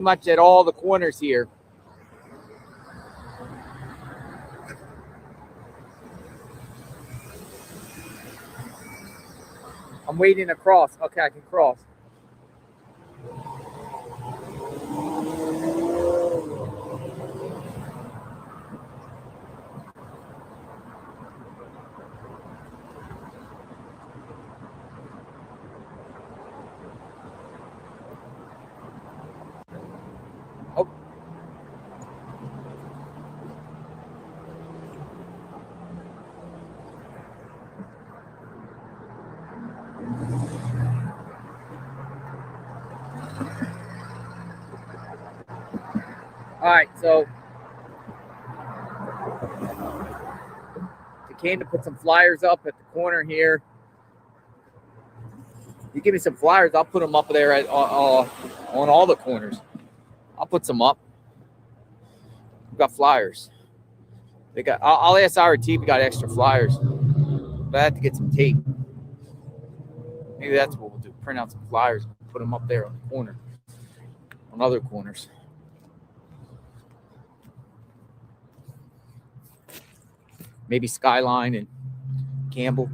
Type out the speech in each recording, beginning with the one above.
much at all the corners here. I'm waiting to cross. Okay, I can cross. Oh. All right, so I came to put some flyers up at the corner here. You give me some flyers, I'll put them up there on all the corners. I'll put some up. We've got flyers. They got. I'll ask RT if we got extra flyers. But I have to get some tape. Maybe that's what we'll do. Print out some flyers and put them up there on the corner, on other corners. Maybe Skyline and Campbell.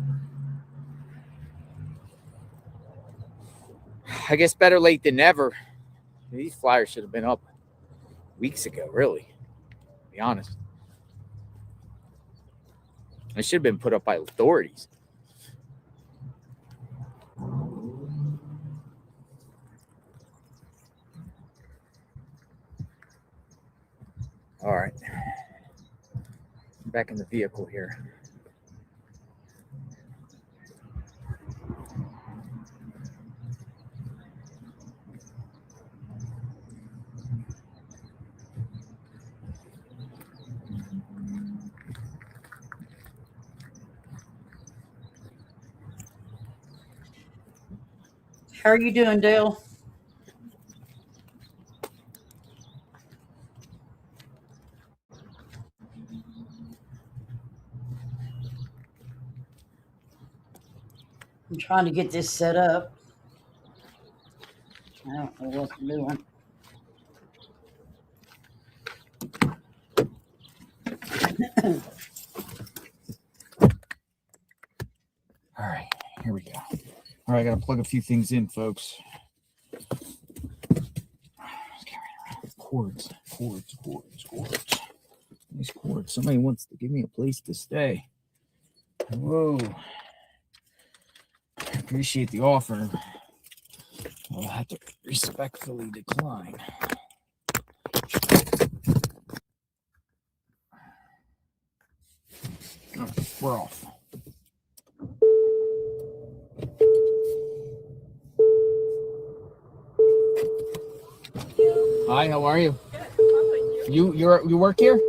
I guess better late than never. These flyers should have been up weeks ago, really, to be honest. They should have been put up by authorities. All right. I'm back in the vehicle here. How are you doing, Dale? I'm trying to get this set up. I don't know what I'm doing. All right, here we go. All right, I got to plug a few things in, folks. Cords. These cords. Somebody wants to give me a place to stay. Whoa. I appreciate the offer. I'll have to respectfully decline. Oh, we're off. Hi, how are you? Good. You work here? No.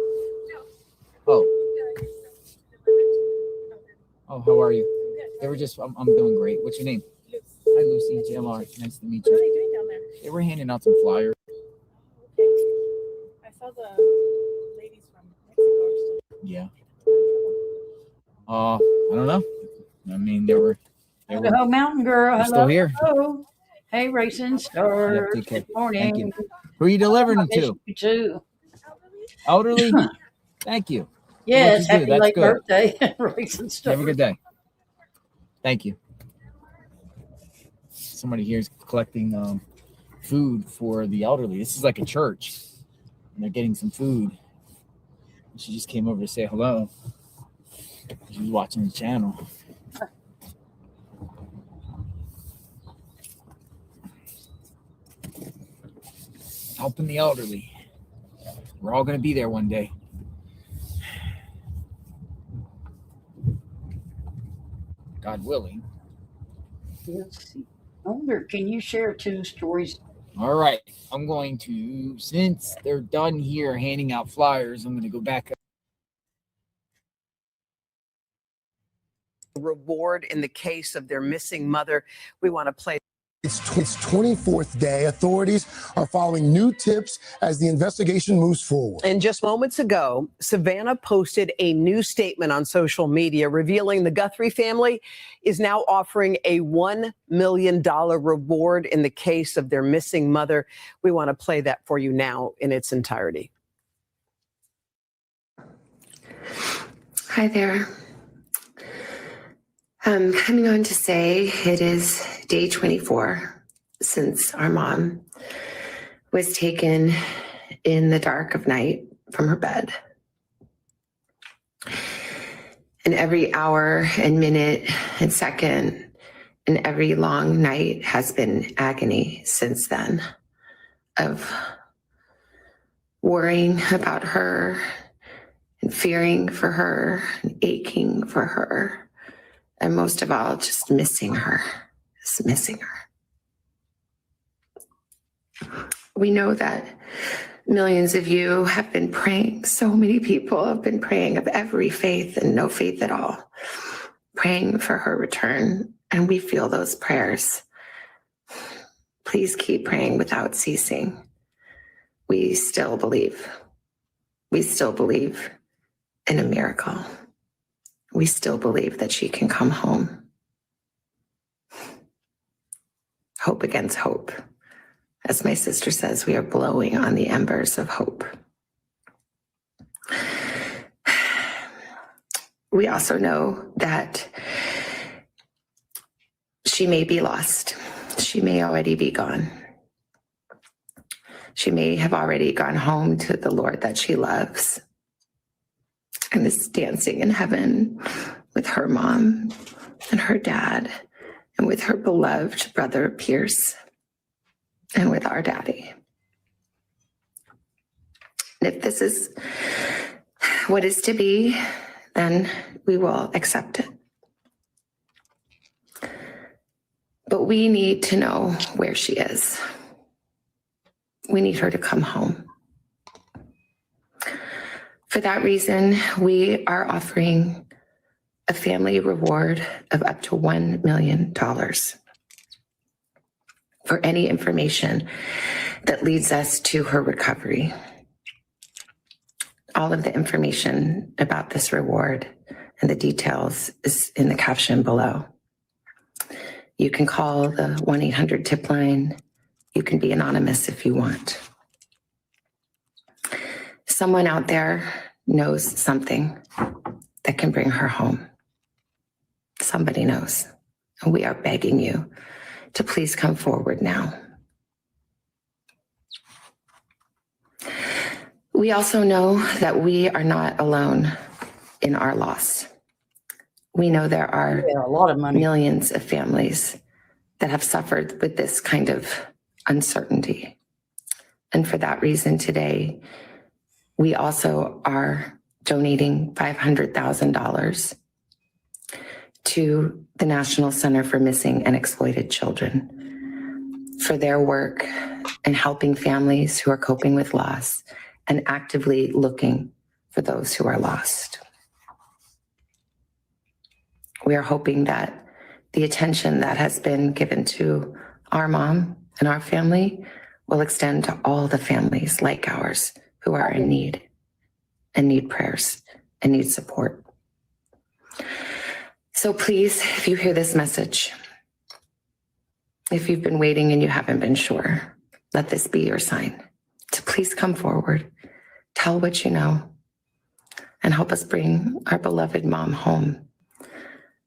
Oh. Oh, how are you? Good. They were just I'm doing great. What's your name? Lucy. Hi, Lucy. JLR. Nice to meet you. What are they doing down there? They were handing out some flyers. Okay. I saw the ladies from Mexico are still. Yeah. I don't know. I mean, they were Hello, Mountain Girl. Hello. Still here. Hello. Hey, Racing Stars. Yeah, Good morning. Thank you. Who are you delivering them to? You too. Elderly? Thank you. Yes, happy That's late good. birthday, Racing Stars. Have a good day. Thank you. Somebody here is collecting food for the elderly. This is like a church, and they're getting some food. She just came over to say hello. She was watching the channel. Helping the elderly. We're all going to be there one day. God willing. Let's see. Older, can you share 2 stories? All right. I'm going to, since they're done here handing out flyers, I'm going to go back. Reward in the case of their missing mother. We want to play It's 24th day. Authorities are following new tips as the investigation moves forward. And just moments ago, Savannah posted a new statement on social media revealing the Guthrie family is now offering a $1 million reward in the case of their missing mother. We want to play that for you now in its entirety. Hi there. I'm coming on to say it is day 24 since our mom was taken in the dark of night from her bed. And every hour and minute and second and every long night has been agony since then of worrying about her and fearing for her and aching for her. And most of all, just missing her, We know that millions of you have been praying. So many people have been praying of every faith and no faith at all, praying for her return. And we feel those prayers. Please keep praying without ceasing. We still believe. We still believe in a miracle. We still believe that she can come home. Hope against hope. As my sister says, we are blowing on the embers of hope. We also know that she may be lost. She may already be gone. She may have already gone home to the Lord that she loves and is dancing in heaven with her mom and her dad and with her beloved brother Pierce and with our daddy. And if this is what is to be, then we will accept it. But we need to know where she is. We need her to come home. For that reason, we are offering a family reward of up to $1 million for any information that leads us to her recovery. All of the information about this reward and the details is in the caption below. You can call the 1-800 tip line. You can be anonymous if you want. Someone out there knows something that can bring her home. Somebody knows. And we are begging you to please come forward now. We also know that we are not alone in our loss. We know there are a lot of money. millions of families that have suffered with this kind of uncertainty. And for that reason today, we also are donating $500,000 to the National Center for Missing and Exploited Children for their work in helping families who are coping with loss and actively looking for those who are lost. We are hoping that the attention that has been given to our mom and our family will extend to all the families like ours who are in need and need prayers and need support. So please, if you hear this message, if you've been waiting and you haven't been sure, let this be your sign to please come forward, tell what you know, and help us bring our beloved mom home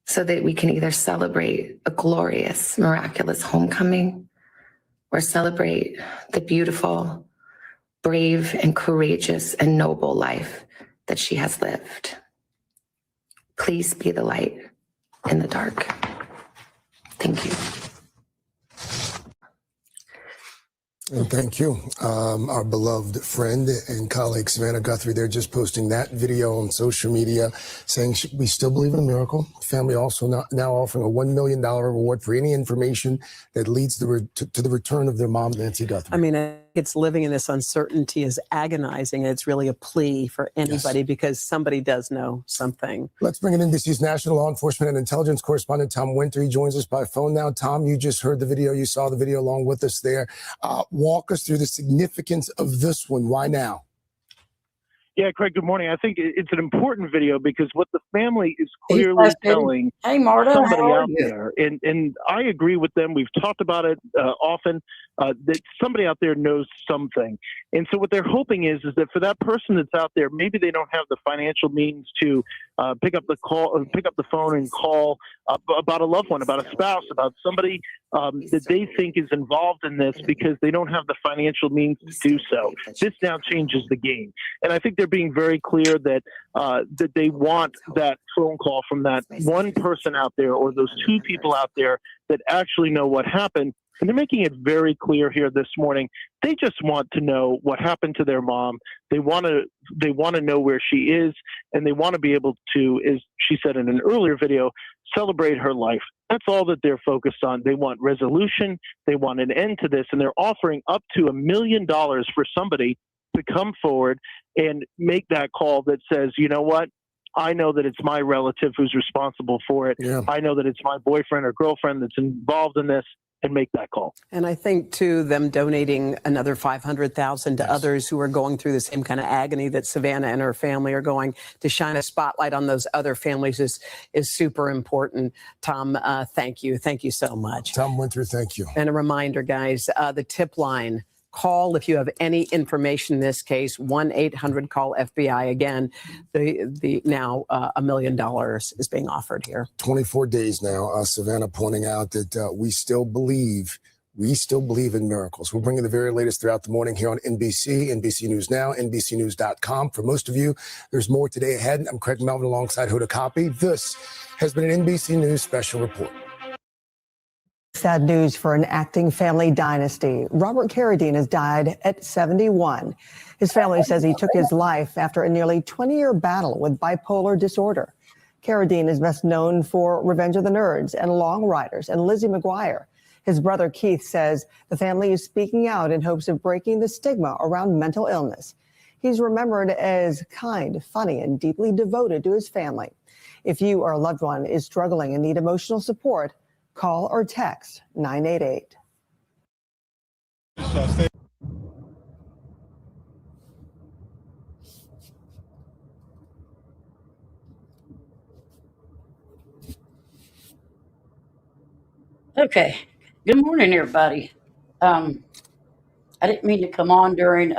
so that we can either celebrate a glorious, miraculous homecoming or celebrate the beautiful, brave, and courageous and noble life that she has lived. Please be the light in the dark. Thank you. And thank you. Our beloved friend and colleague, Savannah Guthrie, they're just posting that video on social media saying we still believe in a miracle. Family also now offering a $1 million reward for any information that leads to the return of their mom, Nancy Guthrie. I mean, It's living in this uncertainty is agonizing, and it's really a plea for anybody because somebody does know something. Let's bring in NBC's national law enforcement and intelligence correspondent, Tom Winter. He joins us by phone now. Tom, you just heard the video. You saw the video along with us there. Walk us through the significance of this one. Why now? Yeah, Craig, good morning. I think it's an important video because what the family is clearly telling Hey, Marta, somebody how are out you? there, and I agree with them. We've talked about it often, that somebody out there knows something. And so what they're hoping is that for that person that's out there, maybe they don't have the financial means to pick up the phone and call about a loved one, about a spouse, about somebody that they think is involved in this because they don't have the financial means to do so. This now changes the game. And I think they're being very clear that that they want that phone call from that one person out there or those two people out there that actually know what happened. And they're making it very clear here this morning. They just want to know what happened to their mom. They want to know where she is, and they want to be able to, as she said in an earlier video, celebrate her life. That's all that they're focused on. They want resolution. They want an end to this, and they're offering up to $1 million for somebody to come forward and make that call that says, you know what? I know that it's my relative who's responsible for it. Yeah. I know that it's my boyfriend or girlfriend that's involved in this, and make that call. And I think, too, them donating another $500,000 to others who are going through the same kind of agony that Savannah and her family are going, to shine a spotlight on those other families is super important. Tom, thank you. Thank you so much. Tom Winter, thank you. And a reminder, guys, the tip line. Call if you have any information in this case, 1-800-CALL-FBI. Again, the now $1 million is being offered here. 24 days now, Savannah pointing out that we still believe in miracles. We're bringing the very latest throughout the morning here on NBC, NBC News Now, NBCnews.com. For most of you, there's more today ahead. I'm Craig Melvin alongside Hoda Kotb. This has been an NBC News special report. Sad news for an acting family dynasty. Robert Carradine has died at 71. His family says he took his life after a nearly 20-year battle with bipolar disorder. Carradine is best known for Revenge of the Nerds and Long Riders and Lizzie McGuire. His brother Keith says the family is speaking out in hopes of breaking the stigma around mental illness. He's remembered as kind, funny, and deeply devoted to his family. If you or a loved one is struggling and need emotional support, call or text 988. Okay. Good morning, everybody. I didn't mean to come on during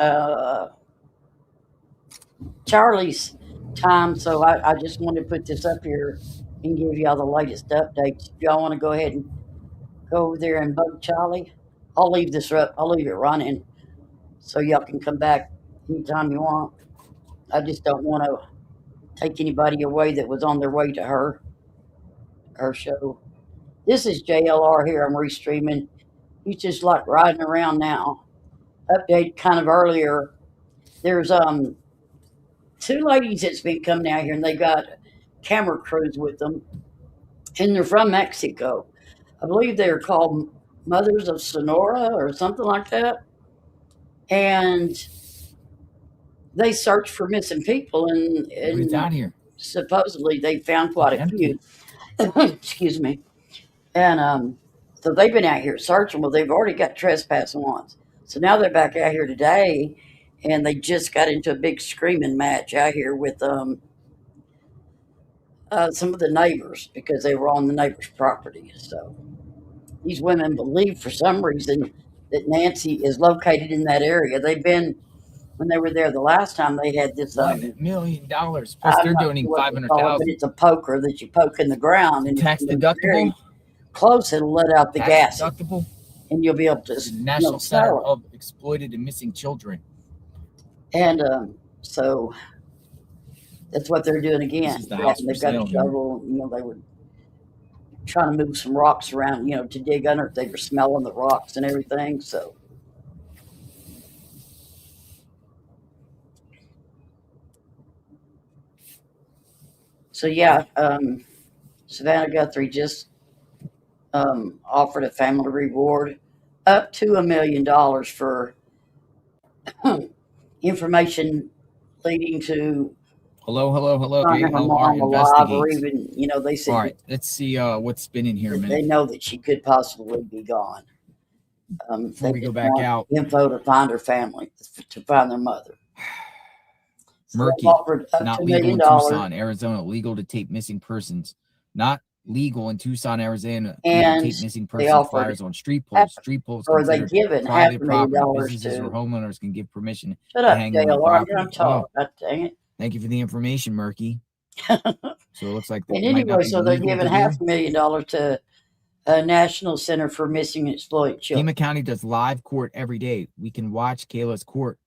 Charlie's time, so I just wanted to put this up here and give y'all the latest updates. If y'all want to go ahead and go over there and bug Charlie, I'll leave this up. I'll leave it running so y'all can come back anytime you want. I just don't want to take anybody away that was on their way to her show. This is JLR here. I'm restreaming. He's just like riding around now. Update kind of earlier. There's two ladies that's been coming out here, and they got camera crews with them, and they're from Mexico. I believe they're called Mothers of Sonora or something like that. And they search for missing people, and down here. supposedly they found quite a few. Excuse me. And so they've been out here searching. Well, they've already got trespass warrants. So now they're back out here today, and they just got into a big screaming match out here with some of the neighbors because they were on the neighbor's property. So these women believe for some reason that Nancy is located in that area. They've been, when they were there the last time, they had this $1 million. Plus, they're donating $500,000. But it's a poker that you poke in the ground, and Tax if you're very deductible. close, it'll let out the gas, Deductible. and you'll be able to The National Center sell it. of Exploited and Missing Children. And so that's what they're doing again. This is the house And they've for got sale a here. shovel. They were trying to move some rocks around, to dig under it. They were smelling the rocks and everything. So. So yeah, Savannah Guthrie just offered a family reward up to $1 million for information leading to Hello. finding her JLR mom alive, or Investigates. even, they said All right, let's see what's been in here a that they minute know that she could possibly be gone. before They we go just back want out. info to find her family, to find their mother. So they Murky, offered up not to $1 legal million. in Tucson, Arizona. Legal to tape missing persons. Not legal in Tucson, Arizona. Legal to And tape missing they persons. offered Flyers on street half, poles. Street poles or they considered given private $500,000 property. Businesses or to. homeowners can give permission Shut to up, hang them on JLR. I'm property. going to talk. God dang it. Thank you for the information, Murky. So it looks like And it might not anyway, be so they're legal giving to do. $500,000 to a National Center for Missing and Exploited Children. Pima County does live court every day. We can watch Kayla's court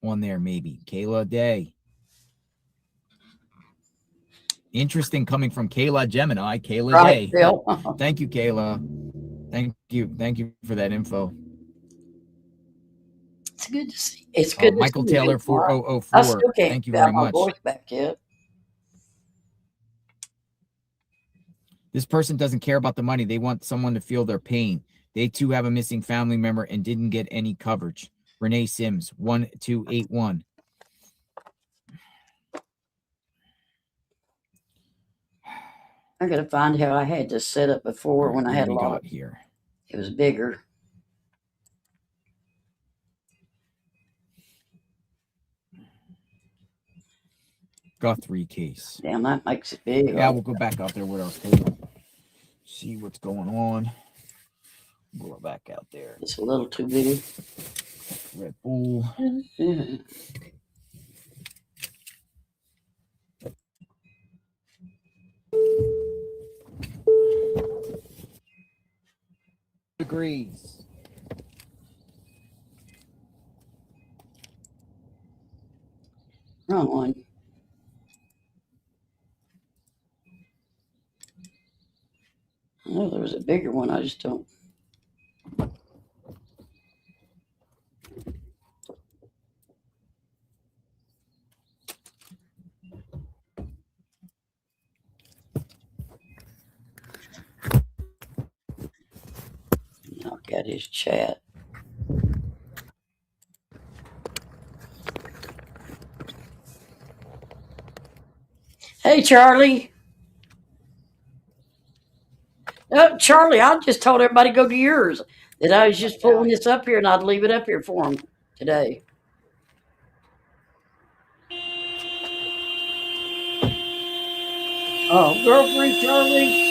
on there, maybe. Kayla Day. Interesting coming from Kayla Gemini. Kayla Right, Day. Bill. Thank you, Kayla. Thank you for that info. It's good to see. It's good to Michael see you, Taylor, Bill. 4004. I still can't Thank you get very my much. voice back yet. This person doesn't care about the money. They want someone to feel their pain. They too have a missing family member and didn't get any coverage. Renee Sims, 1281. I got to find how I had this set up before when I had a lot. Here. It was bigger. Guthrie case. Damn, that makes it big. Yeah, we'll go back out there with our table. See what's going on. We'll go back out there. It's a little too big. Red Bull. Degrees. Wrong one. I know there was a bigger one. I just don't. Knock out his chat. Hey, Charlie. Charlie, I just told everybody to go to yours. That I was just pulling this up here and I'd leave it up here for them today. Oh, girlfriend, Charlie.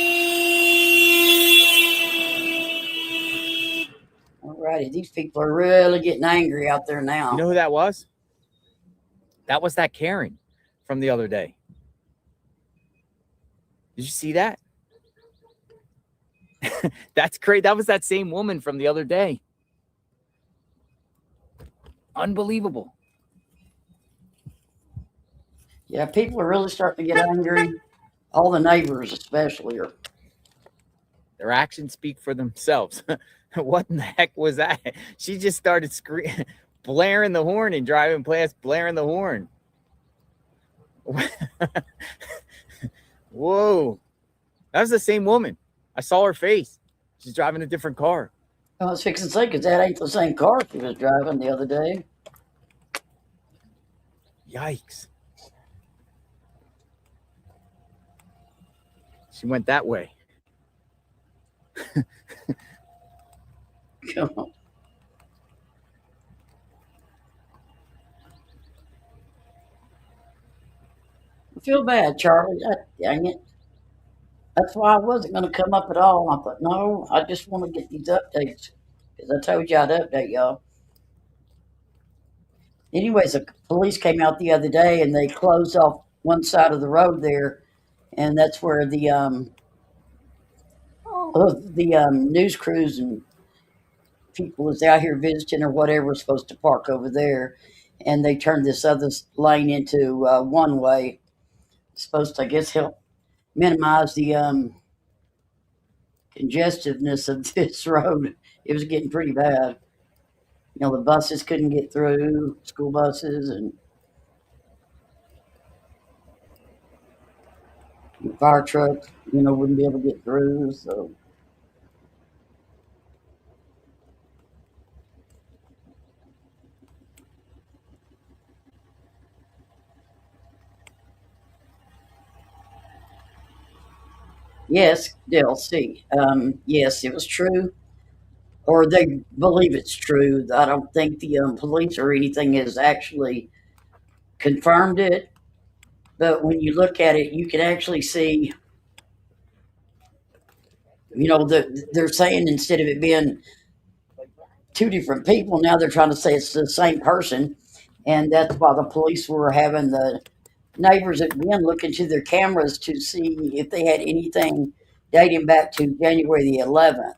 Alrighty, these people are really getting angry out there now. You know who that was? That was that Karen from the other day. Did you see that? That's great. That was that same woman from the other day. Unbelievable. Yeah, people are really starting to get angry. All the neighbors especially are. Their actions speak for themselves. What in the heck was that? She just started screaming, blaring the horn and driving past, blaring the horn. Whoa. That was the same woman. I saw her face. She's driving a different car. I was fixing to say, because that ain't the same car she was driving the other day. Yikes. She went that way. Come on. I feel bad, Charlie. Dang it. That's why I wasn't going to come up at all. I thought, no, I just want to get these updates. Because I told you I'd update y'all. Anyways, the police came out the other day and they closed off one side of the road there. And that's where the news crews and people was out here visiting or whatever was supposed to park over there. And they turned this other lane into one way. Supposed to, I guess, help minimize the congestiveness of this road. It was getting pretty bad. You know, the buses couldn't get through, school buses, and the fire trucks, wouldn't be able to get through. So Yes, DLC. Yes, it was true, or they believe it's true. I don't think the police or anything has actually confirmed it. But when you look at it, you can actually see, they're saying instead of it being two different people, now they're trying to say it's the same person. And that's why the police were having the neighbors again look into their cameras to see if they had anything dating back to January the 11th.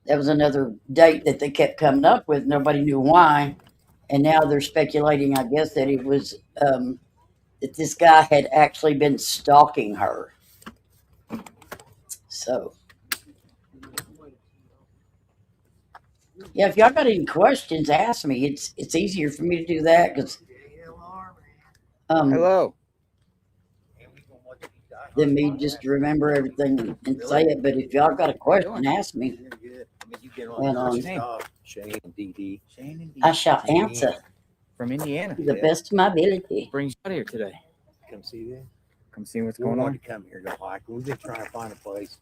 That was another date that they kept coming up with. Nobody knew why. And now they're speculating, I guess, that it was that this guy had actually been stalking her. So, yeah, if y'all got any questions, ask me. It's easier for me to do that because Hello. than me just to remember everything and say it. But if y'all got a question, ask me. And Shane and DD. I shall answer From Indiana. to the best of my ability. Brings you out here today. Come see this. Come see what's We going wanted on. to come here to hike. We've been trying to find a place.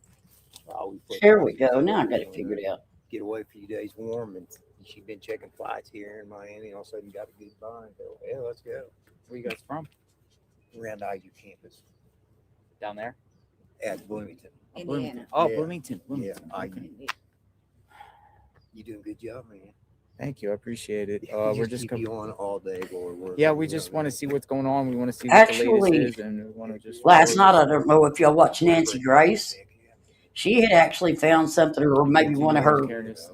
There we go. Now I got it figured out. Get away a few days warm, and she's been checking flights here in Miami. And all of a sudden, got a good buy and go, yeah, let's go. Where you guys from? Around IU campus Down there? at Bloomington. Bloomington. Oh, Yeah. Bloomington. Yeah, Bloomington. IU. You doing a good job, man. Thank you. I appreciate it. We We're just just keep you on all day while we're working. yeah, we just want to see what's going on. We want to see what the Actually, latest is, and we want to just last night, I don't know if y'all watched Nancy Grace. She had actually found something, or maybe one of her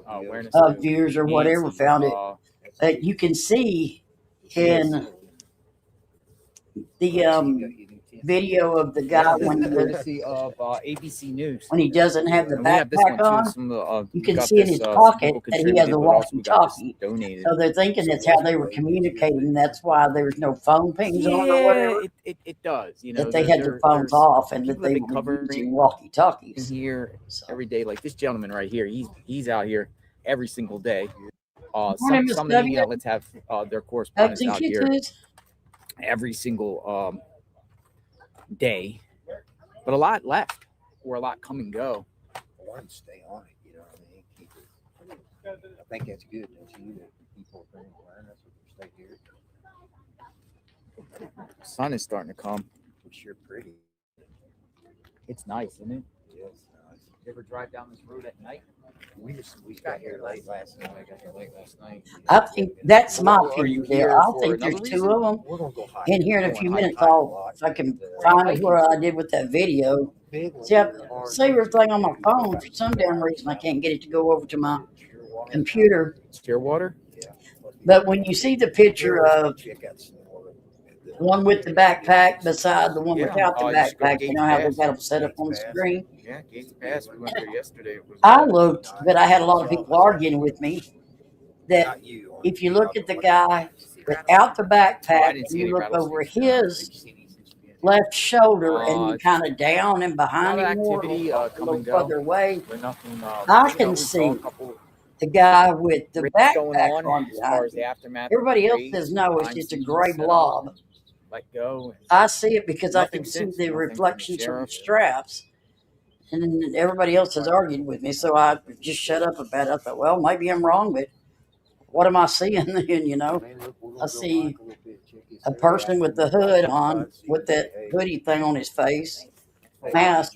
awareness viewers or whatever Nancy, found it. That you can see in the video of the guy when courtesy of ABC News. he doesn't have the And we have this one backpack on. too. Some, You we can got see in this, his some pocket people that he has contributed, a but also we got this walkie-talkie. donated. So they're thinking that's how they were communicating. That's why there was no phone pings on or Yeah, whatever. it does. You know, That they had their phones there's off and that people that they been were covering using walkie-talkies. here So. every day. Like this gentleman right here, he's out here every single day. Morning, Miss Some of the media W. outlets have their correspondents Hugs and out here kisses. every single day, but a lot left or a lot come and go. I want to stay on it, you know what I mean? Keep it. I think that's good, don't you? That people bring awareness if they stay here. The sun is starting to come. It's sure pretty. It's nice, isn't it? Yes, nice. You ever drive down this road at night? We got here late last night. I got here late last night. I think that's my Are you opinion there. here I for think there's another two reason? of them. We're gonna go hike. In here in a We're few going minutes, hike a I'll, lot. if I can find what I did with that video. See, I save everything on my phone. For some damn reason, I can't get it to go over to my computer. Shearwater? But when you see the picture of one with the backpack beside the one Yeah. without the You just go backpack, you know how they Gates got them set up on the screen? Yeah, Gates Pass. We went there yesterday. It was, I looked, but I had a lot of people arguing with me that if you look at the guy without the backpack and you look over his left shoulder and you kind of down and behind him more, activity, a come little and go. further away, But nothing, I can see the guy with the going backpack on on as far as behind the him. aftermath. Everybody else raids, says no, it's crime just a scenes gray set up, blob. Let go. I see it because I Nothing can see since, the nothing from the reflections from the sheriff. straps. And then everybody else has argued with me, so I just shut up about it. I thought, well, maybe I'm wrong, but what am I seeing then, you know? I see a person with the hood on, with that hoodie thing on his face, mask,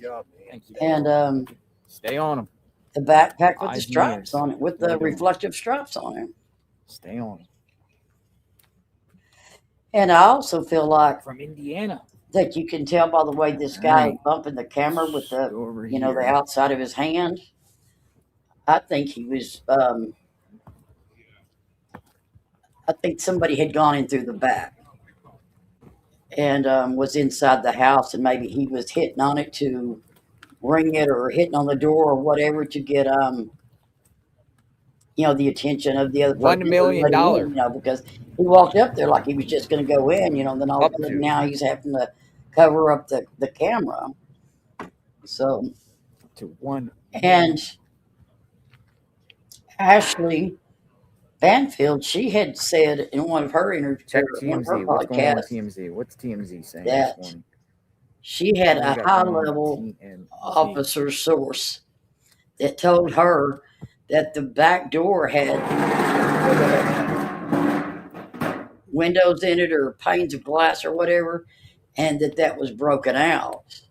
and Stay on them. the backpack with the Eyes and stripes ears. on it, with the reflective stripes on it. Stay on them. And I also feel like From Indiana. that you can tell by the way this guy is bumping the camera with the, Over you know, the here. outside of his hand. I think he was, I think somebody had gone in through the back and was inside the house, and maybe he was hitting on it to ring it or hitting on the door or whatever to get, you know, the attention of the other person. $1 million. You know, because he walked up there like he was just going to go in, you know, then all of Up a sudden to. now he's having to cover up the camera. So, To one. and Ashley Banfield, she had said in one of her interviews, Check one of her TMZ. What's going on with podcasts, TMZ? What's TMZ saying that this morning? She had What do we a got high going on? level TMZ. officer source that told her that the back door had windows in it or panes of glass or whatever, and that was broken out.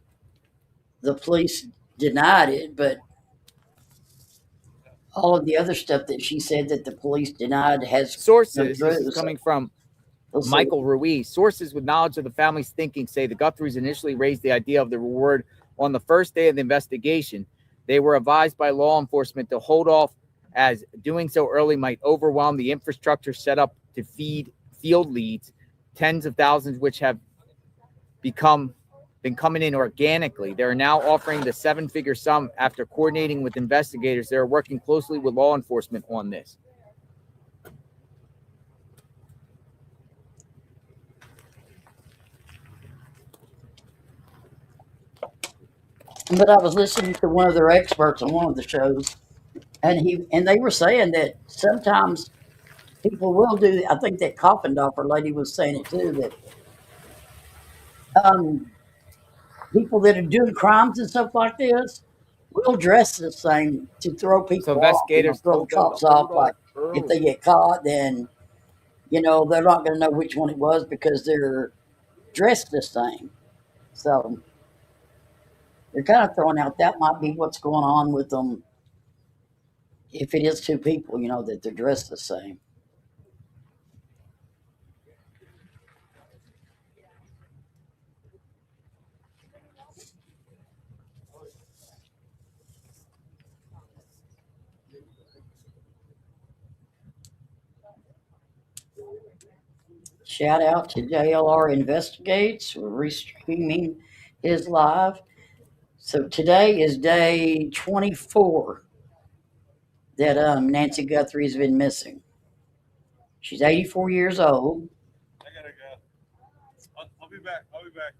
The police denied it, but all of the other stuff that she said that the police denied has come Sources, true. this is coming So from we'll see. Michael Ruiz. Sources with knowledge of the family's thinking say the Guthries initially raised the idea of the reward on the first day of the investigation. They were advised by law enforcement to hold off, as doing so early might overwhelm the infrastructure set up to feed field leads, tens of thousands which have been coming in organically. They are now offering the seven-figure sum after coordinating with investigators. They are working closely with law enforcement on this. But I was listening to one of their experts on one of the shows, and they were saying that sometimes people will do. I think that Coffindoffer lady was saying it too. That people that are doing crimes and stuff like this will dress the same to throw people So off. investigators Throw told them to cops off. hold Like off if early. they get caught, then they're not going to know which one it was because they're dressed the same. So they're kind of throwing out that might be what's going on with them. If it is two people, that they're dressed the same. Shout out to JLR Investigates. We're restreaming his live. So today is day 24 that Nancy Guthrie has been missing. She's 84 years old. I gotta go. I'll be back.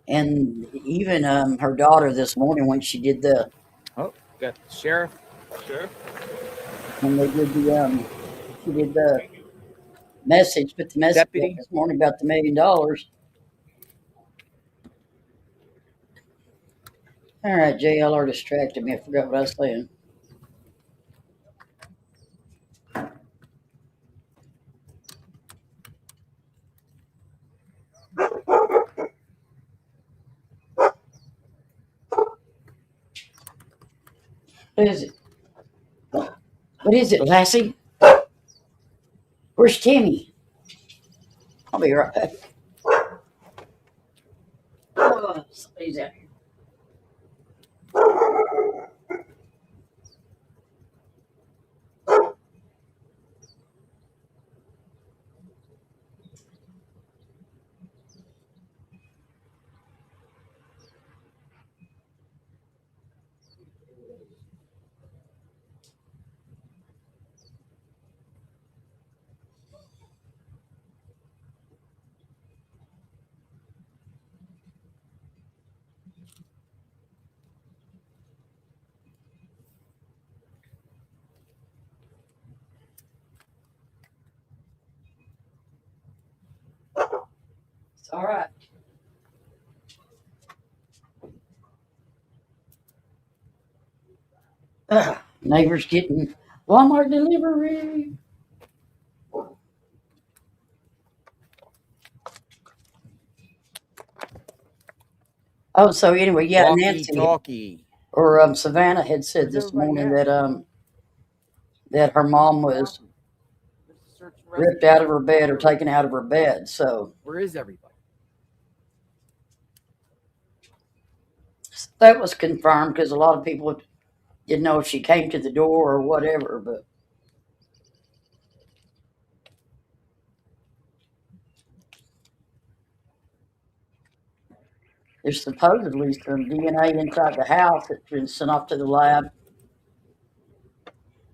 And even her daughter this morning when she did the Oh, got the sheriff. when they did the she did the message, put the message Deputy. up this morning about the $1 million. All right, JLR distracted me. I forgot what I was saying. What is it? What is it, Lassie? Where's Timmy? I'll be right back. Oh, somebody's out here. It's all right. Neighbors getting Walmart delivery. Oh, so anyway, yeah, Walkie Nancy talkie. or Savannah had said this morning that her mom was ripped out of her bed or taken out of her bed. So Where is everybody? that was confirmed because a lot of people didn't know if she came to the door or whatever, but there's supposedly some DNA inside the house that's been sent off to the lab.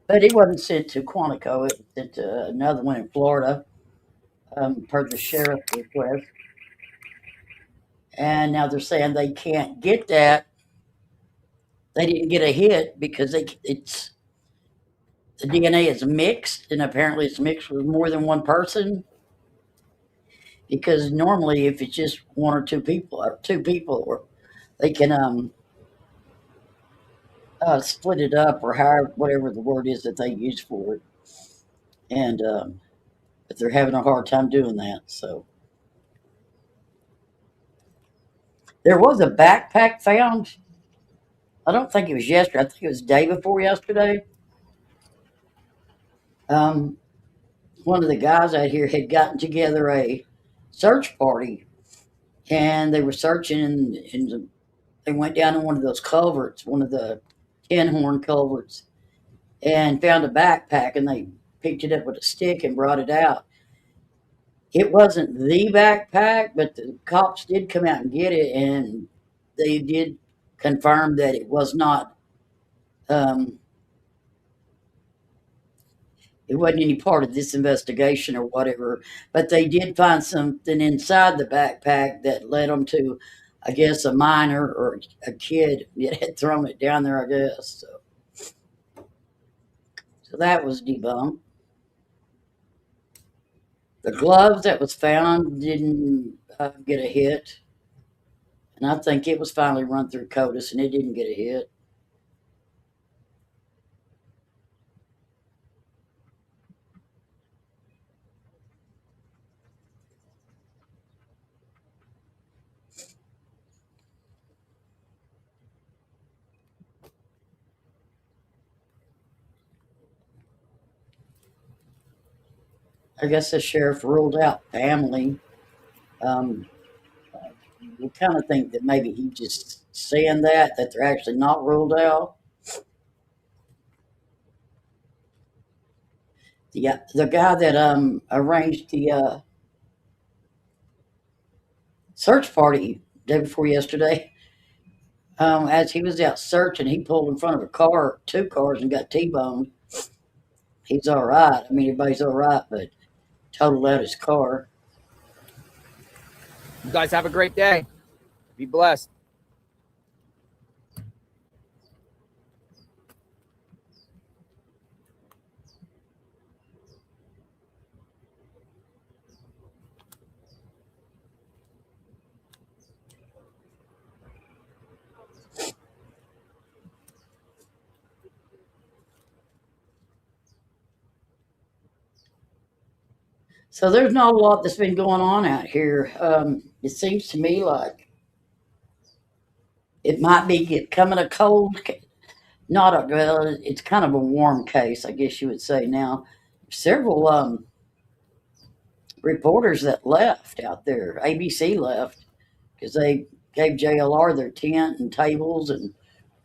But it wasn't sent to Quantico. It was sent to another one in Florida, per the sheriff's request. And now they're saying they can't get that. They didn't get a hit because the DNA is mixed, and apparently it's mixed with more than one person. because normally if it's just one or two people, or they can split it up or however whatever the word is that they use for it, and but they're having a hard time doing that. So there was a backpack found. I don't think it was yesterday. I think it was the day before yesterday. Um, One of the guys out here had gotten together a search party, and they were searching, and they went down in one of those culverts, one of the tin horn culverts, and found a backpack, and they picked it up with a stick and brought it out. It wasn't the backpack, but the cops did come out and get it, and they did confirm that it was not. Um, it wasn't any part of this investigation or whatever, but they did find something inside the backpack that led them to, I guess, a minor or a kid that had thrown it down there, I guess. So that was debunked. The gloves that was found didn't get a hit, and I think it was finally run through CODIS, and it didn't get a hit. I guess the sheriff ruled out family. Um, we kind of think that maybe he just saying that they're actually not ruled out. The guy that arranged the search party day before yesterday, as he was out searching, he pulled in front of a car, two cars, and got T-boned. He's all right. I mean, everybody's all right, but totaled out his car. You guys have a great day. Be blessed. So there's not a lot that's been going on out here. It seems to me like it might be coming a cold, not a, well, it's kind of a warm case, I guess you would say now. Several reporters that left out there, ABC left, because they gave JLR their tent and tables and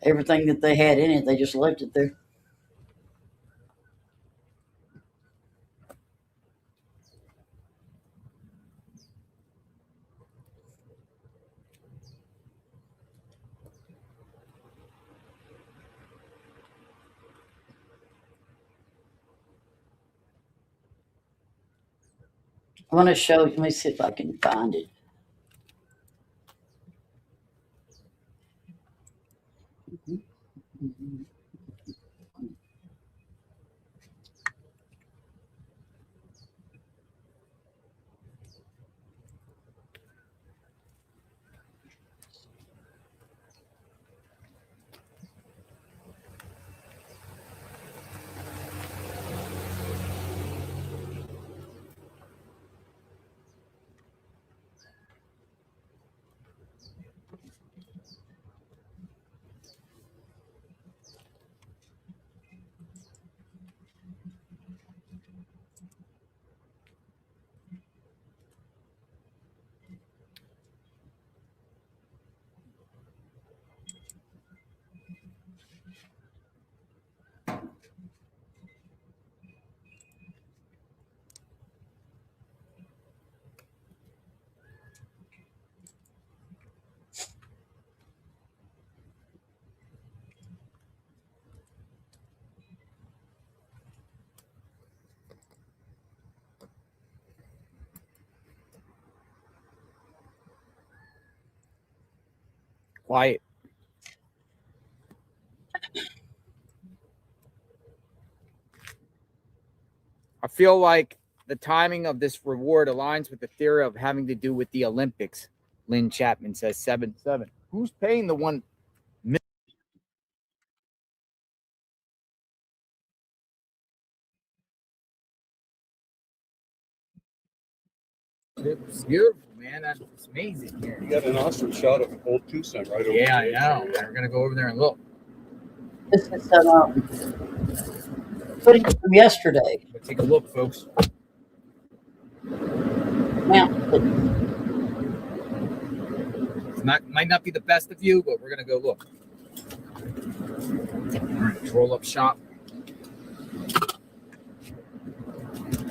everything that they had in it. They just left it there. I want to show you. Let me see if I can find it. Quiet. I feel like the timing of this reward aligns with the theory of having to do with the Olympics. Lynn Chapman says 7-7. Who's paying the $1 million? It's beautiful, man. That's amazing here. You got an awesome shot of old Tucson right over Yeah, I there. know. We're gonna go over there and look. This is footage from yesterday. Let's take a look, folks. It might not be the best of you, but we're gonna go look. All right, roll up shop. All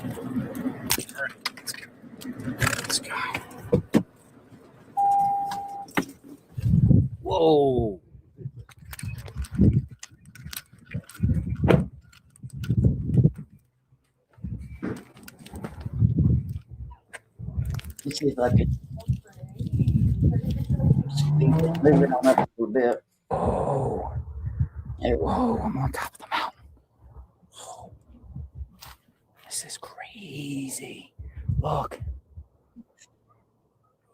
right, let's go. Let's go. Whoa. Let's see if I can move it on up a little bit. Oh. There we go. Whoa, I'm on top of the mountain. Whoa. This is crazy. Look.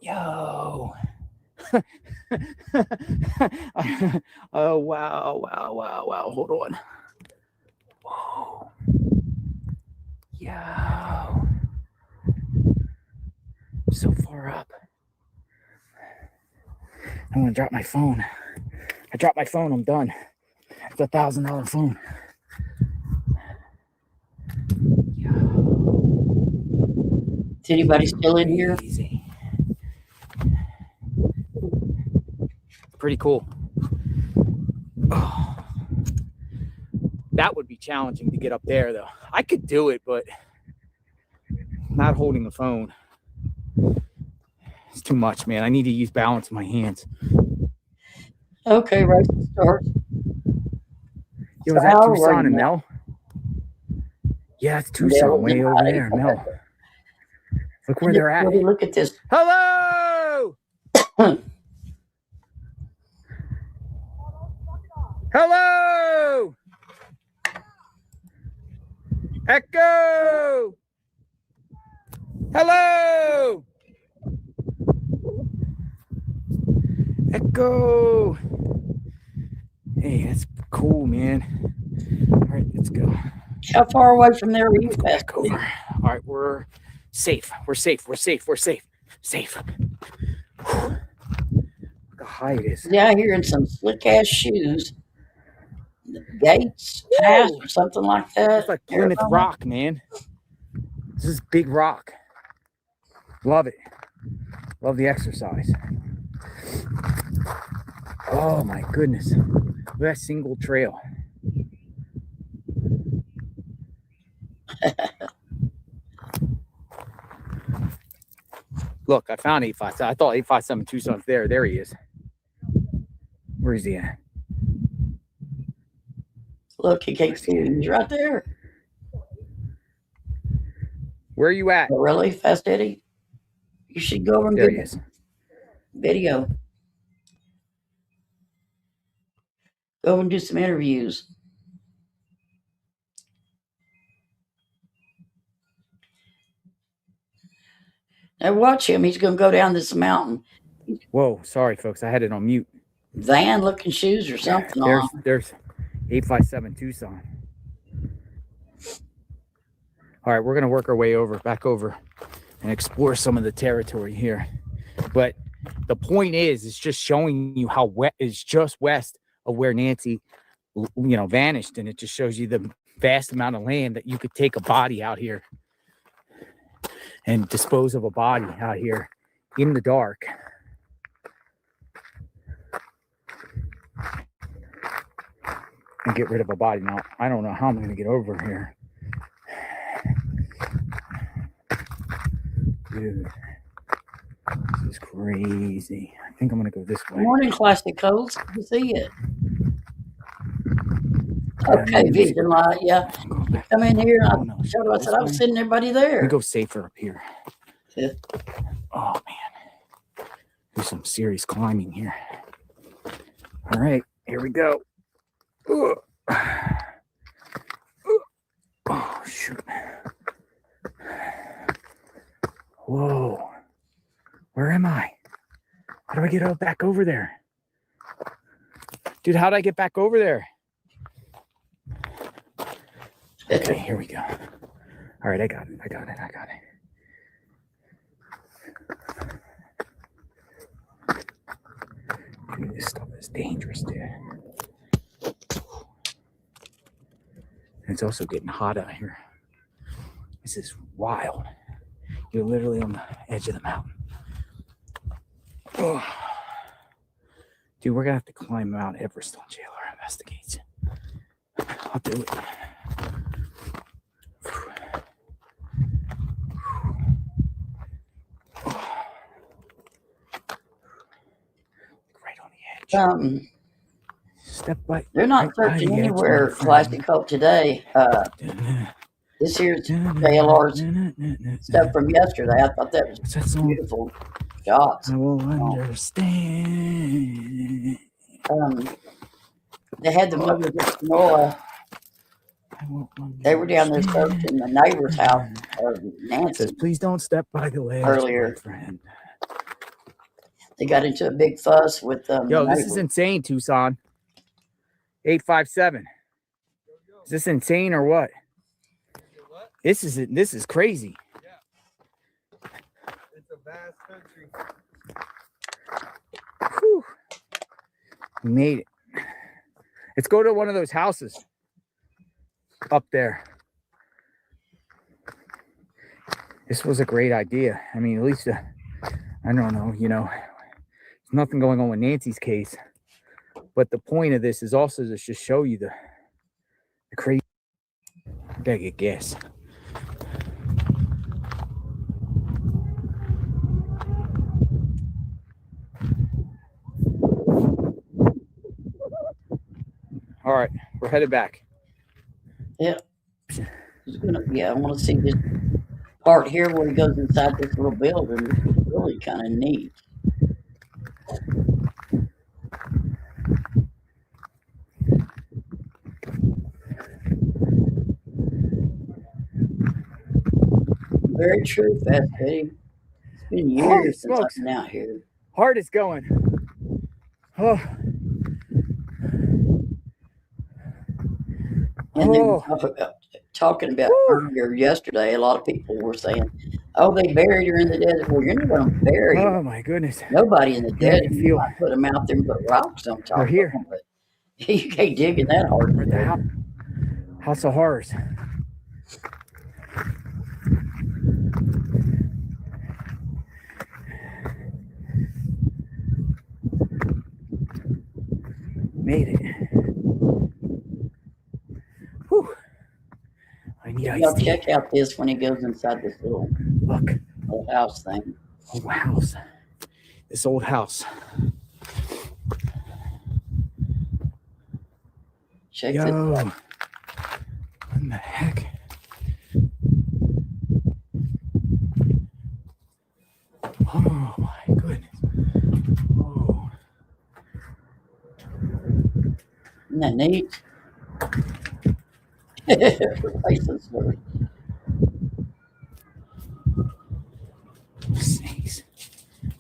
Yo. Oh, wow. Hold on. Whoa. Yo. So far up. I'm gonna drop my phone. I dropped my phone, I'm done. It's a $1,000 phone. Is anybody still in here? Easy. Pretty cool. Oh. That would be challenging to get up there, though. I could do it, but not holding a phone. It's too much, man. I need to use balance in my hands. Okay, right start. Yo, was that Tucson and Mel? Yeah, it's Tucson, way over there, Mel. Look where they're at. Look at this. Hello! Hello! Echo! Hello! Echo! Hey, that's cool, man. All right, let's go. How far away from there are you? Back over. All right, we're safe. We're safe. Safe. Whew. Look how high it is. Yeah, here in some slick ass shoes. Gates Pass or something like that. It's like Plymouth Rock, man. This is big rock. Love it. Love the exercise. Oh my goodness. Look at that single trail. Look, I found 857. I thought 857 Tucson's there. There he is. Where is he at? Look, he can't see him. He's right there. Where are you at? Oh, really, Fast Eddie? You should go over and There get he is. video. Go over and do some interviews. Now watch him. He's going to go down this mountain. Whoa, sorry, folks. I had it on mute. Van-looking shoes or something on. There's 857 Tucson. All right, we're going to work our way back over and explore some of the territory here. But the point is, it's just showing you how wet is just west of where Nancy, vanished. And it just shows you the vast amount of land that you could take a body out here and dispose of a body out here in the dark. And get rid of a body. Now, I don't know how I'm going to get over here. Dude, this is crazy. I think I'm going to go this way. Morning, Classic Codes. Good to see you. Okay, Vision Light, yeah. Come in here. I said I was sitting everybody there. We go safer up here. Yeah. Oh, man. There's some serious climbing here. All right, here we go. Oh, shoot. Whoa. Where am I? How do I get back over there? Dude, how do I get back over there? Okay, here we go. All right, I got it. Dude, this stuff is dangerous, dude. And it's also getting hot out here. This is wild. You're literally on the edge of the mountain. Oh. Dude, we're gonna have to climb Mount Everest on JLR Investigates. I'll do it. Right on the edge. Step by. They're not right by searching the edge, anywhere, my Classic friend. Hope, today. This here's JLR's stuff from yesterday. I thought that was What's that song? beautiful shots. I will understand. They had the mothers of Sonora. They were down there searching the neighbor's house, Nancy. Says, please don't step by the ledge, Earlier. my friend. They got into a big fuss with Yo, the this is insane, Tucson. 857. Is this insane or what? This is crazy. Yeah. It's a vast country. Whew. We made it. Let's go to one of those houses up there. This was a great idea. I mean, at least, I don't know, there's nothing going on with Nancy's case. But the point of this is also to just show you the crazy. I gotta get gas. All right, we're headed back. Yeah. I want to see this part here where he goes inside this little building. This is really kind of neat. Very true, Fast Betty. It's been years since I've been out here. Heart is going. Oh. And then talking about earlier yesterday, a lot of people were saying, "Oh, they buried her in the desert." Well, you're not going to bury her. Oh my goodness! Nobody in the Yeah, I desert. can You feel might put them out there and put rocks on top They're of here. them, but you can't dig in that hard. We're at the House of Horrors. Made it. Whew. I need Y'all iced tea. check out this when he goes inside this little house thing. Old house. This old house. Check Yo. this out. What in the heck? Oh my goodness. Oh. Isn't that neat? Places where Snakes.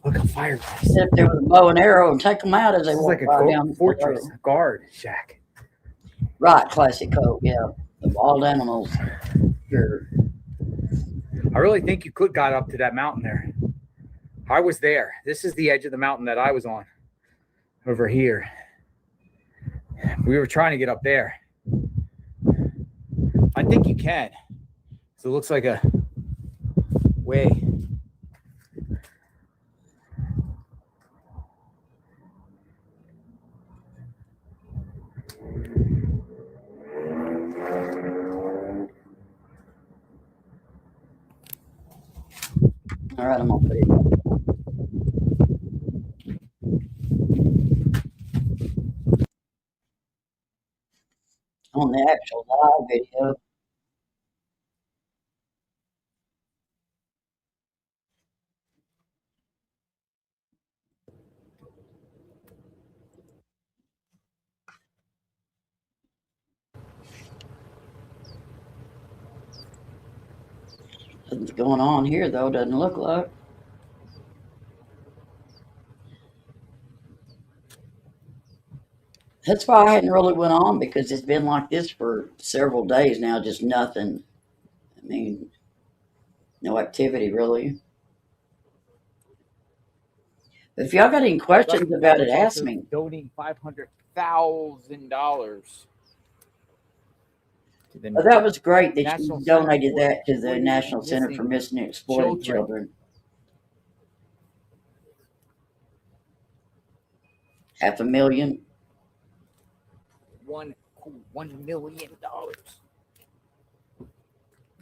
Look, a fireplace. sit up there with a bow and arrow and take them out as they This is walk like by a down the fortress, road. a guard shack. Right, Classic Coat, yeah. The wild animals. Sure. I really think you could got up to that mountain there. I was there. This is the edge of the mountain that I was on. Over here. We were trying to get up there. I think you can. So it looks like a way. All right, I'm gonna put it on the actual live video. Nothing's going on here, though, doesn't look like. That's why I hadn't really went on, because it's been like this for several days now, just nothing. I mean, no activity really. If y'all got any questions about it, ask me. Donating $500,000 to the Oh, that was great that National you Center donated for that to the Exploited National and Center for Missing and Exploited Children. $500,000. $1 million.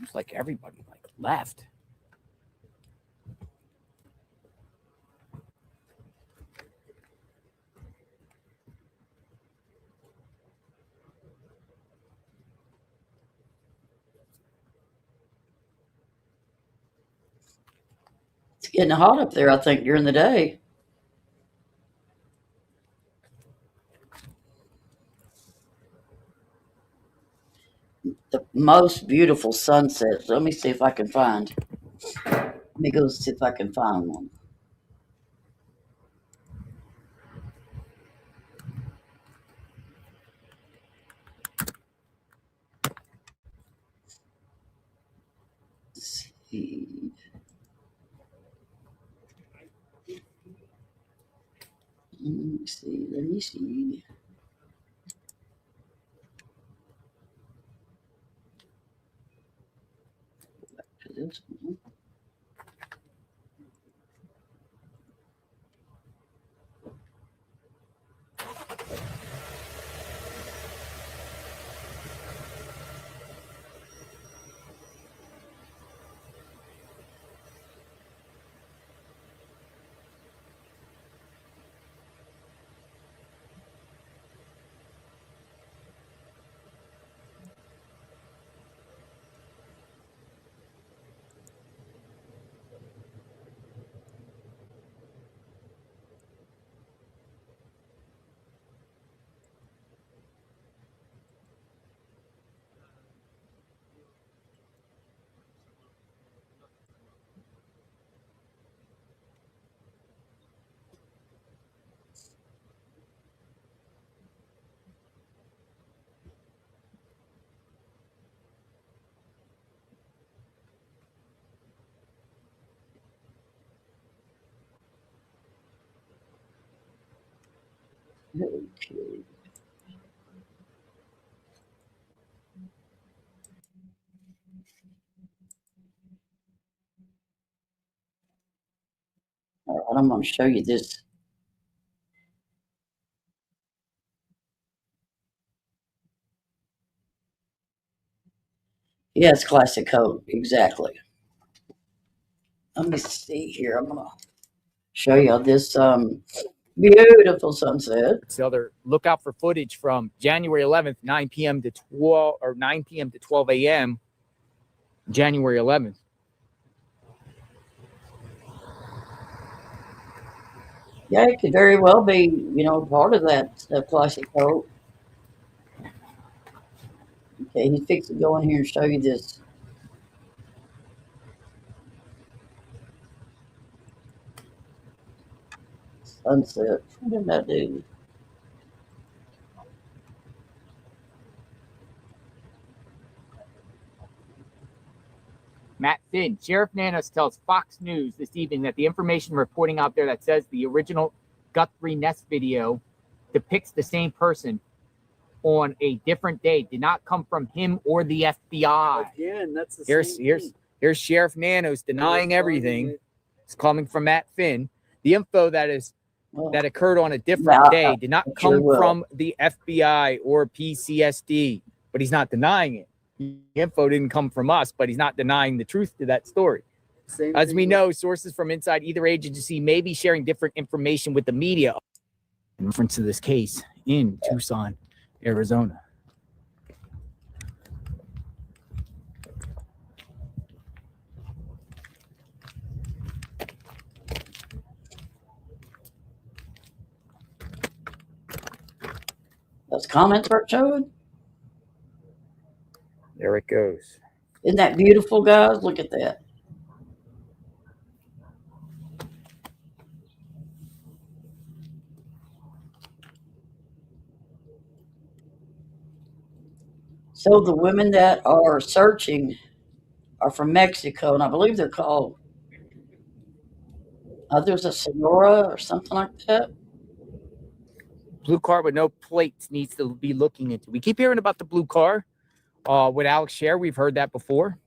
It's like everybody left. It's getting hot up there, I think, during the day. The most beautiful sunsets. Let me see if I can find. Let me go see if I can find one. Let's see. Let me see. Let me see. Go back to this one. Okay. All right, I'm going to show you this. Yeah, it's classic coat. Exactly. Let me see here. I'm going to show you this beautiful sunset. So look out for footage from January 11th, 9 p.m. to 12 or 9 p.m. to 12 a.m. January 11th. Yeah, it could very well be, part of that classic coat. Okay, he's fixing to go in here and show you this. Sunset. What did I do? Matt Finn, Sheriff Nanos tells Fox News this evening that the information reporting out there that says the original Guthrie Nest video depicts the same person on a different day did not come from him or the FBI. Again, that's the same thing. Here's Sheriff Nanos denying everything. It's coming from Matt Finn. The info that occurred on a different day did not come from the FBI or PCSD, but he's not denying it. The info didn't come from us, but he's not denying the truth to that story. As we know, sources from inside either agency may be sharing different information with the media in reference to this case in Tucson, Arizona. Those comments aren't showing. There it goes. Isn't that beautiful, guys? Look at that. So the women that are searching are from Mexico, and I believe they're called, there's a Sonora or something like that. Blue car with no plates needs to be looking into. We keep hearing about the blue car with Alex Sher. We've heard that before.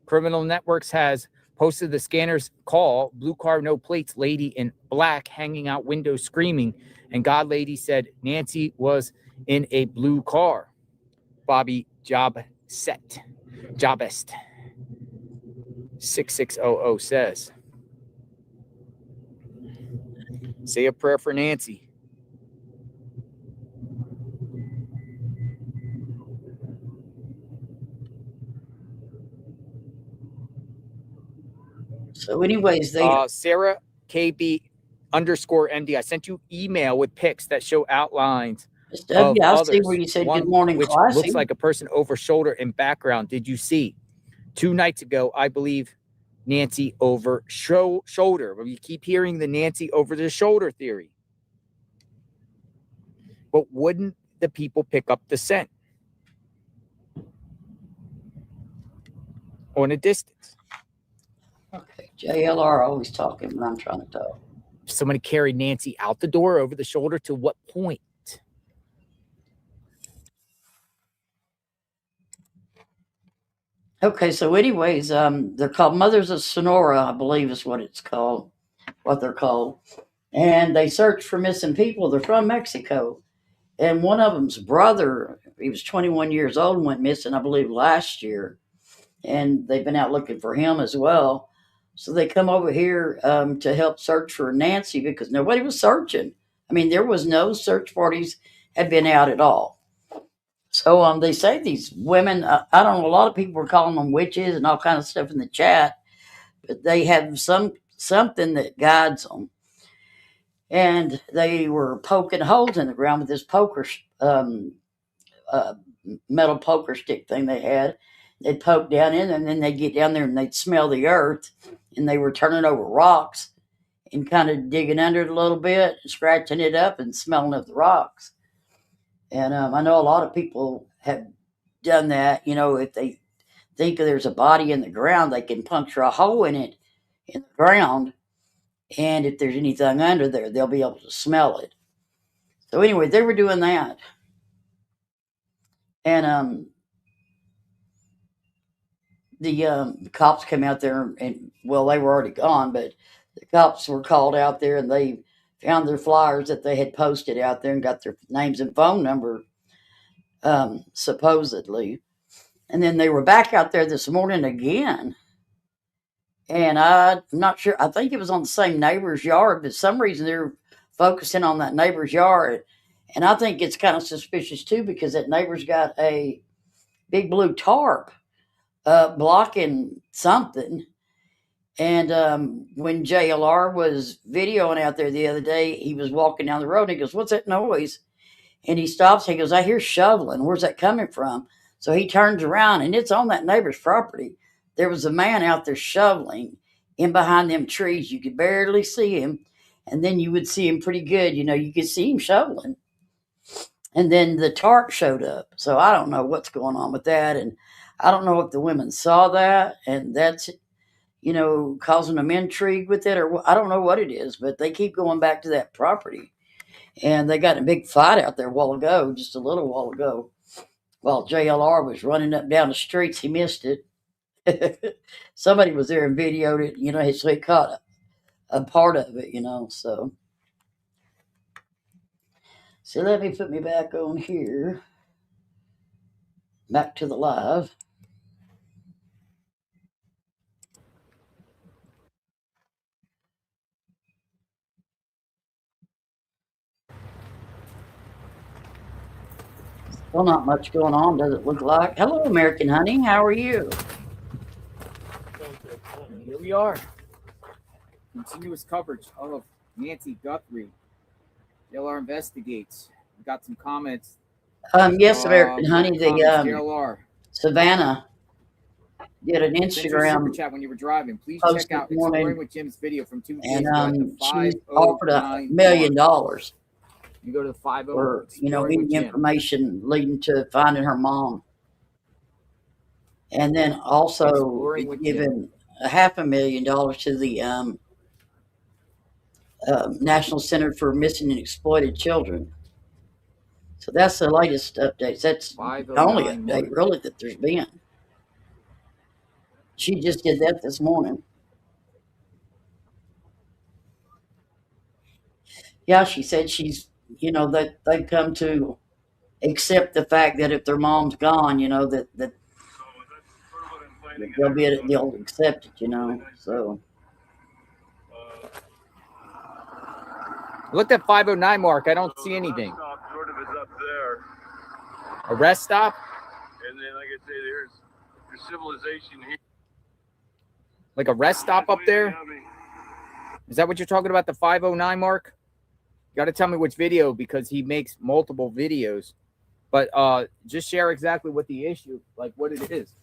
Criminal Networks has posted the scanner's call. Blue car, no plates, lady in black hanging out window screaming. And God Lady said Nancy was in a blue car. Bobby Jobest 6600 says. Say a prayer for Nancy. So, anyways, they Sarah KB _MD. I sent you email with pics that show outlines of I see others. where you said One good morning, which classy. looks like a person over shoulder in background. Did you see? 2 nights ago, I believe Nancy over shoulder. We keep hearing the Nancy over the shoulder theory. But wouldn't the people pick up the scent on a distance? Okay, JLR always talking when I'm trying to talk. Somebody carried Nancy out the door over the shoulder to what point? Okay, so anyways, they're called Mothers of Sonora, I believe is what it's called, what they're called. And they search for missing people. They're from Mexico. And one of them's brother, he was 21 years old and went missing, I believe, last year. And they've been out looking for him as well. So they come over here to help search for Nancy because nobody was searching. I mean, there was no search parties had been out at all. So they say these women, I don't know, a lot of people were calling them witches and all kind of stuff in the chat, but they have something that guides them. And they were poking holes in the ground with this metal poker stick thing they had. They'd poke down in, and then they'd get down there and they'd smell the earth, and they were turning over rocks and kind of digging under it a little bit, scratching it up and smelling of the rocks. And I know a lot of people have done that. You know, if they think there's a body in the ground, they can puncture a hole in it in the ground, and if there's anything under there, they'll be able to smell it. So anyway, they were doing that. And the cops came out there, and well, they were already gone, but the cops were called out there, and they found their flyers that they had posted out there and got their names and phone number, supposedly. And then they were back out there this morning again. And I'm not sure, I think it was on the same neighbor's yard, but for some reason they're focusing on that neighbor's yard. And I think it's kind of suspicious too, because that neighbor's got a big blue tarp blocking something. And when JLR was videoing out there the other day, he was walking down the road and he goes, "What's that noise?" And he stops. He goes, "I hear shoveling. Where's that coming from?" So he turns around, and it's on that neighbor's property. There was a man out there shoveling in behind them trees. You could barely see him. And then you would see him pretty good. You know, you could see him shoveling. And then the tarp showed up. So I don't know what's going on with that. And I don't know if the women saw that and that's, you know, causing them intrigue with it, or I don't know what it is, but they keep going back to that property. And they got in a big fight out there a while ago, just a little while ago. While JLR was running up down the streets, he missed it. Somebody was there and videoed it, you know, so he caught a part of it, you know, so. So let me put me back on here. Back to the live. Still not much going on, does it look like? Hello, American Honey. How are you? Here we are. Continuous coverage of Nancy Guthrie. JLR Investigates. We got some comments. Yes, American Honey. The JLR. Savannah did an Send your Instagram super chat when you were driving. Please post check out this morning, Exploring with Jim's video from 2 days and ago at the she's offered $1 million You go to the 50 for, you know, any information leading to finding her mom. And then also Exploring with Jim. given $500,000 to the National Center for Missing and Exploited Children. So that's the latest updates. That's the only 509 update Mark. really that there's been. She just did that this morning. Yeah, she said she's, that they've come to accept the fact that if their mom's gone, that they'll accept it, so. Look at 509 Mark. I don't see anything. Sort of is up there. A rest stop? And then, like I say, there's civilization here. Like a rest stop up there? Is that what you're talking about, the 509 Mark? You got to tell me which video because he makes multiple videos. But just share exactly what the issue, like what it is.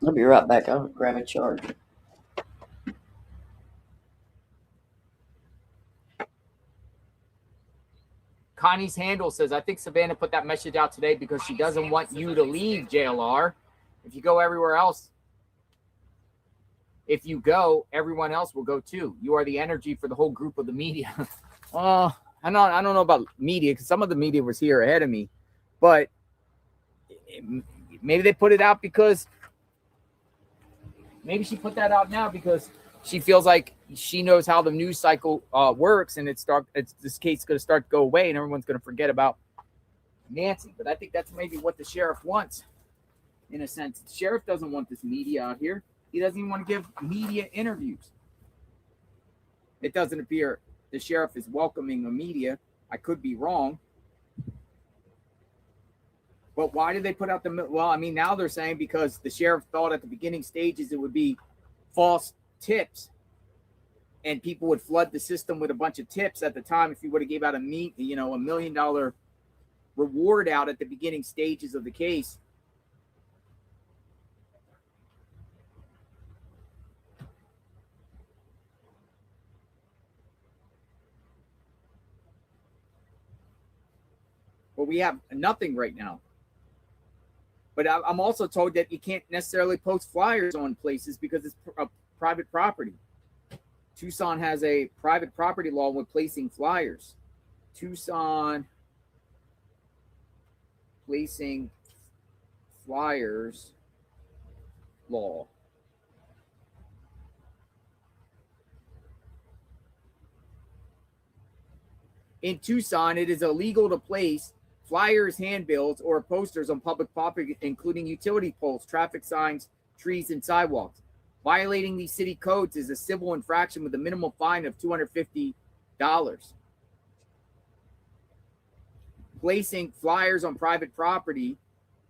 I'll be right back. I'll grab a charger. Connie's Handle says, I think Savannah put that message out today because she doesn't want you to leave JLR. If you go everywhere else, if you go, everyone else will go too. You are the energy for the whole group of the media. I don't know about media because some of the media was here ahead of me, but maybe they put it out because maybe she put that out now because she feels like she knows how the news cycle works, and this case is going to start to go away, and everyone's going to forget about Nancy. But I think that's maybe what the sheriff wants, in a sense. The sheriff doesn't want this media out here. He doesn't even want to give media interviews. It doesn't appear the sheriff is welcoming the media. I could be wrong. But why did they put out well, I mean, now they're saying because the sheriff thought at the beginning stages it would be false tips and people would flood the system with a bunch of tips at the time if you would have gave out $1 million reward out at the beginning stages of the case. But we have nothing right now. But I'm also told that you can't necessarily post flyers on places because it's a private property. Tucson has a private property law with placing flyers. Tucson placing flyers law. In Tucson, it is illegal to place flyers, handbills, or posters on public property, including utility poles, traffic signs, trees, and sidewalks. Violating these city codes is a civil infraction with a minimum fine of $250. Placing flyers on private property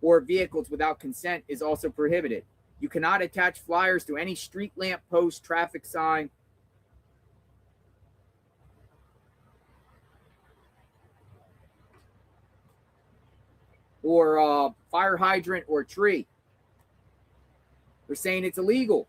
or vehicles without consent is also prohibited. You cannot attach flyers to any street lamp post, traffic sign, or fire hydrant or tree. They're saying it's illegal.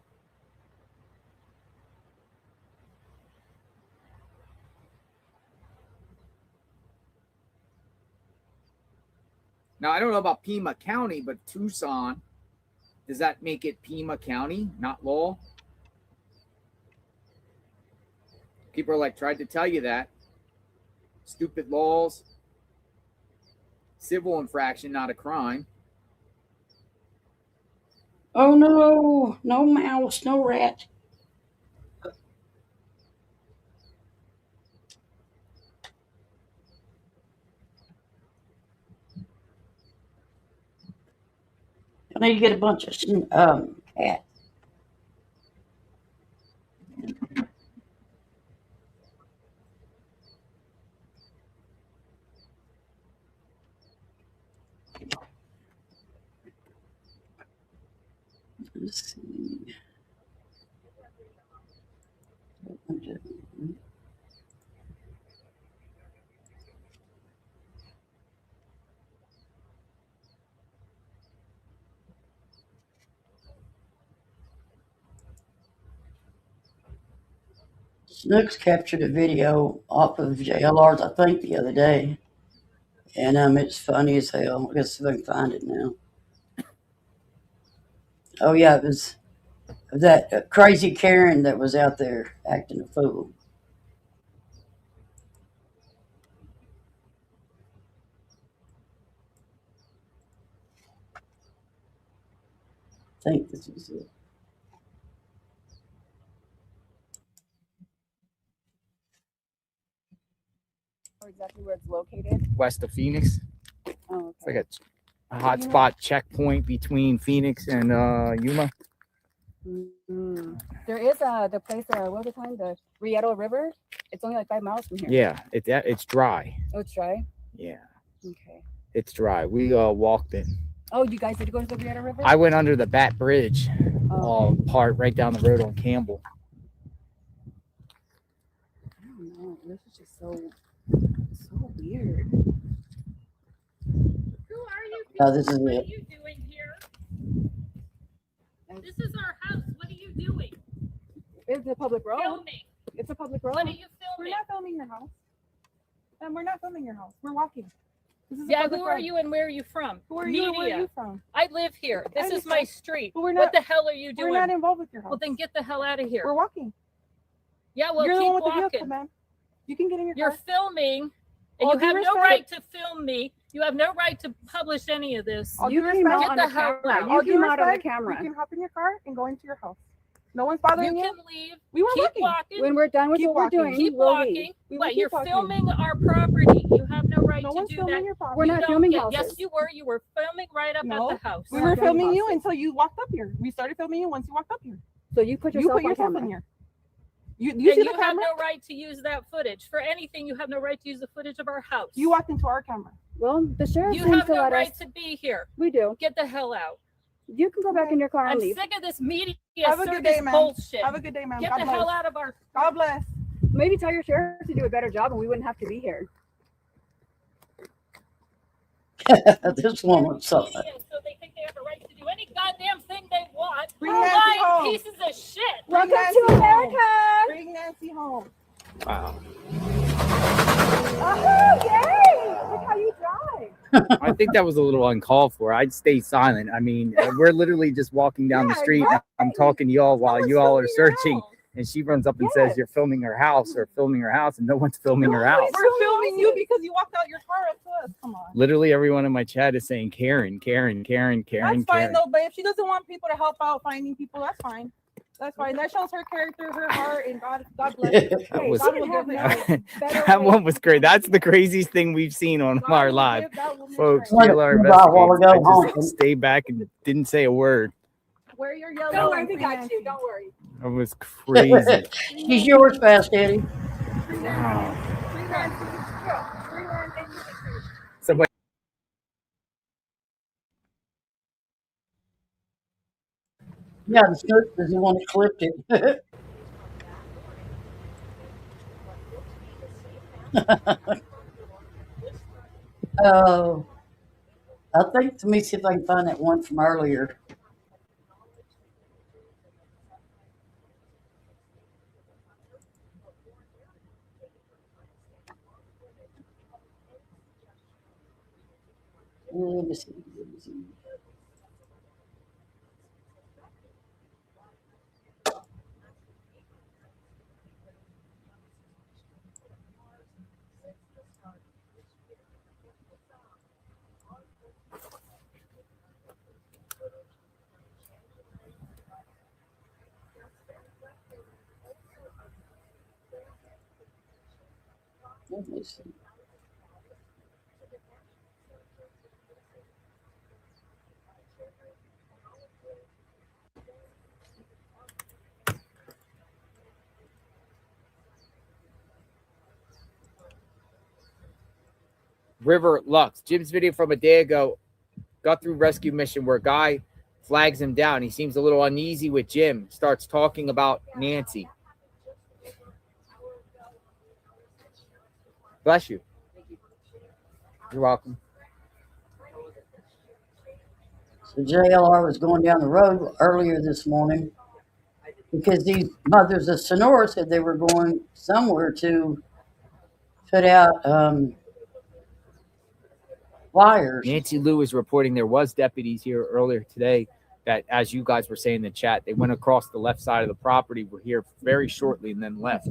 Now, I don't know about Pima County, but Tucson, does that make it Pima County, not law? People are like, tried to tell you that. Stupid laws. Civil infraction, not a crime. Oh no, no mouse, no rat. I need to get a bunch of cats. Let's see. Snooks captured a video off of JLR's, I think, the other day. And it's funny as hell. I guess if I can find it now. Oh yeah, it was that crazy Karen that was out there acting a fool. I think this is it. Exactly where it's located. West of Phoenix. Oh, It's like a hotspot checkpoint between Phoenix and Yuma. Mm-hmm. There is the place. What was the time? The Rieto River. It's only like 5 miles from here. Yeah, it's dry. Oh, it's dry. Yeah, Okay. it's dry. We walked it. Oh, you guys did go to the Rieto River? I went under the Bat Bridge, Oh. part right down the road on Campbell. I don't know. This is just so weird. Who are you? Oh, this is What it. are you doing here? This is our house. What are you doing? It's a public road. Filming. It's a public road. What are you We're filming? not filming your house. And we're not filming your house. We're walking. This is a Yeah, public who are road. you and where are you from? Who are you and where are Media. you from? I live here. This is my understand. street. But we're What not- the hell are you doing? We're not involved with your house. Well, then get the hell out of here. We're walking. Yeah, well, You're the keep one with the vehicle, walking. man. You can get in your You're car. filming, All and you due have no respect- right to film me. You have no right to publish any of this. All You due came respect- out on Get the the hell camera. out. You all due came out on the respect, camera. You can hop in your car and go into your house. No one's bothering You you. can leave. We were Keep walking. walking. When we're done with Keep what we're walking. doing, Keep we'll walking. leave. We will What? keep You're walking. filming our property. You have no right No to one's do filming that. your property. We're You not don't filming get- houses. Yes, you were. You were filming right up No. at the house. We We're were not filming filming you houses. until you walked up here. We started filming you once you walked up here. So you put You yourself put on yourself camera. in here. You And see the you have camera? no right to use that footage. For anything, you have no right to use the footage of our house. You walked into our camera. Well, the sheriff You seems have to no let right us. to be here. We do. Get the hell out. You can go back in your car and I'm leave. sick of this media Have a good circus day, ma'am. bullshit. Have a good day, ma'am. Get God the bless. hell out of our. God bless. Maybe tell your sheriff to do a better job, and we wouldn't have to be here. This woman, so So they think they have a right to do any goddamn thing they want. Bring Lying Nancy home. pieces of shit. Bring Welcome Nancy to home. America. Bring Nancy home. Wow. Oh, yay! Look how you drive. I think that was a little uncalled for. I'd stay silent. I mean, we're literally just walking down the Yeah, street. And I'm talking to y'all while you all are searching. And she runs up and says, Yes. "You're filming her house," or filming her house, and no one's filming her house. We're filming you because you walked out your car up to us. Come on. Literally, everyone in my chat is saying, "Karen, Karen, Karen, Karen, That's fine Karen." though, but if she doesn't want people to help out finding people, that's fine. That's fine. That shows her character, her heart, and God bless her. That Hey, was- God will give her That one was great. That's the craziest thing we've seen on God our will live, give that woman folks. strength. JLR a while Investigates. ago, I honking. just stayed back and didn't say a word. Wear your yellow. Don't worry, and we bring got Nancy. you. Don't worry. It was crazy. She's yours, fast Eddie. Wow. Bring Nancy. Bring Nancy. Somebody. Yeah, the shirt is the one that clipped it. Oh, I think, let me see if I can find that one from earlier. Let me see. Let me see. River Lux. Jim's video from a day ago. Got through rescue mission where a guy flags him down. He seems a little uneasy with Jim. Starts talking about Nancy. Bless you. You're welcome. So JLR was going down the road earlier this morning because these mothers of Sonora said they were going somewhere to put out flyers. Nancy Lou is reporting there was deputies here earlier today that, as you guys were saying in the chat, they went across the left side of the property, were here very shortly, and then left.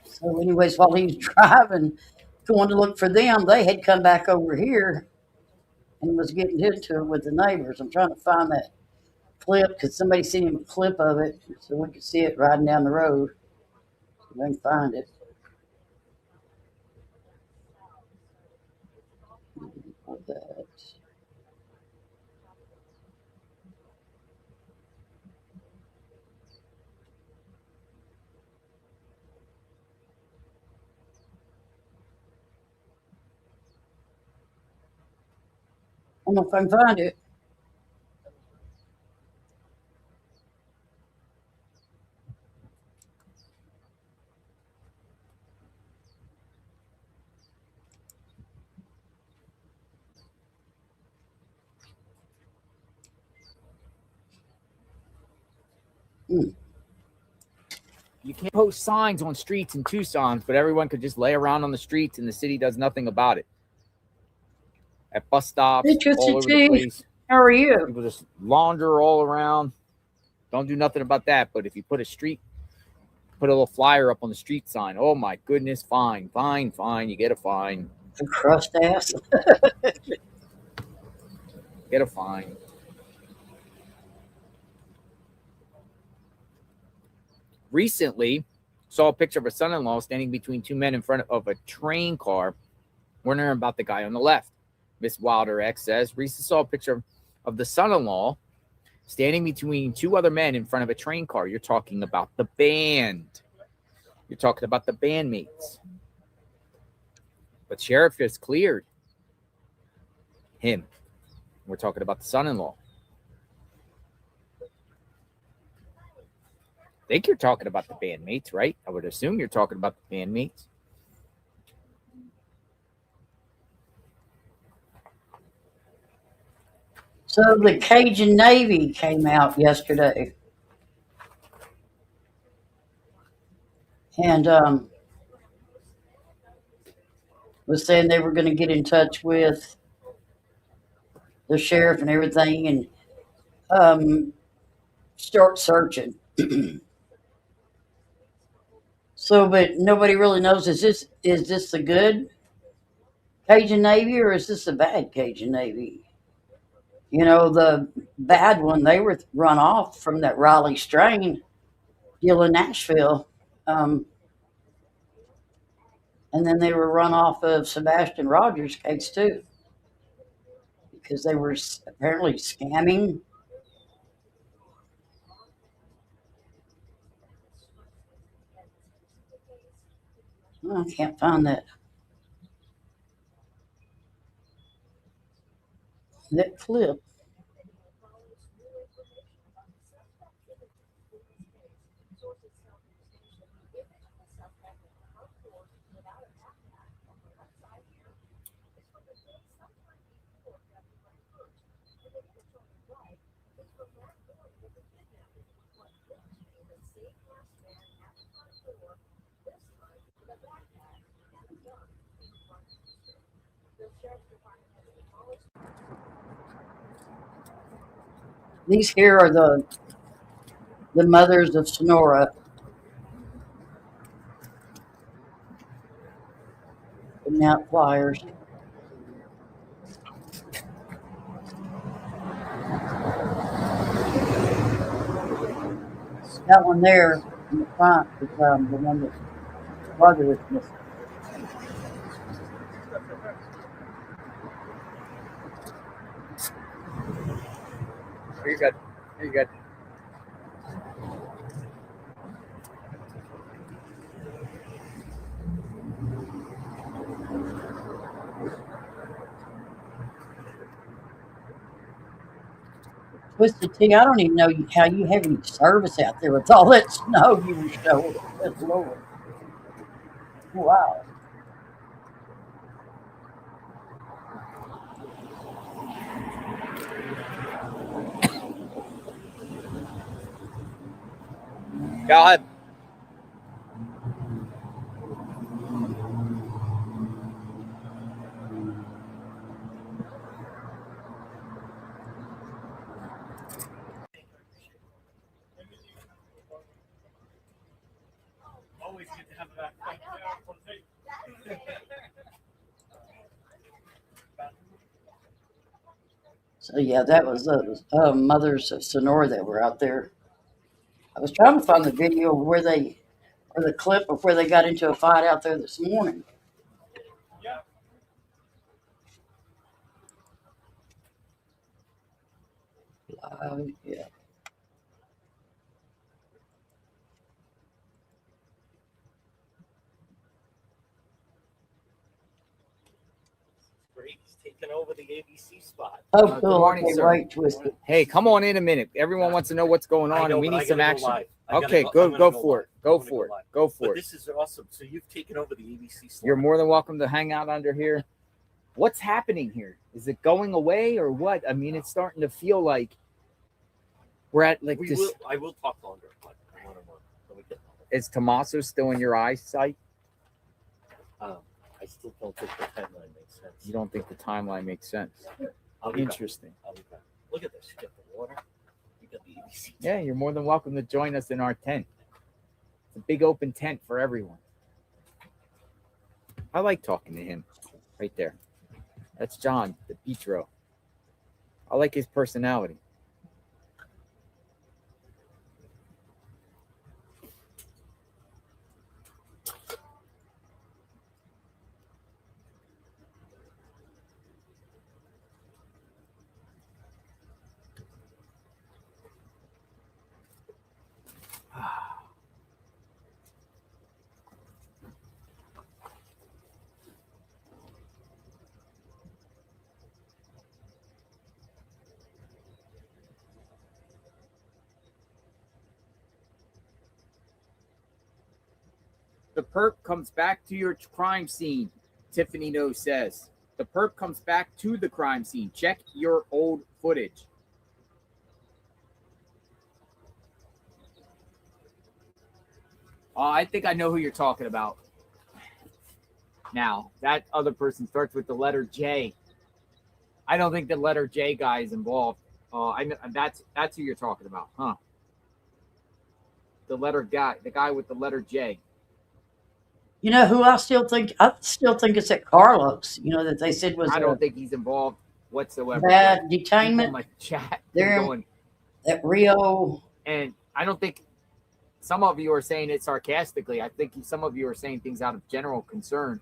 So anyways, while he was driving, going to look for them, they had come back over here and was getting into it with the neighbors. I'm trying to find that clip because somebody sent him a clip of it so we could see it riding down the road. If I can find it. That. I don't know if I can find it. You can't post signs on streets in Tucson, but everyone could just lay around on the streets and the city does nothing about it. At bus stops, all over the place. How are you? People just launder all around. Don't do nothing about that. But if you put a little flyer up on the street sign, oh my goodness, fine. You get a fine. The crust ass. Get a fine. Recently, saw a picture of a son-in-law standing between two men in front of a train car, wondering about the guy on the left. Miss Wilder X says, recently saw a picture of the son-in-law standing between two other men in front of a train car. You're talking about the band. You're talking about the bandmates. But sheriff has cleared him. We're talking about the son-in-law. I think you're talking about the bandmates, right? I would assume you're talking about the bandmates. So the Cajun Navy came out yesterday. And was saying they were going to get in touch with the sheriff and everything and start searching. So, but nobody really knows, is this the good Cajun Navy or is this the bad Cajun Navy? You know, the bad one, they were run off from that Raleigh strain deal in Nashville. And then they were run off of Sebastian Rogers' case too, because they were apparently scamming. Oh, I can't find that clip. These here are the mothers of Sonora. Putting out flyers. That one there in the front is the one that brother was missing. You're good. You're good. Twisted Tea, I don't even know how you have any service out there with all that snow you were showing. Good Lord. Wow. Go ahead. So yeah, that was the mothers of Sonora that were out there. I was trying to find the video of or the clip of where they got into a fight out there this morning. Yeah. He's taking over the ABC spot. Oh, Good cool. morning, Okay, sir. right, twisted. Hey, come on in a minute. Everyone wants to know what's going on, and we need some action. Okay, go for it. Go for it. Go for it. This is awesome. So you've taken over the ABC slot. You're more than welcome to hang out under here. What's happening here? Is it going away or what? I mean, it's starting to feel like we're at like this. I will talk longer. But I want to know. Let me get Is Tommaso still in your eyesight? I still don't think the timeline makes sense. You don't think the timeline makes sense? I'll be back. Interesting. I'll be back. Look at this. You got the water. You got the ABC. Yeah, you're more than welcome to join us in our tent. It's a big open tent for everyone. I like talking to him right there. That's John, the Petro. I like his personality. The perp comes back to your crime scene, Tiffany No says. The perp comes back to the crime scene. Check your old footage. I think I know who you're talking about. Now, that other person starts with the letter J. I don't think the letter J guy is involved. That's who you're talking about, huh? The guy with the letter J. You know who I still think it's that Carlos, that they said was I don't think he's involved whatsoever. bad detainment. My chat. They're going at Rio. And I don't think some of you are saying it sarcastically. I think some of you are saying things out of general concern.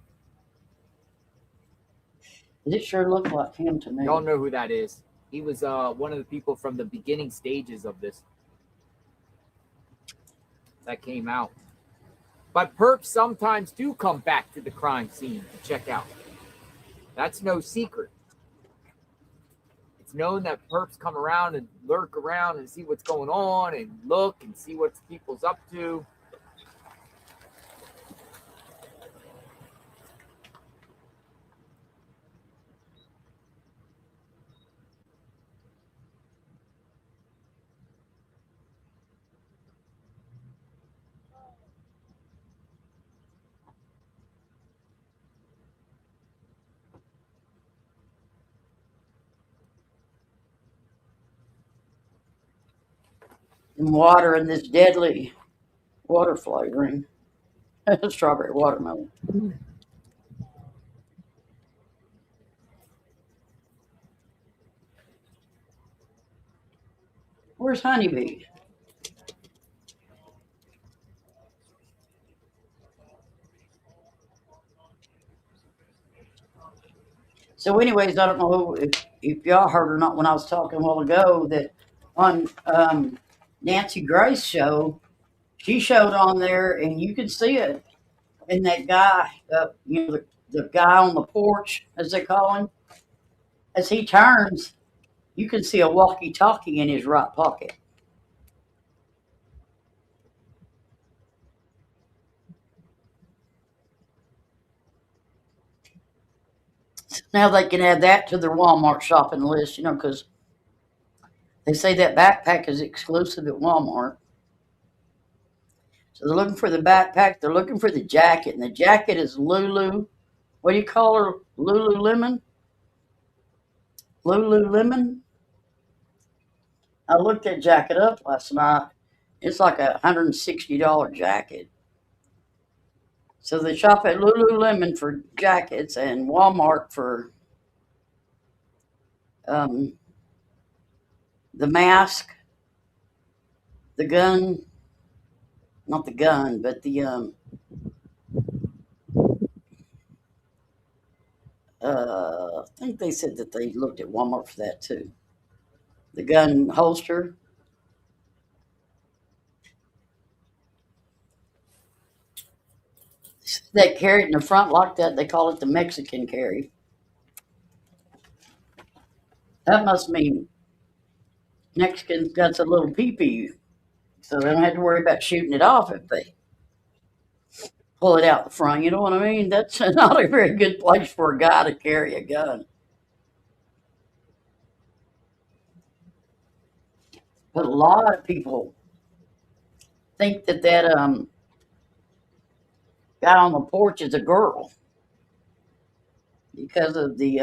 It sure looked like him to me. Y'all know who that is. He was one of the people from the beginning stages of this that came out. But perps sometimes do come back to the crime scene to check out. That's no secret. It's known that perps come around and lurk around and see what's going on and look and see what people's up to. And water in this deadly water flavoring. Strawberry watermelon. Where's Honeybee? So anyways, I don't know if y'all heard or not when I was talking a while ago that on Nancy Grace's show, she showed on there and you could see it. And that guy, the guy on the porch, as they call him, as he turns, you can see a walkie-talkie in his right pocket. Now they can add that to their Walmart shopping list, because they say that backpack is exclusive at Walmart. So they're looking for the backpack. They're looking for the jacket. And the jacket is Lulu. What do you call her? Lululemon? Lululemon? I looked that jacket up last night. It's like $160 jacket. So they shop at Lululemon for jackets and Walmart for the mask, the gun, not the gun, but the I think they said that they looked at Walmart for that too. The gun holster. They carry it in the front like that. They call it the Mexican carry. That must mean Mexicans got a little pee-pee, so they don't have to worry about shooting it off if they pull it out the front. You know what I mean? That's not a very good place for a guy to carry a gun. But a lot of people think that guy on the porch is a girl because of the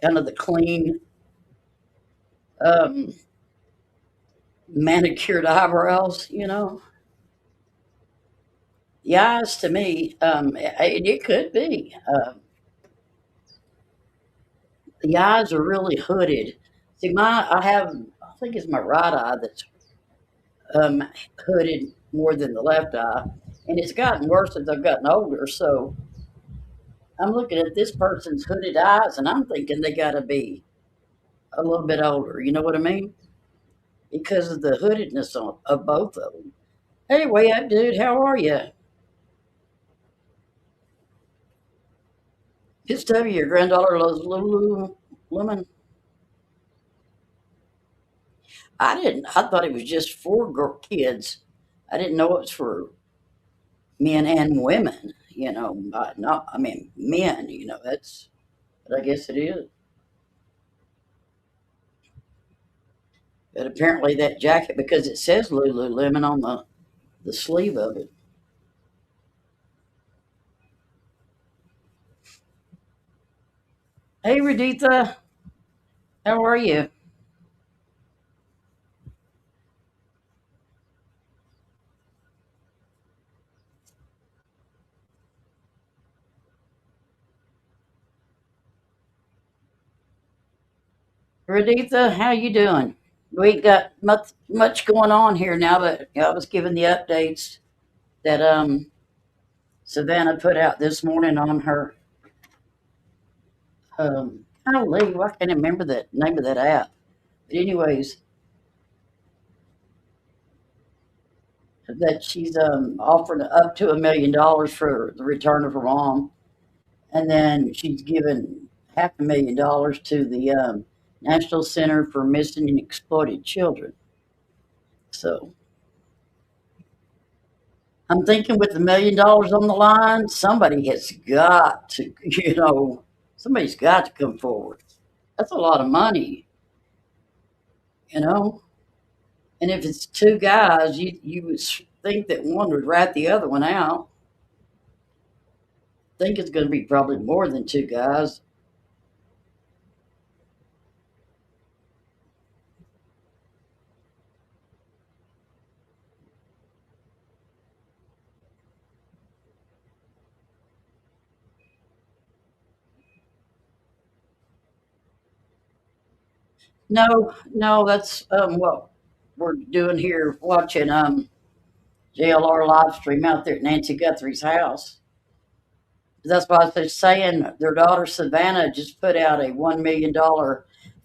kind of the clean manicured eyebrows, you know. The eyes to me, it could be. The eyes are really hooded. See, I think it's my right eye that's hooded more than the left eye, and it's gotten worse as I've gotten older. So I'm looking at this person's hooded eyes, and I'm thinking they got to be a little bit older. You know what I mean? Because of the hoodedness of both of them. Hey, way up, dude. How are you? Miss W, your granddaughter loves Lululemon. I didn't. I thought it was just for kids. I didn't know it was for men and women. You know, not. I mean, men. You know, that's. But I guess it is. But apparently, that jacket, because it says Lululemon on the sleeve of it. Hey, Raditha, how are you? Raditha, how you doing? We ain't got much going on here now, but I was giving the updates that Savannah put out this morning on her golly, I can't remember the name of that app. But anyways, that she's offered up to $1 million for the return of her mom, and then she's given $500,000 to the National Center for Missing and Exploited Children. So I'm thinking with $1 million on the line, somebody has got to, somebody's got to come forward. That's a lot of money, you know. And if it's two guys, you would think that one would rat the other one out. I think it's going to be probably more than two guys. No, that's what we're doing here, watching JLR live stream out there at Nancy Guthrie's house. That's why I was saying their daughter Savannah just put out a $1 million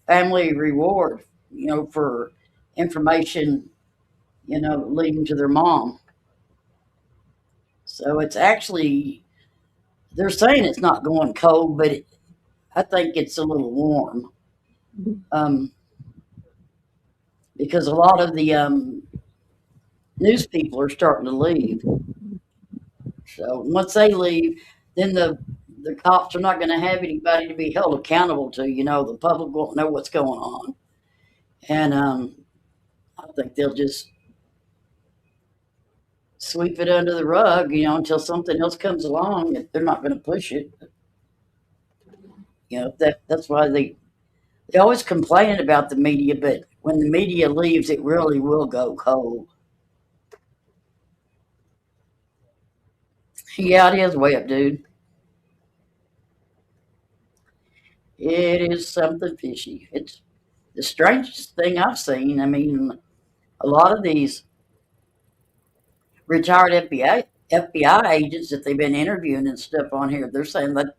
family reward, for information, leading to their mom. So it's actually, they're saying it's not going cold, but I think it's a little warm. Because a lot of the news people are starting to leave. So once they leave, then the cops are not going to have anybody to be held accountable to. The public won't know what's going on, and I think they'll just sweep it under the rug, until something else comes along. They're not going to push it. That's why they always complain about the media, but when the media leaves, it really will go cold. Yeah, it is way up, dude. It is something fishy. It's the strangest thing I've seen. I mean, a lot of these retired FBI agents that they've been interviewing and stuff on here, they're saying that,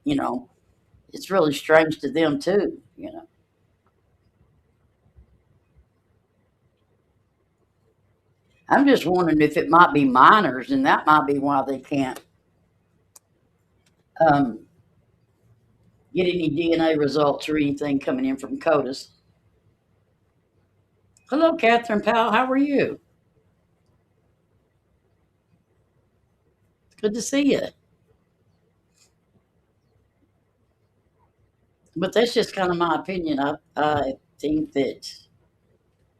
it's really strange to them too. I'm just wondering if it might be minors, and that might be why they can't um, get any DNA results or anything coming in from CODIS. Hello, Catherine Powell. How are you? Good to see you. But that's just kind of my opinion. I think that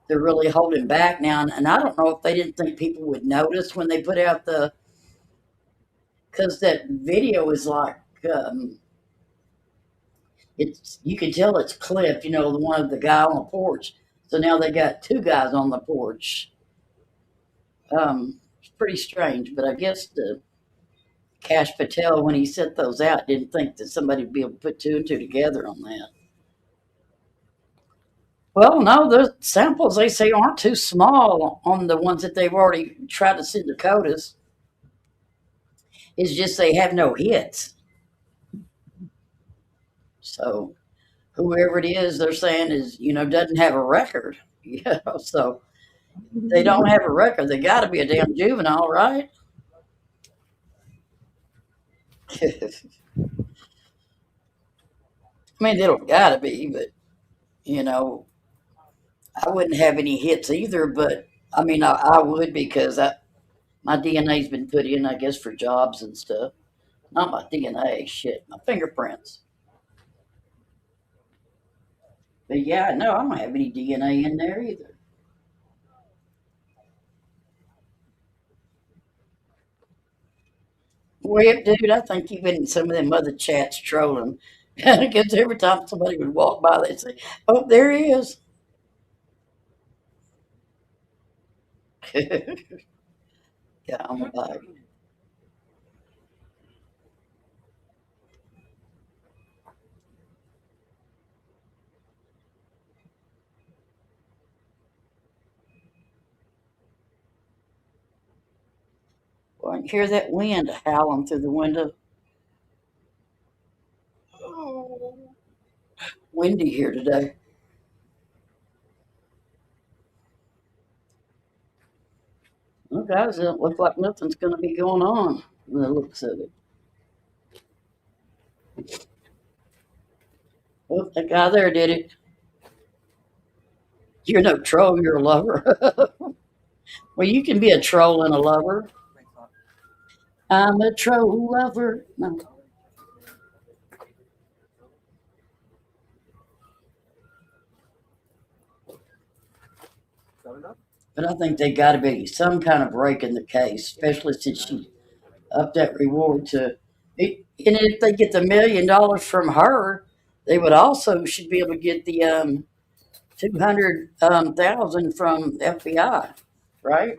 they're really holding back now. And I don't know if they didn't think people would notice when they put out because that video is like, you can tell it's clipped, the one of the guy on the porch. So now they got two guys on the porch. It's pretty strange, but I guess the Cash Patel, when he set those out, didn't think that somebody would be able to put two and two together on that. Well, no, the samples they say aren't too small on the ones that they've already tried to send to CODIS. It's just they have no hits. So whoever it is, they're saying is, doesn't have a record. So they don't have a record. They got to be a damn juvenile, right? I mean, they don't got to be, but I wouldn't have any hits either. But I mean, I would because my DNA's been put in, I guess, for jobs and stuff. Not my DNA, shit, my fingerprints. But yeah, no, I don't have any DNA in there either. Well, dude, I think you've been in some of them other chats trolling. Because every time somebody would walk by, they'd say, "Oh, there he is." Yeah, I'm back. Well, I can hear that wind howling through the window. Oh, windy here today. Well, guys, it don't look like nothing's going to be going on from the looks of it. Well, that guy there did it. You're no troll, you're a lover. Well, you can be a troll and a lover. I'm a troll lover. No. But I think they got to be some kind of break in the case, especially since she upped that reward to. And if they get the $1 million from her, they would also should be able to get the 200,000 from FBI, right?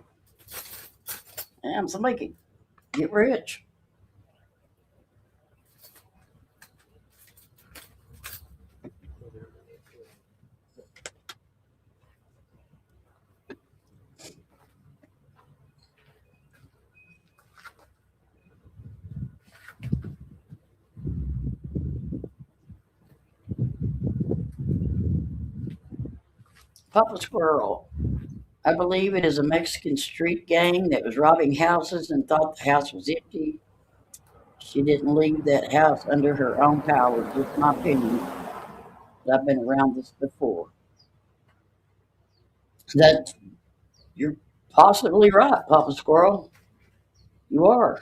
Damn, somebody could get rich. Papa Squirrel. I believe it is a Mexican street gang that was robbing houses and thought the house was empty. She didn't leave that house under her own power, just my opinion. But I've been around this before. That you're possibly right, Papa Squirrel. You are.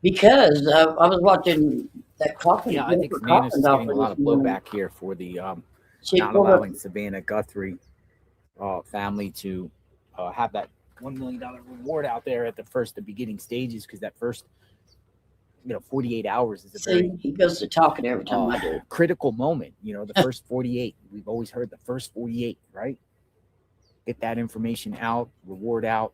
Because I was watching that coffin. Yeah, I think Savannah's is getting a lot of blowback here for the not allowing Savannah Guthrie family to have that $1 million reward out there at the beginning stages, because that first 48 hours is a very he goes to talking every time I do. Critical moment. The first 48. We've always heard the first 48, right? Get that information out, reward out.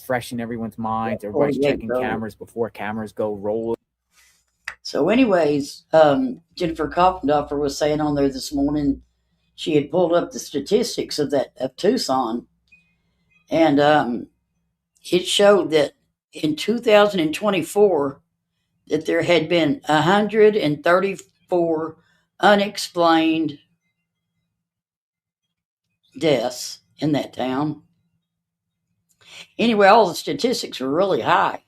fresh in everyone's minds. Yeah, Everybody's 48 checking voted. cameras before cameras go rolling. So, anyways, Jennifer Kopfendorfer was saying on there this morning she had pulled up the statistics of Tucson, and it showed that in 2024 that there had been 134 unexplained deaths in that town. Anyway, all the statistics were really high.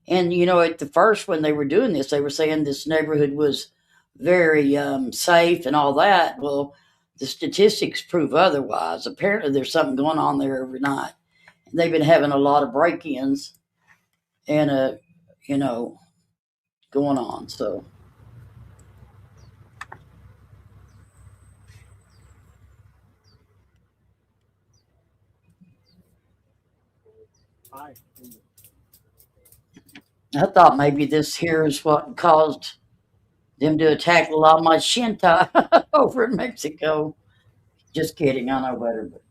And, at the first, when they were doing this, they were saying this neighborhood was very safe and all that. Well, the statistics prove otherwise. Apparently, there's something going on there every night. And they've been having a lot of break-ins and, going on. So, I thought maybe this here is what caused them to attack La Machinta over in Mexico. Just kidding. I know better. But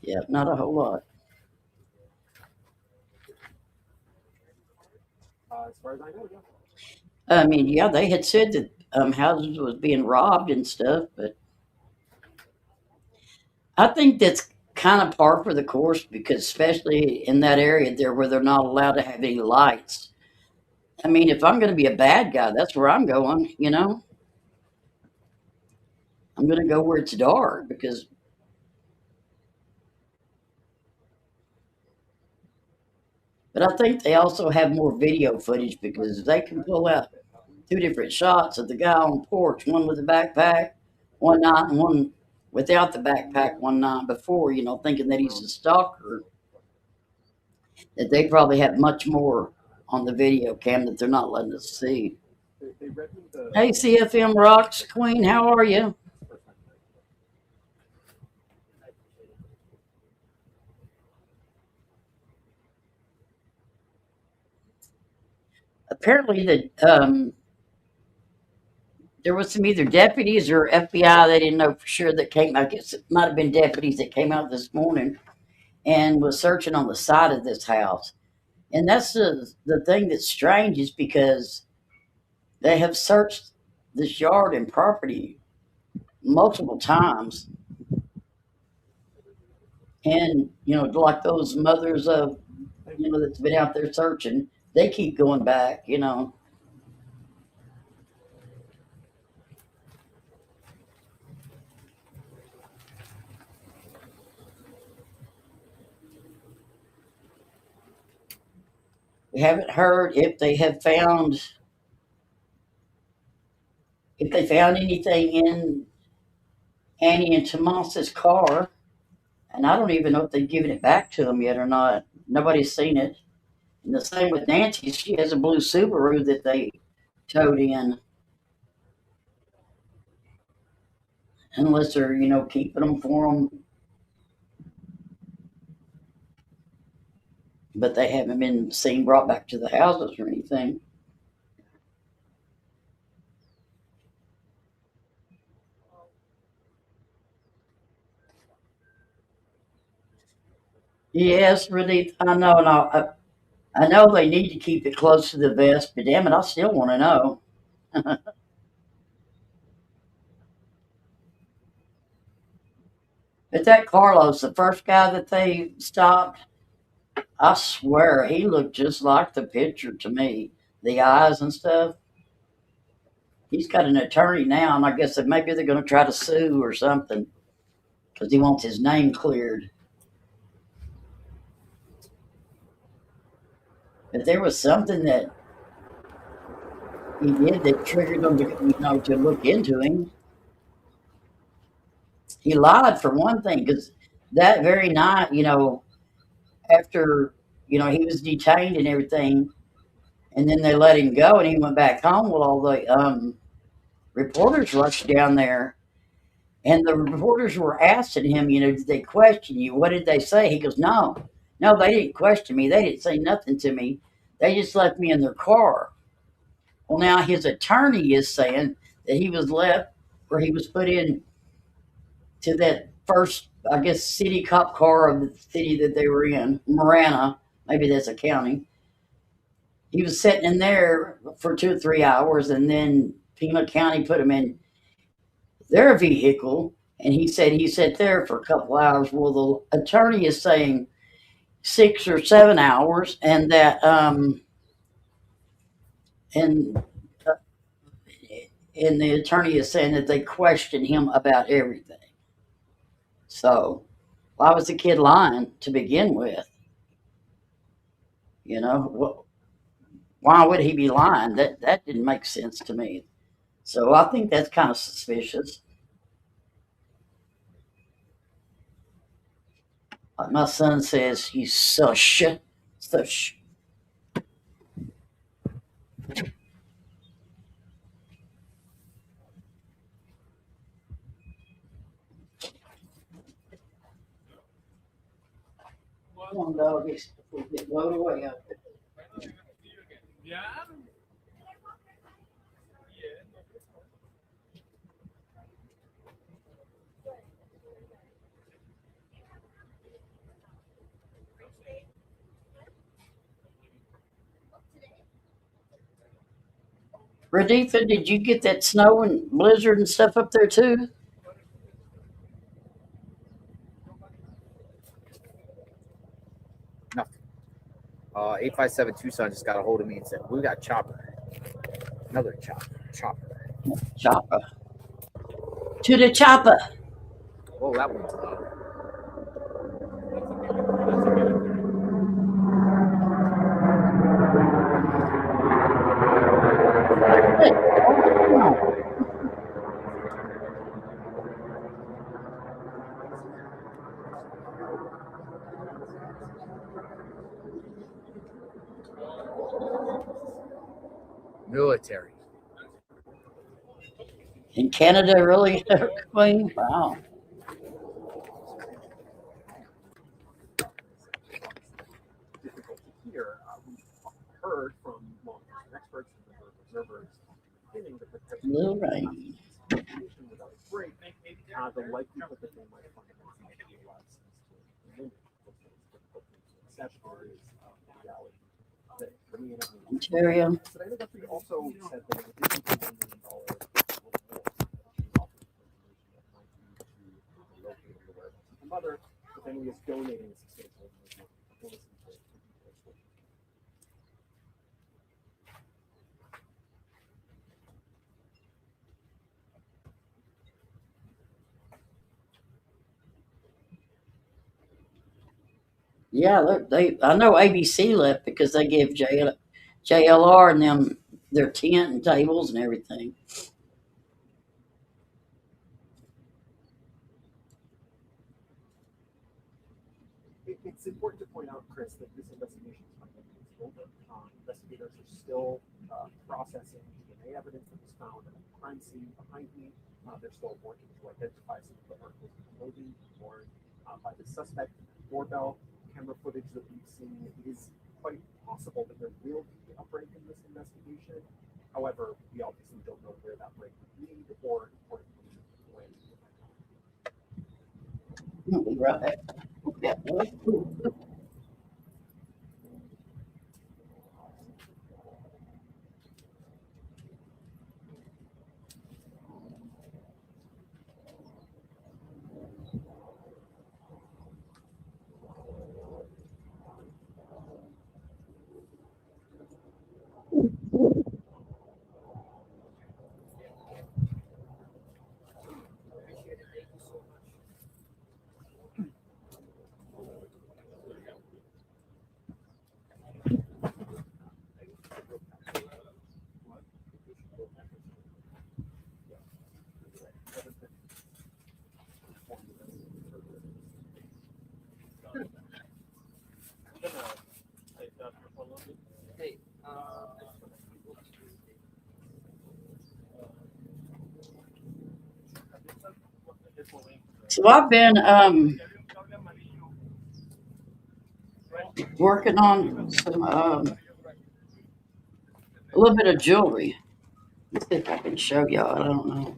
yeah, not a whole lot. As far as I know, yeah. I mean, yeah, they had said that houses was being robbed and stuff, but I think that's kind of par for the course because especially in that area there where they're not allowed to have any lights. I mean, if I'm going to be a bad guy, that's where I'm going, I'm going to go where it's dark because but I think they also have more video footage because they can pull out 2 different shots of the guy on the porch, one with a backpack one night and one without the backpack one night before, thinking that he's a stalker. That they probably have much more on the video cam that they're not letting us see. Hey, CFM Rocks Queen, how are you? Apparently, there was some either deputies or FBI, they didn't know for sure, that came. I guess it might have been deputies that came out this morning and was searching on the side of this house. And that's the thing that's strange is because they have searched this yard and property multiple times. And, like those mothers of, that's been out there searching, they keep going back, We haven't heard if they found anything in Annie and Tomas's car. And I don't even know if they've given it back to them yet or not. Nobody's seen it. And the same with Nancy. She has a blue Subaru that they towed in. Unless they're, keeping them for them. But they haven't been seen brought back to the houses or anything. Yes, really, I know. And I know they need to keep it close to the vest, but damn it, I still want to know. But that Carlos, the first guy that they stopped, I swear he looked just like the picture to me. The eyes and stuff. He's got an attorney now, and I guess that maybe they're going to try to sue or something because he wants his name cleared. But there was something that he did that triggered them to look into him. He lied for one thing because that very night, after he was detained and everything, and then they let him go and he went back home. Well, all the reporters rushed down there, And the reporters were asking him, did they question you? What did they say? He goes, no, they didn't question me. They didn't say nothing to me. They just left me in their car. Well, now his attorney is saying that he was left, or he was put in to that first, I guess, city cop car of the city that they were in, Marana. Maybe that's a county. He was sitting in there for 2 or 3 hours, and then Pima County put him in their vehicle, and he said he sat there for a couple hours. Well, the attorney is saying 6 or 7 hours, and that and uh, and the attorney is saying that they questioned him about everything. So why was the kid lying to begin with? Why would he be lying? That didn't make sense to me. So I think that's kind of suspicious. Like my son says, you sush. Sush. Come on, doggies. We'll get blown away up. Yeah. Raditha, did you get that snow and blizzard and stuff up there too? Nothing. 857 Tucson just got a hold of me and said, we got chopper. Another chopper. Chopper. To the chopper. Oh, that one's loud. Military. In Canada, really, Queen? Wow. Here, we heard from law enforcement experts and observers beginning the protection Little rain. without a break, the likelihood that they might find a license to limit difficult to accept or is reality. Ontario. Savannah Guthrie also said that in addition to $1 million reward, the mother, the family is donating a substantial amount of money. Yeah, look, I know ABC left because they gave JLR and them their tent and tables and everything. It's important to point out, Chris, that this investigation is not yet over. Investigators are still processing DNA evidence that was found at the crime scene behind me. They're still working to identify some of the articles of clothing worn by the suspect. Doorbell camera footage that we've seen, it is quite possible that there will be a break in this investigation. However, we obviously don't know where that break would lead or importantly when. You'll be right back. Yeah. So I've been working on some a little bit of jewelry. Let's see if I can show y'all. I don't know.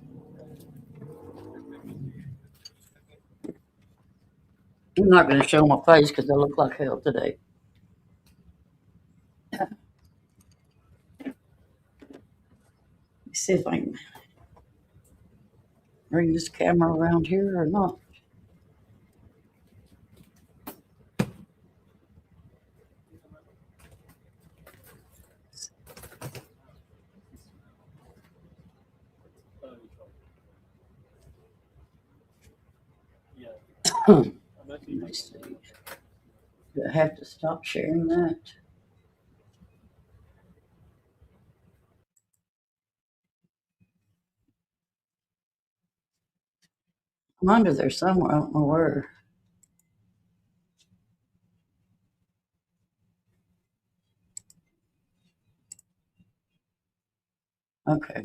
I'm not going to show my face because I look like hell today. Let's see if I can bring this camera around here or not. Let me see. Do I have to stop sharing that? I'm under there somewhere. I don't know where. Okay.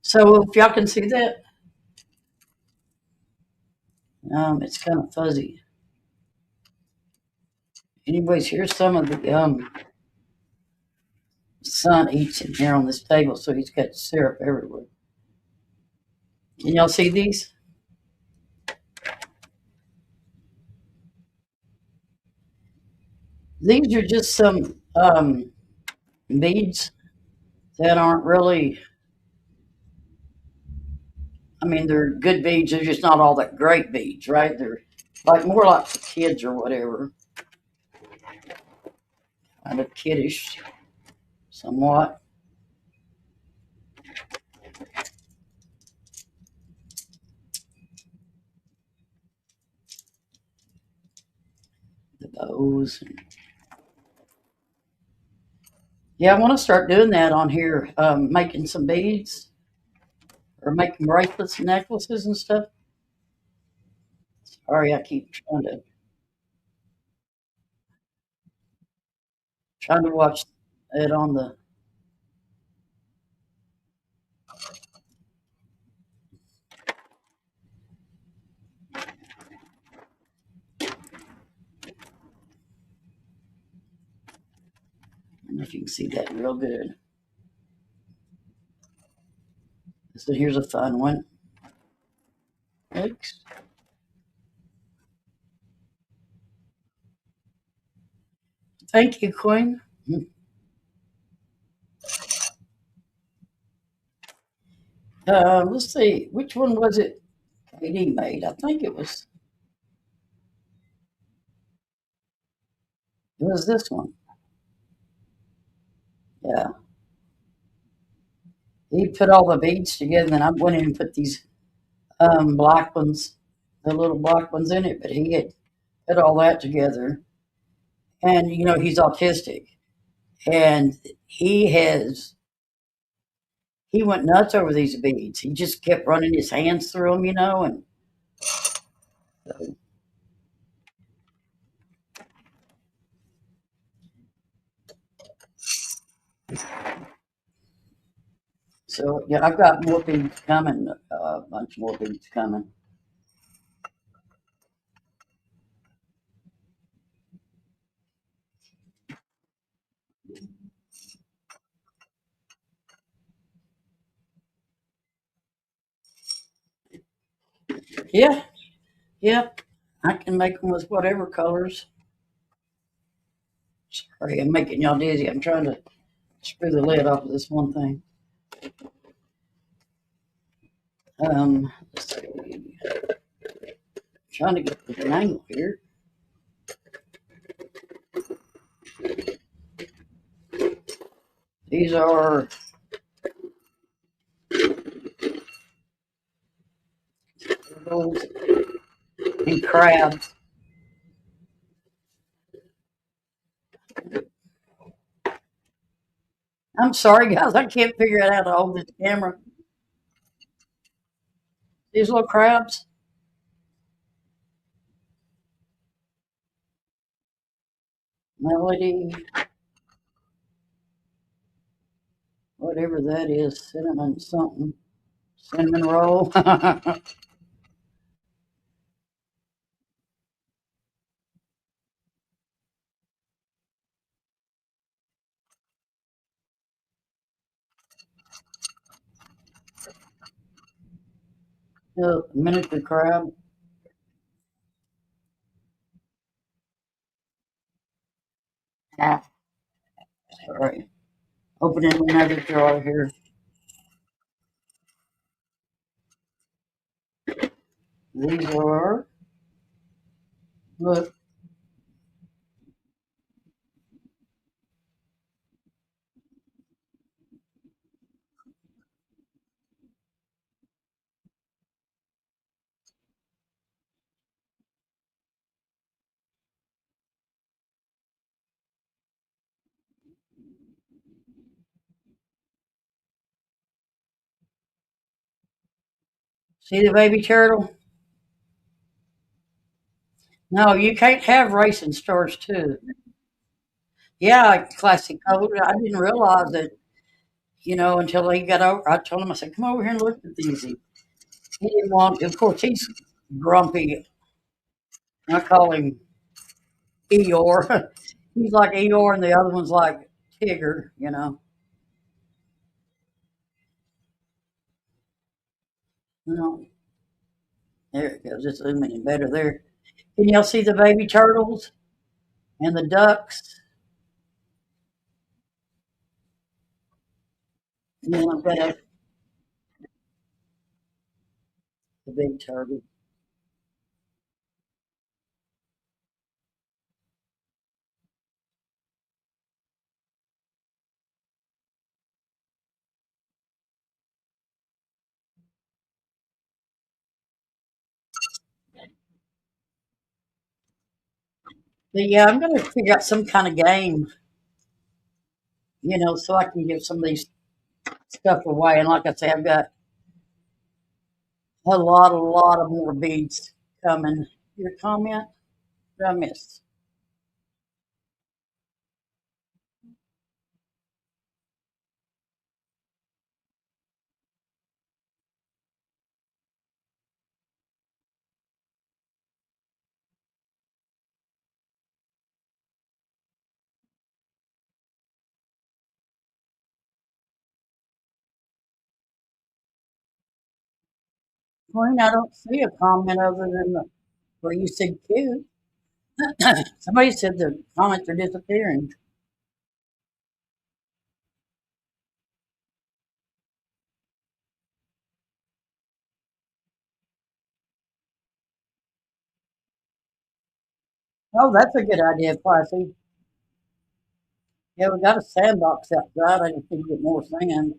So if y'all can see that, it's kind of fuzzy. Anyways, here's some of the son eats in here on this table, so he's got syrup everywhere. Can y'all see these? These are just some beads that aren't really, I mean, they're good beads. They're just not all that great beads, right? They're like more like for kids or whatever. Kind of kiddish, somewhat. The bows. Yeah, I want to start doing that on here, making some beads or making bracelets and necklaces and stuff. Sorry, I keep trying to watch it on the. I don't know if you can see that real good. So here's a fun one. Oops. Thank you, Queen. Let's see, which one was it Katie made? I think it was this one. Yeah. He put all the beads together, and then I went in and put these black ones, the little black ones in it, but he had put all that together. And you know, he's autistic. And he went nuts over these beads. He just kept running his hands through them, you know, and so yeah, I've got more beads coming, a bunch more beads coming. Yeah, yeah, I can make them with whatever colors. Sorry, I'm making y'all dizzy. I'm trying to screw the lid off of this one thing. Let's see. Trying to get the angle here. These are those and crabs. I'm sorry, guys. I can't figure out how to hold this camera. These little crabs. Melody. Whatever that is. Cinnamon something. Cinnamon roll. Miniature crab. Ah, sorry. Opening another drawer here. These are, look, see the baby turtle? No, you can't have racing stars too. Yeah, classic code. I didn't realize it, until he got over. I told him, I said, come over here and look at these. He didn't want, of course, he's grumpy. I call him Eeyore. He's like Eeyore, and the other one's like Tigger, No, there it goes. It's zooming in better there. Can y'all see the baby turtles and the ducks? And then I've got the big turtle. But yeah, I'm going to figure out some kind of game, so I can give some of these stuff away. And like I say, I've got a lot of more beads coming. Your comment? Did I miss? Queen, I don't see a comment other than where you said cute. Somebody said the comments are disappearing. Oh, that's a good idea, Classy. Yeah, we got a sandbox outside. I just need to get more sand.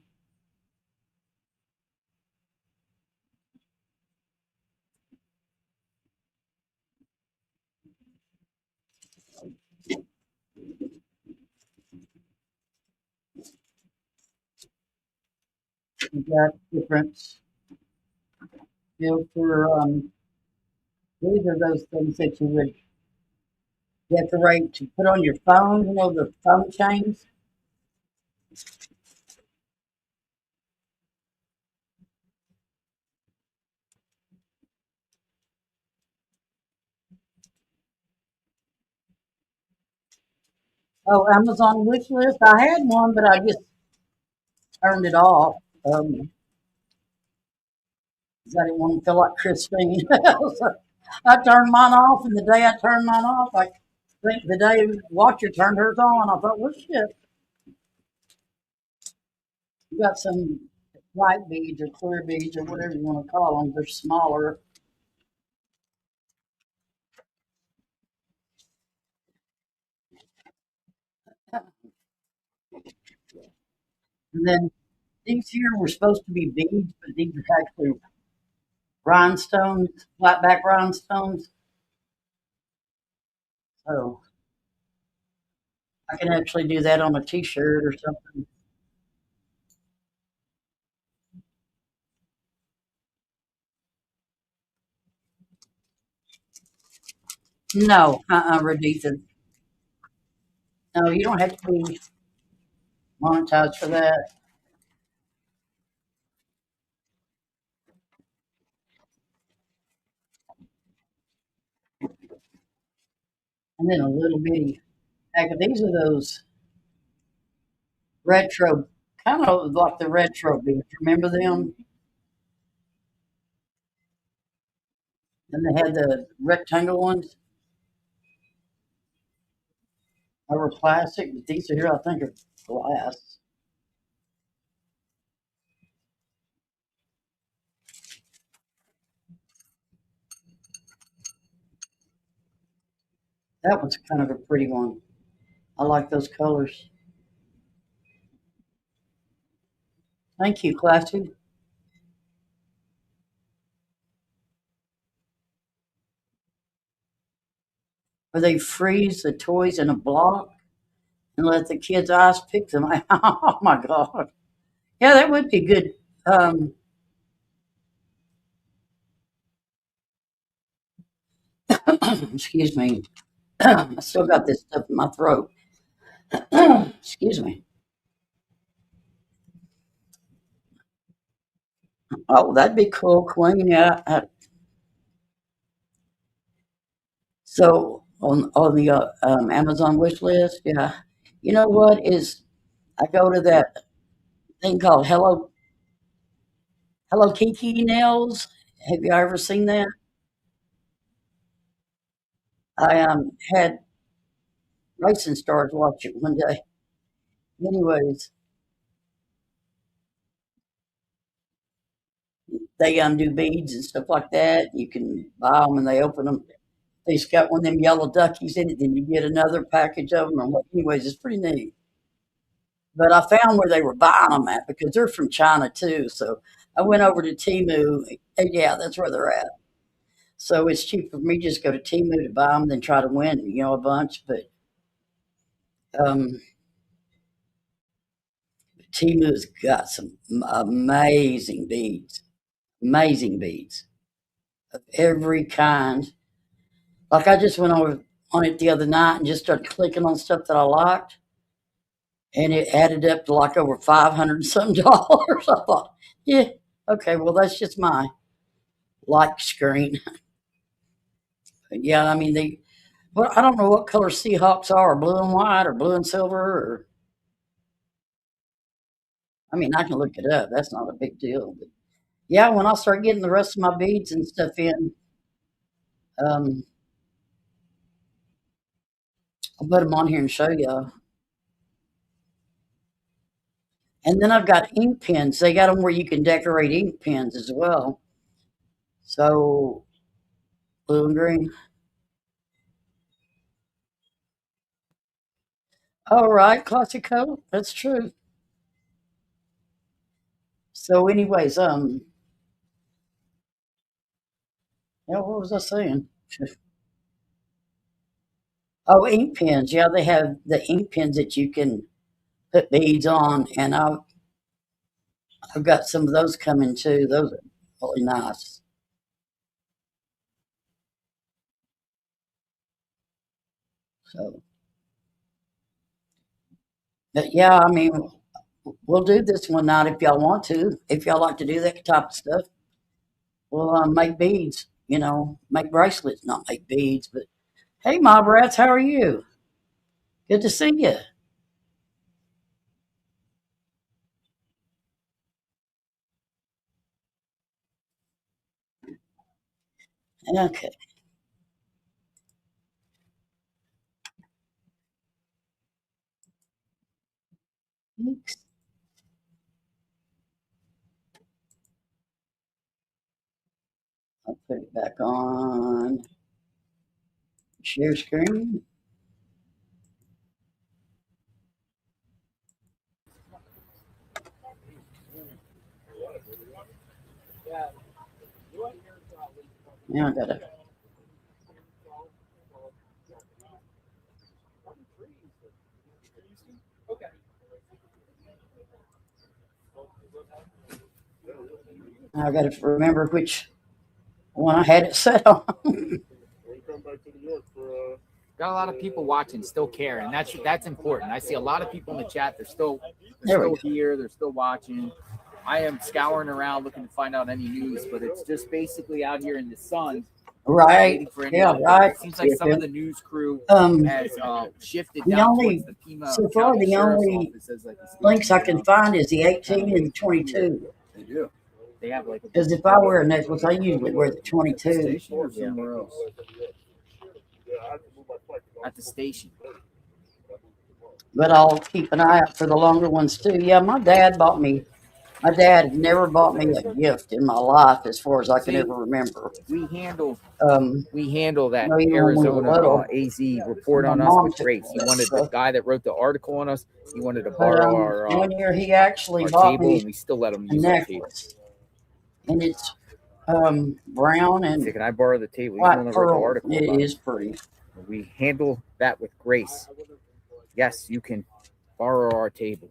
We got different, for these are those things that you would decorate to put on your phone. The phone chains. Oh, Amazon wish list. I had one, but I just turned it off. 'Cause I didn't want to feel like Christine. So I turned mine off, and the day I turned mine off, I think the day Watcher turned hers on. I thought, well, shit. You got some white beads or clear beads or whatever you want to call them. They're smaller. And then these here were supposed to be beads, but these are actually rhinestones, flat back rhinestones. So I can actually do that on a t-shirt or something. No, Raditha. No, you don't have to be monetized for that. And then a little bitty pack of these are those retro, kind of like the retro beads. Remember them? And they had the rectangle ones. They were plastic, but these are here, I think, are glass. That one's kind of a pretty one. I like those colors. Thank you, Classy. Where they freeze the toys in a block and let the kids' eyes pick them. Oh my God. Yeah, that would be good. Um, excuse me. I still got this stuff in my throat. Excuse me. Oh, that'd be cool, Queen. Yeah. So on the Amazon wish list, yeah. You know what is? I go to that thing called Hello Kiki nails. Have you ever seen that? I had racing stars watch it one day. Anyways, they do beads and stuff like that. You can buy them and they open them. They've got one of them yellow duckies in it. Then you get another package of them. Anyways, it's pretty neat. But I found where they were buying them at because they're from China too. So I went over to Timu. And yeah, that's where they're at. So it's cheaper for me just go to Timu to buy them than try to win, a bunch. But um, Timu's got some amazing beads of every kind. Like I just went over on it the other night and just started clicking on stuff that I liked, and it added up to like over 500 some dollars. I thought, yeah, okay, well that's just my like screen. But yeah, I mean well, I don't know what color Seahawks are, blue and white or blue and silver, or I mean I can look it up. That's not a big deal. But yeah, when I start getting the rest of my beads and stuff in, um, I'll put them on here and show you. And then I've got ink pens. They got them where you can decorate ink pens as well. So blue and green. All right, Classico. That's true. So, anyways, yeah, what was I saying? Oh, ink pens. Yeah, they have the ink pens that you can put beads on, and I've got some of those coming too. Those are really nice. So, but yeah, I mean, we'll do this one night if y'all want to. If y'all like to do that type of stuff, we'll make beads. Make bracelets, not make beads. But hey, Mob Rats, how are you? Good to see you. Okay. Thanks. I'll put it back on share screen. Now I gotta. I gotta remember which one I had it set on. Got a lot of people watching, still care, and that's important. I see a lot of people in the chat. They're still here. They're still watching. I am scouring around looking to find out any news, but it's just basically out here in the sun. Right. Yeah. Right. It seems like some of the news crew has shifted down towards the Pima so far, County the Sheriff's only Office as like links I can find is the 18 and 22. They do. They have like Because if I wear a necklace, I usually wear the 22. or somewhere else. At the station. But I'll keep an eye out for the longer ones too. Yeah, my dad had never bought me a gift in my life as far as I can ever remember. We handle that No, even when we were Arizona little, AZ report my on us mom with took Grace. He that wanted the stuff. guy that wrote the article on us. He wanted to But borrow our one year he actually our bought table, me and we still let him a use our table. necklace, and it's brown He and said, "Can I borrow the table?" He's the white one that wrote the pearl. article It about is it. pretty. We handle that with grace. Yes, you can borrow our table,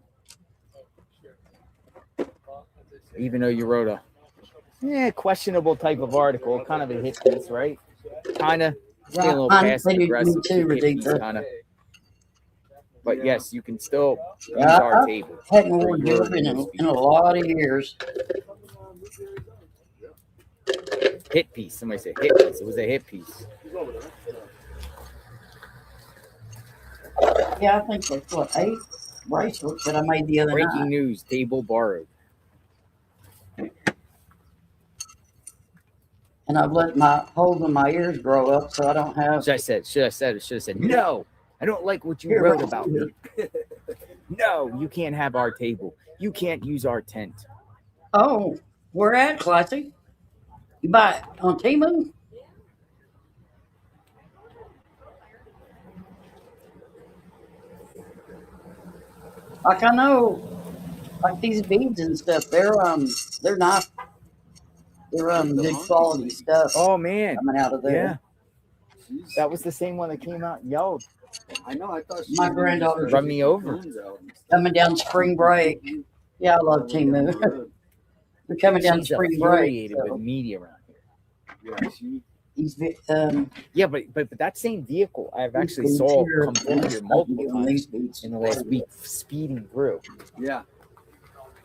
even though you wrote a questionable type of article, kind of a hit piece, right? Kind of a little passive aggressive, hit piece, kind of. But yes, you can still use our I table. hadn't for worn your jewelry in news a lot of years. Hit piece. Somebody said hit piece. It was a hit piece. Yeah, I think that's what 8 bracelets that I made the other Breaking night. news: table borrowed. And I've let my holes in my ears grow up, so I don't have. Should have said no. I don't like what you Here, wrote right about here. me. No, you can't have our table. You can't use our tent. Oh, where at, Classy? You buy it on Temu? Like I know, like these beads and stuff, they're not, they're good quality stuff. Oh man, coming out of there. Yeah, that was the same one that came out and yelled. I know. I thought My granddaughter run me over. coming down spring break. Yeah, I love Temu. They're coming down She's spring break. infuriated with media around here. Yeah, but that same vehicle I've actually saw come through here multiple times in the last week, speeding through. Yeah.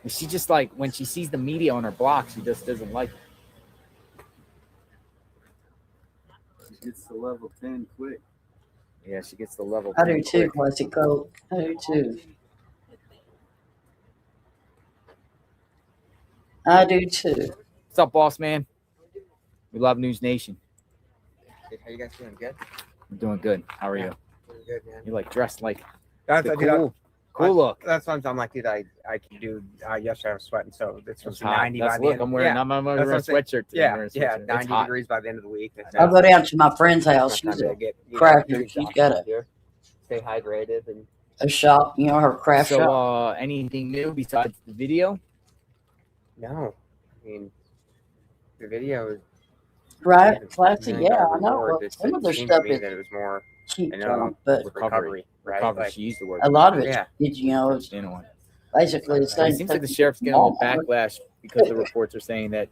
And she just like when she sees the media on her block, she just doesn't like it. She gets to level 10 quick. Yeah, she gets the level. I do too, Classy Coat. I do too. I do too. What's up, boss man? We love News Nation. How you guys doing? Good? I'm doing good. How are you? Doing good, man. You're like dressed like That's the cool look. That's what I'm like, dude. I can do. Yesterday I was sweating, so it's It's supposed to hot. be 90 That's by the look, end. I'm wearing. Yeah. I'm wearing That's a what I'm saying. sweatshirt today. I'm wearing a Yeah, sweatshirt. It's 90 hot. degrees by the end of the week. I'll go down to my friend's house. Time She's to a get crafter. She's got stay hydrated and a shop, you know, her craft So, shop. anything new besides the video? no, I mean the video is Right, Classy. $1 Yeah, million I know. reward. Well, some of their seemed to stuff me is that it was more cheap, I know, but recovery, right? Recovery. Like, She used the word. a lot of it's, Yeah. you know, it's You know what? basically the same. It seems like the thing sheriff's as getting a little Walmart. backlash because the reports are saying that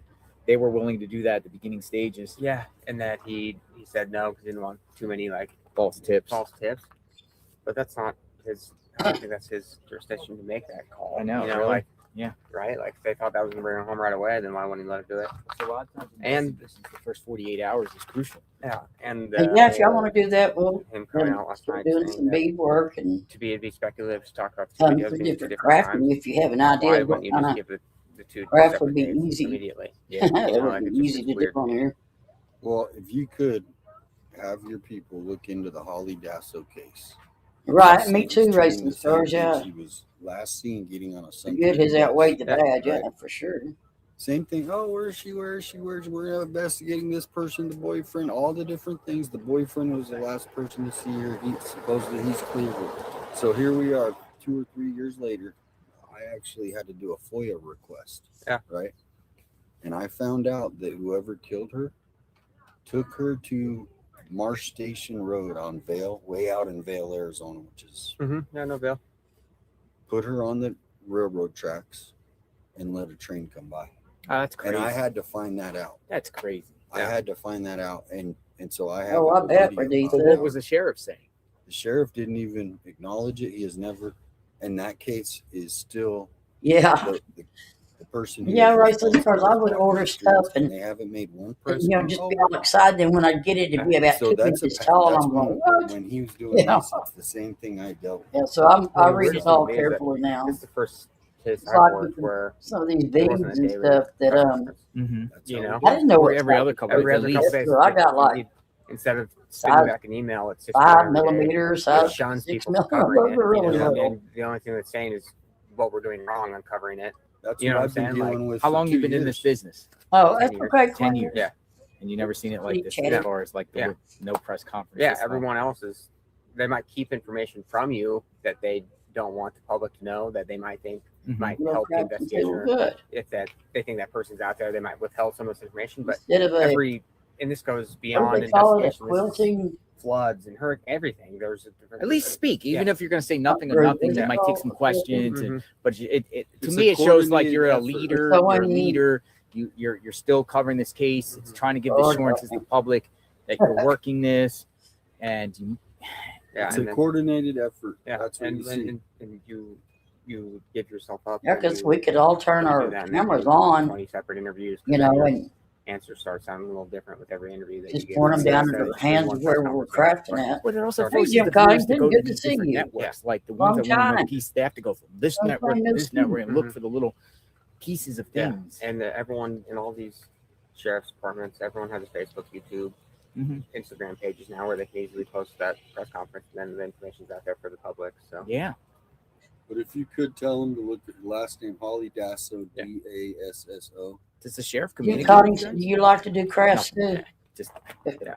they were willing to do that at the beginning stages. yeah, and that he said no because he didn't want too many like False tips. But that's not his. I don't think that's his jurisdiction to make that call. I know, you know, really? like Yeah. right. Like if they thought that was gonna bring him home right away, then why wouldn't he let him do it? So a lot of times, And the first 48 hours is crucial. Yeah, and But yeah, if y'all want to do that, we'll him coming then out last start night doing saying some that beadwork and to be speculative to talk about the tons videos of being two different different crafting. times. If you have an Why idea of what wouldn't you kind just of give the two craft separate would be days easy. immediately? Yeah, that You know, would like, be it's just- easy it's to weird. do on here. Well, if you could have your people look into the Holly Dasso case. Right, Same- me too, telling racing the same stars, thing. yeah. She was last seen getting on a The Sunday. good has outweighed the bad, yeah, Right. for sure. Same thing. Oh, where is she? Where is she? Where is she? We're investigating this person, the boyfriend, all the different things. The boyfriend was the last person to see her. He's cleared her. So here we are, 2 or 3 years later. I actually had to do a FOIA request. Yeah. Right. And I found out that whoever killed her took her to Marsh Station Road on Vail, way out in Vail, Arizona, which is Yeah, no bill. put her on the railroad tracks and let a train come by. Oh, that's crazy. And I had to find that out. That's crazy. I had to find that out, and so I have. Oh, I a bet, video Raditha. of But it. what was the sheriff saying? The sheriff didn't even acknowledge it. He has never, and that case is still Yeah. the person. who Yeah, is right. So responsible because I would for order the stuff streets, and they haven't made one you press. know, just be all excited. And when I get it, it'd be about So 2 that's inches tall. that's I'm going, when, what? when he was doing Yeah. this, it's the same thing I dealt with. Yeah, so I read it all carefully now. This is the first case It's I've like worked with where some of these there wasn't videos a and daily stuff that press conference. You know, I didn't know or what every type other of couple every days, other at couple least. days. picture. I got you like need, instead of spitting size back an email at 6 p.m. 5 every day, millimeter, it size shuns 6 people from millimeter, covering it. really You know, little. and the only thing that's saying is what we're doing wrong on covering it. That's you know what what I've been I'm saying? dealing with. How for long you 2 been in this years. business? Oh, 10 that's years. okay. 10 years. Yeah. And you never seen it like Sweet this cheddar. as far as like the Yeah. no press conference. Yeah, this long. everyone else is. They might keep information from you that they don't want the public to know, that they might think might Little help the crap and say, investigation. well, Or good. if that they think that person's out there, they might withhold some of this information. But Instead of a, and this goes what do beyond they call it, a investigation. This is quilting floods and everything. There's a different. At least speak, even if you're going to say nothing or group, nothing. what They is it might take some called? questions, Mhm. but to It's me a it shows like coordinated you're a effort. leader. So You're a when you- leader. You're still covering this case. It's trying to give Lord assurances to help the me. public that you're working this, and you, Yeah, It's and a then- coordinated effort. Yeah, That's what and, you see. and you give yourself up. Yeah, and because you- we could all turn you do our that and cameras then on, 20 separate interviews. you know, and answers start sounding a little different with every interview that just you get. point them down Instead into of the hands one of where press we're conference. crafting at. but it also Hey, forces Jim the viewers to Coddington, go to good to these see different you. networks, like the ones Long that want to know time. pieces. They have to go from this Long network time to no this see. network and look Mhm. for the little pieces of Yeah, things. and everyone in all these sheriff's departments, everyone has a Facebook, YouTube, Instagram pages now where they can easily post that press conference, and then the information's out there for the public. So Yeah. But if you could tell them to look at the last name, Holly Dasso, Dasso. Does the sheriff Jim communicate with Coddington, you do guys? you like to do crafts Nothing. too? Just yeah.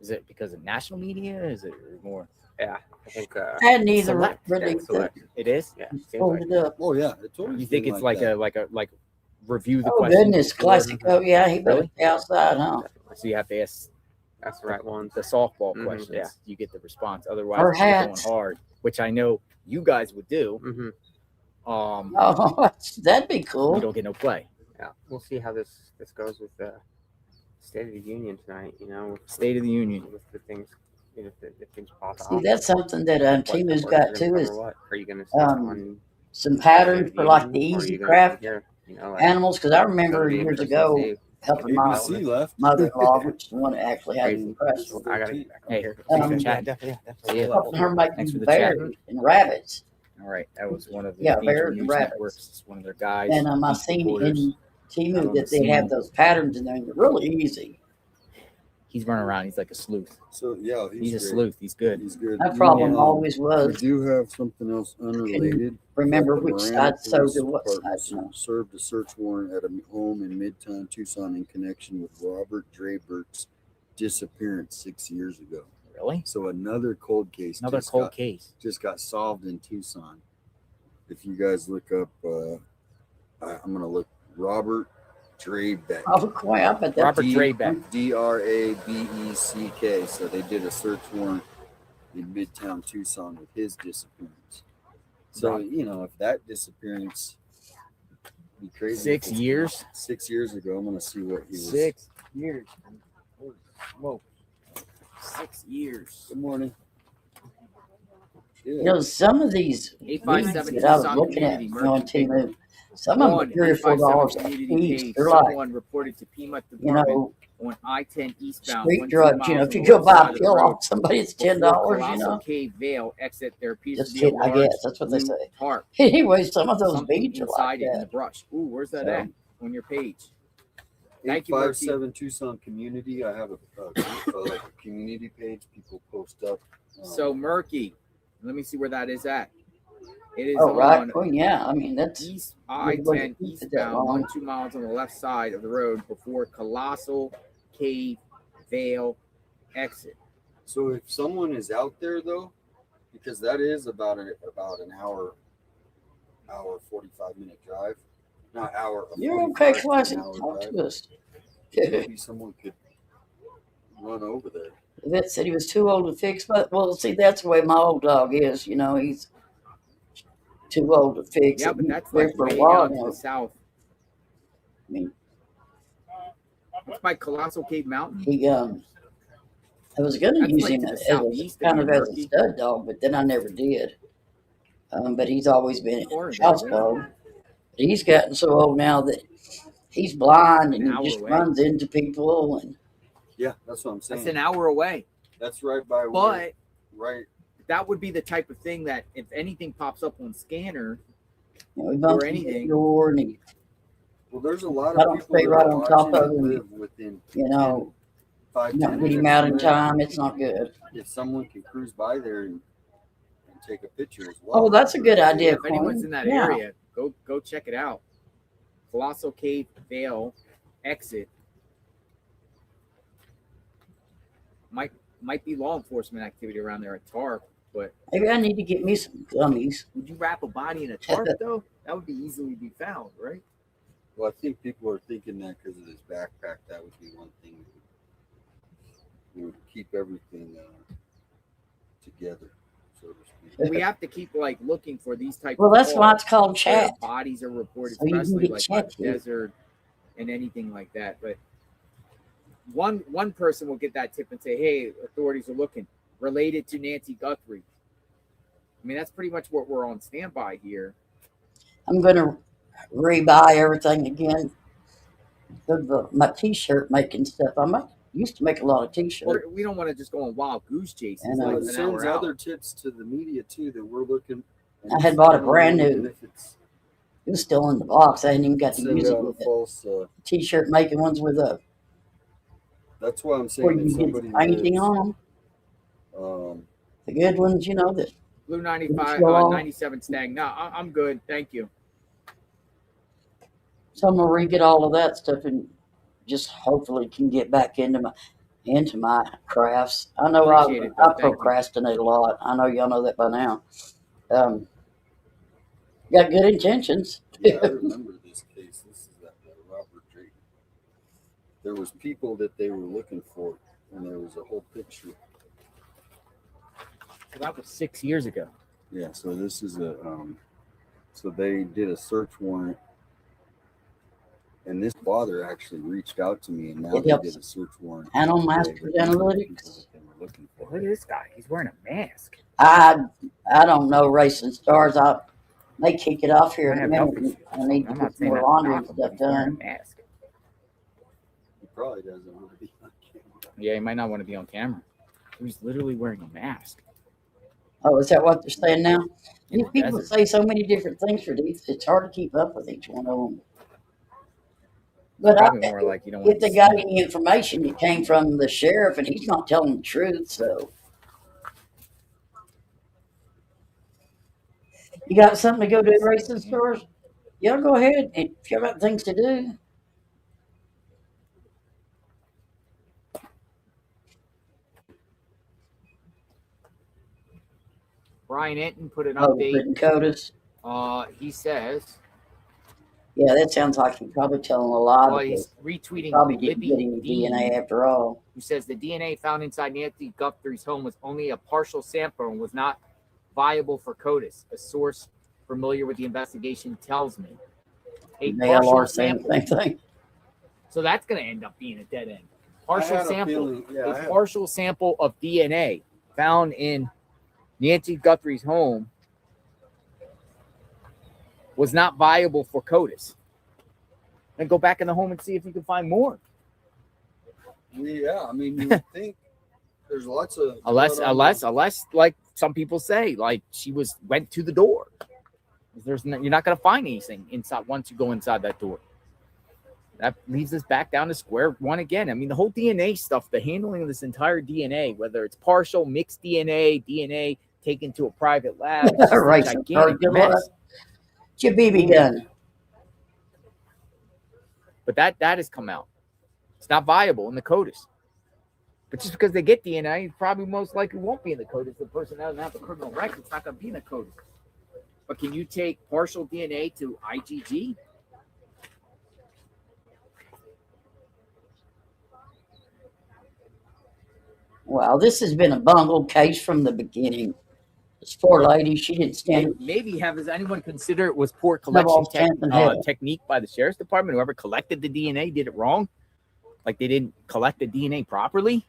Is it because of national media? Is it more? Yeah, I think I had neither select. really. yeah, select. It is. Yeah, You seems pulled like it up. Oh yeah, it's always You think been it's like that. a review the Oh questions goodness, before- classic. Oh yeah, he better Really? be outside, huh? So you have to ask that's the right one. the softball Mhm, questions. yeah. You get the response. Otherwise, Or if you're going hats. hard, which I know you guys would do. Mm-hmm. Oh, that'd be You cool. don't get no play. Yeah, we'll see how this goes with the State of the Union tonight. You know, with, State of the Union. with the things, you know, if things pop See, off. that's something that What Timu's networks are got gonna too cover is what? Are you going to stay um, on some State patterns of for the like the Union, or are easy you gonna craft come here? You know, like animals. Because I remember that'll be years interesting to ago see. helping my ABC left. mother-in-law, which is the one that actually had Crazy. the press. I gotta get back over Hey, here. Um, chat. Definitely. See ya. Helping her make Thanks for the bears and rabbits. All right, that was one of the Yeah, major bears and news rabbits. networks. It's one of their guys. And I beat seen reporters in out Timu on that the they have scene. those patterns in there, and they're really easy. He's running around. He's like a sleuth. So yeah, He's a great. sleuth. He's good. He's good. My problem always We was do have something else unrelated. remember That the which Miranda side sewed Police to what Department side. No. served a search warrant at a home in Midtown Tucson in connection with Robert Draybert's disappearance 6 years ago. Really? So another cold case. Another just cold got- case. just got solved in Tucson. If you guys look up, I'm gonna look Robert Draybeck. Oh, boy, I bet that's Robert Draybeck. Drabeck. So they did a search warrant in Midtown Tucson with his disappearance. So Right. you know, if that disappearance be crazy. 6 years. 6 years ago, I'm gonna see what he was. 6 years. Holy smoke. 6 years. Good morning. You know, some of these leads 857 that I was Tucson looking at Community on Timu, some of them are On $3 or $4 857 a community piece. page, They're like, someone reported to Piedmont you Department know, on I-10 eastbound. street 1-2 drugs. You know, miles if you on go the left buy side a of the pill road off somebody, it's before $10. You Colossal know, Cave Vale exit. There appears just to be a kidding. I large guess that's what they blue say. tarp. Anyway, some of those Something beads are inside like it in the that. brush. Ooh, where's that So- at on your page? Thank you, Mercy. 857 Tucson Community. I have like a community page. People post up. So Murky, let me see where that is at. It is Oh, right. on Oh, yeah. I mean, that's East Good way to I-10 keep it that eastbound, long. 1-2 miles on the left side of the road before Colossal Cave Vale exit. So if someone is out there though, because that is about an hour 45-minute drive, not hour. You're okay, 45 to an Classic. hour Talk drive. to us. Maybe someone could run over there. The vet said he was too old to fix, but well, see, that's the way my old dog is. You know, he's too old to fix. Yeah, it. but He's that's there like for a way while down to now. the south. I mean, It's by Colossal Cave Mountain. he I was going to That's use like him to the as southeast kind of of here, as a Murphy. stud dog, but then I never did. But he's always been Or a there, house yeah. dog. But he's gotten so old now that he's blind An and hour he just away. runs into people. And Yeah, that's what I'm saying. That's an hour away. That's right by But right. that would be the type of thing that if anything pops up on scanner, You know, he or bumps into the anything. door and he, Well, there's a lot I of don't people stay that right are on top watching of that him. live within You know, 5, you 10 don't get him minutes out from in there. time. It's not good. If someone can cruise by there and take a picture as Oh, well. that's a good idea, If anyone's in that Yeah. area, go check it out. Colossal Cave Vale exit. Might be law enforcement activity around there at TARP, but Maybe I need to get me some gummies. would you wrap a body in a tarp though? That would be easily be found, right? Well, I think people are thinking that because of his backpack, that would be one thing that would keep everything together, so to speak. We have to keep like looking for these types. Well, of that's why calls it's called where chat. Bodies are reported, So you can especially get like by the chatty. desert and anything like that. But one person will get that tip and say, "Hey, authorities are looking," related to Nancy Guthrie. I mean, that's pretty much what we're on standby here. I'm going to rebuy everything again. My T-shirt making stuff. Used to make a lot of T-shirts. We don't want to just go on wild goose chases. And, Like It an sends hour other out. tips to the media too that we're looking. I had bought a I don't know brand even new. if it's It was still in the box. I hadn't even got to send use it out a with it. false. T-shirt making ones with a That's why I'm where saying you if can get somebody the painting lives, on them. The good ones, you know, that Blue 95, Still on? 97 Stag. No, I'm good. Thank you. so I'm gonna re-get all of that stuff and just hopefully can get back into my crafts. I know Appreciate it, though. I Thank you. procrastinate a lot. I know y'all know that by now. Got good intentions. yeah, I remember this case. This is that Robert Drake. There was people that they were looking for, and there was a whole picture. So that was 6 years ago. Yeah, so this is so they did a search warrant, and this father actually reached out to me, and now It they helps. did a search warrant. Animal today Master with the Analytics. people that they were looking for. Look at this guy. He's wearing a mask. I don't know racing stars. I may kick it off here I in a have minute. health issues. I need to I'm get not some saying more that to laundry and knock him, but stuff he's wearing a done. mask. He probably doesn't want to be on camera. Yeah, he might not want to be on camera. He's literally wearing a mask. Oh, is that what they're saying now? In These the people desert. say so many different things for these. It's hard to keep up with each one of them. But Probably more like you don't want if to they got any information, it came from the sheriff, and he's not telling the truth. So, you got something to go do, racing stores? Y'all go ahead if y'all got things to do. Brian Enton put an Oh, update. Britton Codas. He says, Yeah, that sounds like he's probably telling a lie. well, Because he's retweeting probably didn't Libby get any Dean, DNA after all. who says the DNA found inside Nancy Guthrie's home was only a partial sample and was not viable for CODIS. A source familiar with the investigation tells me. A partial JLR saying sample. the same thing. So that's going to end up being a dead end. Partial had a sample. feeling- yeah, I A had- partial sample of DNA found in Nancy Guthrie's home was not viable for CODIS. Then go back in the home and see if you can find more. Yeah, I mean, you would think there's lots of Unless, like some people say, like she went to the door. You're not going to find anything inside once you go inside that door. That leaves us back down to square one again. I mean, the whole DNA stuff, the handling of this entire DNA, whether it's partial, mixed DNA taken to a private lab, it's just a Right, gigantic good luck. mess. It's your BB gun. But that has come out. It's not viable in the CODIS. But just because they get DNA, it probably most likely won't be in the CODIS. The person doesn't have a criminal record. It's not going to be in the CODIS. But can you take partial DNA to IgG? Wow, this has been a bungled case from the beginning. This poor lady, she didn't stand. Maybe has anyone considered it was poor No, collection chance in hell. technique by the sheriff's department? Whoever collected the DNA did it wrong? Like they didn't collect the DNA properly?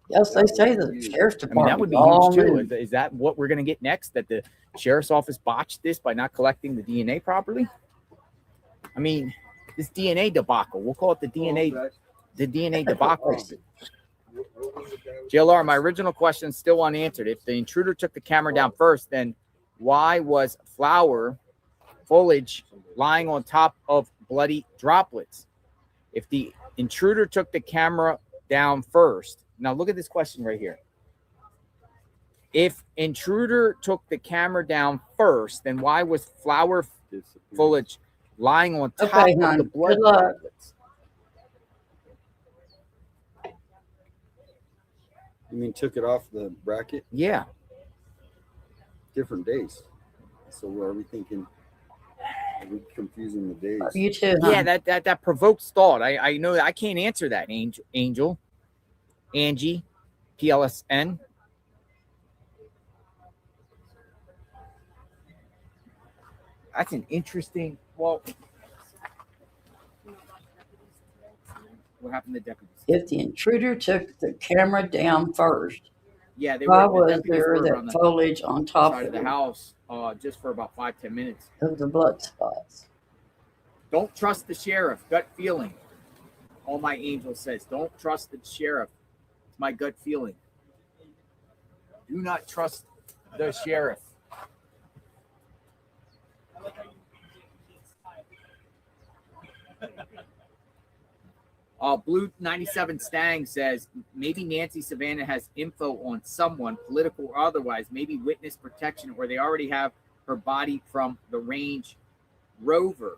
Yes, they say the sheriff's I mean, department. that would be huge too. Is that what we're going to get next? That the sheriff's office botched this by not collecting the DNA properly? I mean, this DNA debacle. We'll call it the DNA debacle. JLR, my original question is still unanswered. If the intruder took the camera down first, then why was flower foliage lying on top of bloody droplets? If the intruder took the camera down first, now look at this question right here. If intruder took the camera down first, then why was flower foliage lying on top Okay, of the hon. blood Good luck. droplets? You mean took it off the bracket? Yeah. Different days. So are we thinking? Are we confusing the days? You too, Yeah, that provokes thought. I know I can't answer that, Angel. Angie, PLSN. That's an interesting. Well, what happened to deputies? If the intruder took the camera down first, Yeah, they why were. The was deputies there were that on the foliage on top side of the house just for about 5-10 minutes. of the blood spots? Don't trust the sheriff. Gut feeling. All my angel says, don't trust the sheriff. It's my gut feeling. Do not trust the sheriff. Blue 97 Stang says maybe Nancy Savannah has info on someone, political or otherwise, maybe witness protection, or they already have her body from the Range Rover.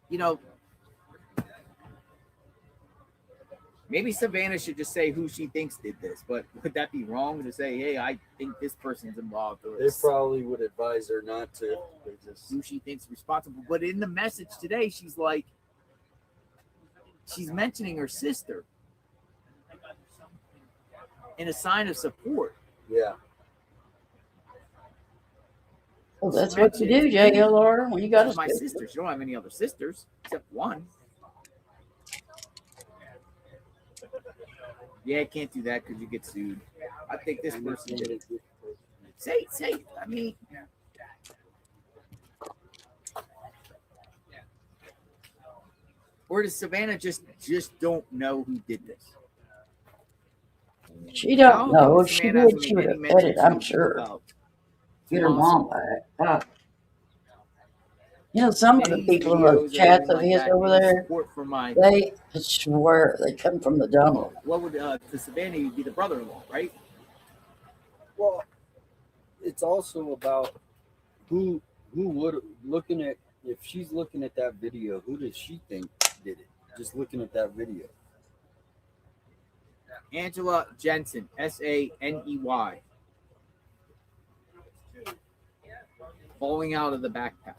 You know, maybe Savannah should just say who she thinks did this, but would that be wrong to say, hey, I think this person's involved? Or They probably would advise her not to. They just who she thinks responsible. But in the message today, she's like, she's mentioning her sister in a sign of support. Yeah. Well, that's what you do, JLR, when you got my a sister. She don't have any other sisters except one. Yeah, I can't do that because you get sued. I think this person did it. Say, I mean. Or does Savannah just don't know who did this? She don't know. If she did, she would have said it, I'm sure. Get her mom back. You know, some of the people in those chats of his over there, they swear they come from the jungle. What would to Savannah be the brother-in-law, right? Well, it's also about who would looking at, if she's looking at that video, who does she think did it? Just looking at that video. Angela Jensen, Saney. Falling out of the backpack.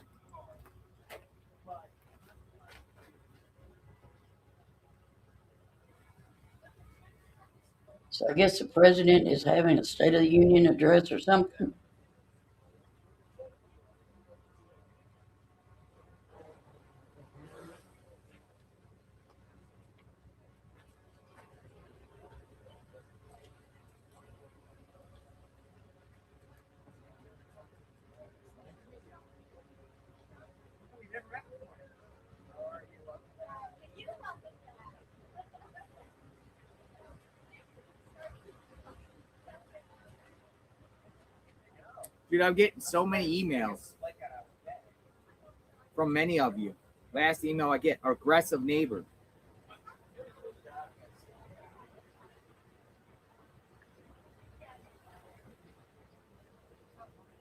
So I guess the president is having a State of the Union address or something. Dude, I'm getting so many emails from many of you. Last email I get, aggressive neighbor.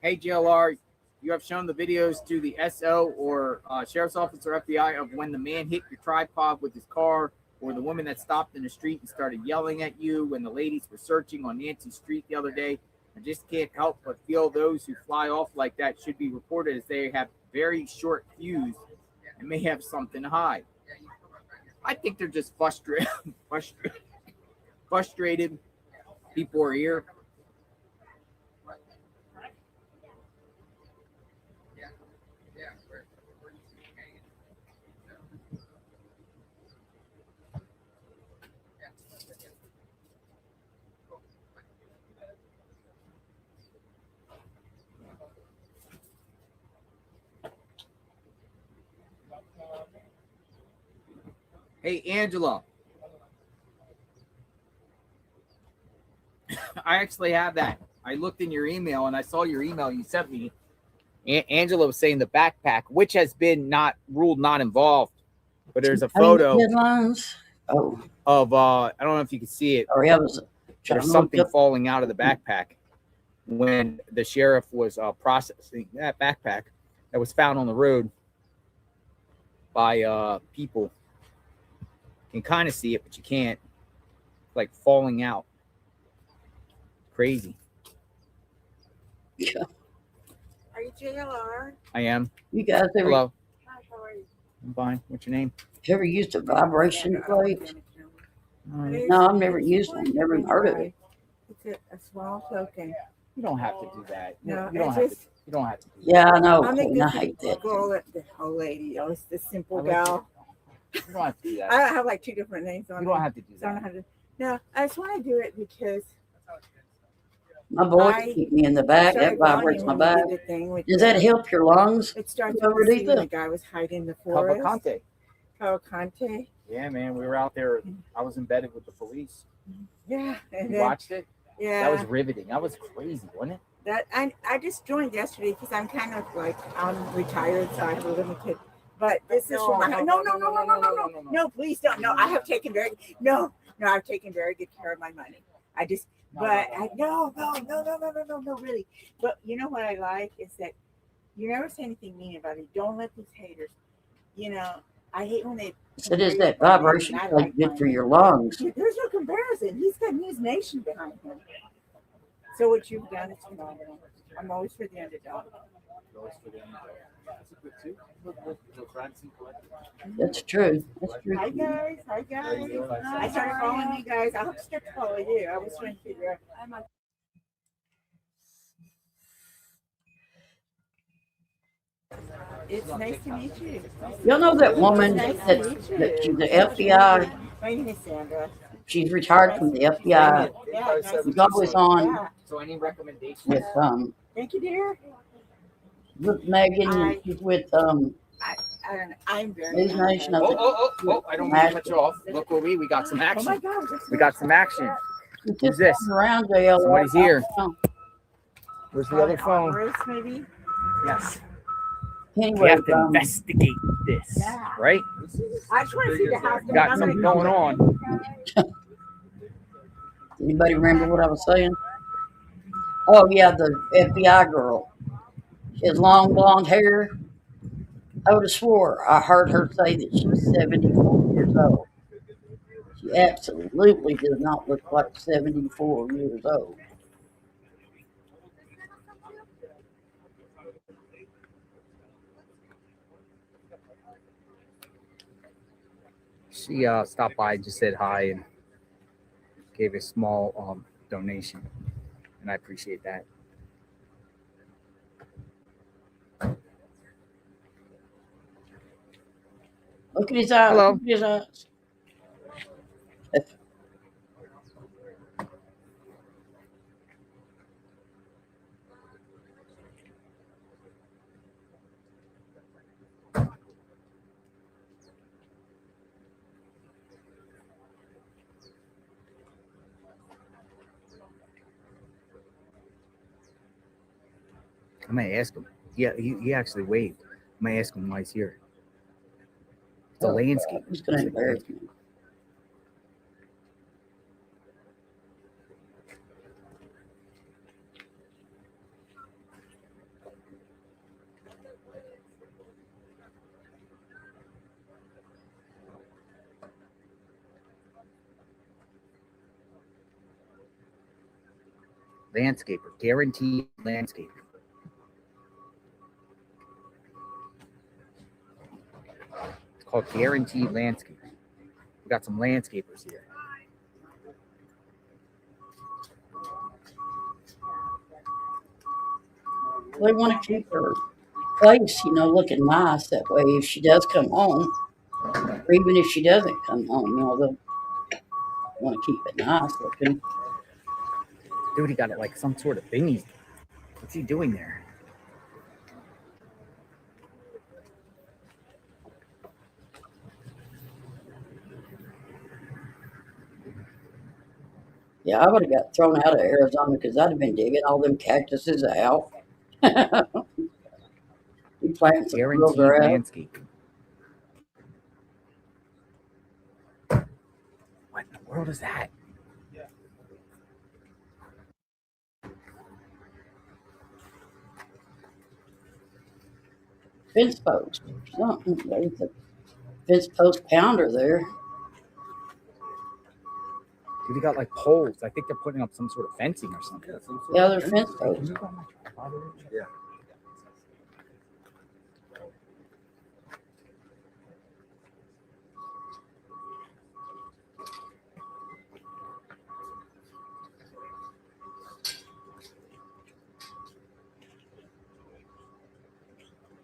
Hey, JLR, you have shown the videos to the SO or Sheriff's Office or FBI of when the man hit your tripod with his car, or the woman that stopped in the street and started yelling at you when the ladies were searching on Nancy Street the other day. I just can't help but feel those who fly off like that should be reported, as they have very short fuse and may have something to hide. I think they're just frustrated. People are here. Hey, Angela. I actually have that. I looked in your email and I saw your email you sent me. Angela was saying the backpack, which has been not ruled not involved, but there's a photo headlines. Oh, of I don't know if you can see it. sorry, I was trying There's to something look up. falling out of the backpack when the sheriff was processing that backpack that was found on the road by people. You can kind of see it, but you can't. Like falling out. Crazy. Yeah. Are you JLR? I am. You guys ever? Hello. Hi, how are you? I'm fine. What's your name? Ever used a vibration plate? It's- No, I've never it's used one. Never even heard of it. It's a small token. You don't have to do that. No, you don't it's have just. to. You don't have to. Do Yeah, I know. I'm the Queen. I good hate that. girl, the old lady. I was the simple I like gal. You don't have to do that. I have like 2 different names on You don't it, have to do so I don't that. have to. No, I just want to do it because My boys I keep me in the back. That started volume vibrates my when we back. did the thing with Does that the- help your lungs? It started Over to see when the deep? guy was hiding in the forest. Cavalcante. Cavalcante. Yeah, man. We were out there. I was embedded with the police. Yeah. And You then, watched it? yeah. That was riveting. That was crazy, wasn't it? That I just joined yesterday because I'm kind of like I'm retired, so I have a limited. But this is for my no, please don't. No, I have taken I've taken very good care of my money. I just no, really. But you know what I like is that you never say anything mean about it. Don't let these haters. You know, I hate when they. So does that vibration plate good for your lungs? There's no comparison. He's got News Nation behind him. So what you've done is phenomenal. I'm always for the underdog. That's true. That's true. Hi guys. Hi guys. I started following you guys. I hope to start to follow you. I was trying to figure out. It's nice to meet you. Y'all know that woman Nice that to meet you. she's the FBI. My name is Sandra. She's retired from the FBI. Yeah, nice She's always on So any recommendations? with Thank you, dear. with Megan. And she's with I'm very. News Nation. Oh! I don't want to cut you off. Look where we got some Oh action. my God. We got some action. She's Who's this? around JLR. Somebody's here. Where's the other phone? Bruce, maybe. Yes. Anyway, We have to investigate this, right? I just want to see the house. We got something going on. Anybody remember what I was saying? Oh yeah, the FBI girl. She has long blonde hair. I would have swore I heard her say that she's 74 years old. She absolutely does not look like 74 years old. She stopped by, just said hi, and gave a small donation, and I appreciate that. Look at his eyes. Hello. Look at his eyes. I might ask him. Yeah, he actually waved. I might ask him why he's here. It's a landscape. He's going to embarrass me. Landscaper, guaranteed landscaper. It's called guaranteed landscaper. We got some landscapers here. They want to keep her place, looking nice. That way, if she does come home, or even if she doesn't come home, they'll want to keep it nice looking. Dude, he got it like some sort of thingy. What's he doing there? Yeah, I would have got thrown out of Arizona because I'd have been digging all them cactuses out. We planting some real Guaranteed grass. landscaping. What in the world is that? Fence post or something. There's a fence post pounder there. Dude, they got like poles. I think they're putting up some sort of fencing or something. Yeah, they're fence posts. Yeah.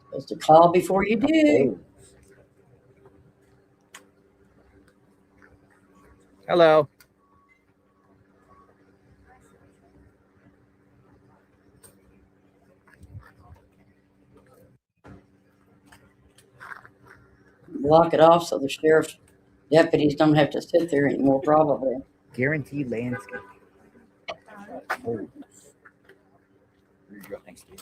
Supposed to call before you dig. Hello. Block it off so the sheriff's deputies don't have to sit there anymore, probably. Guaranteed landscape. Poles. There you go. Thanks, dude.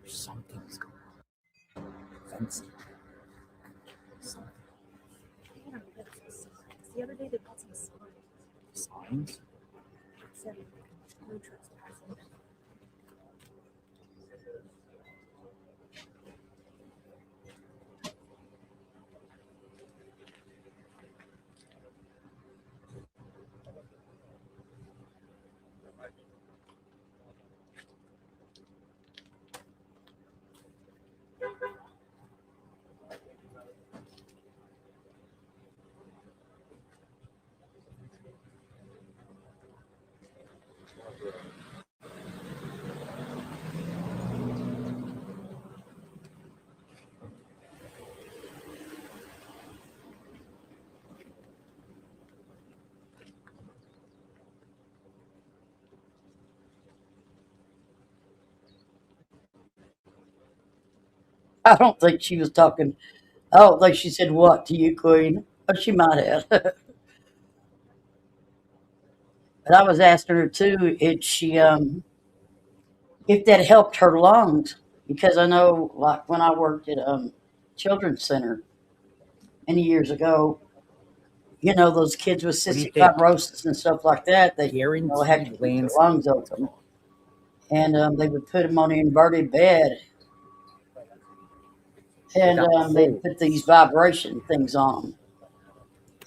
Something's going on. Fencing. Something. The other day they bought some Signs? said no trespassing. I don't think she was talking. I don't think she said what to you, Queen. But she might have. But I was asking her too if she if that helped her lungs, because I know like when I worked at children's center many years ago, you know, those kids with What do you cystic think? had to have to Guaranteed keep their landscape. lungs open, and they would put them on an inverted bed, and got they'd put these vibration things on 'em,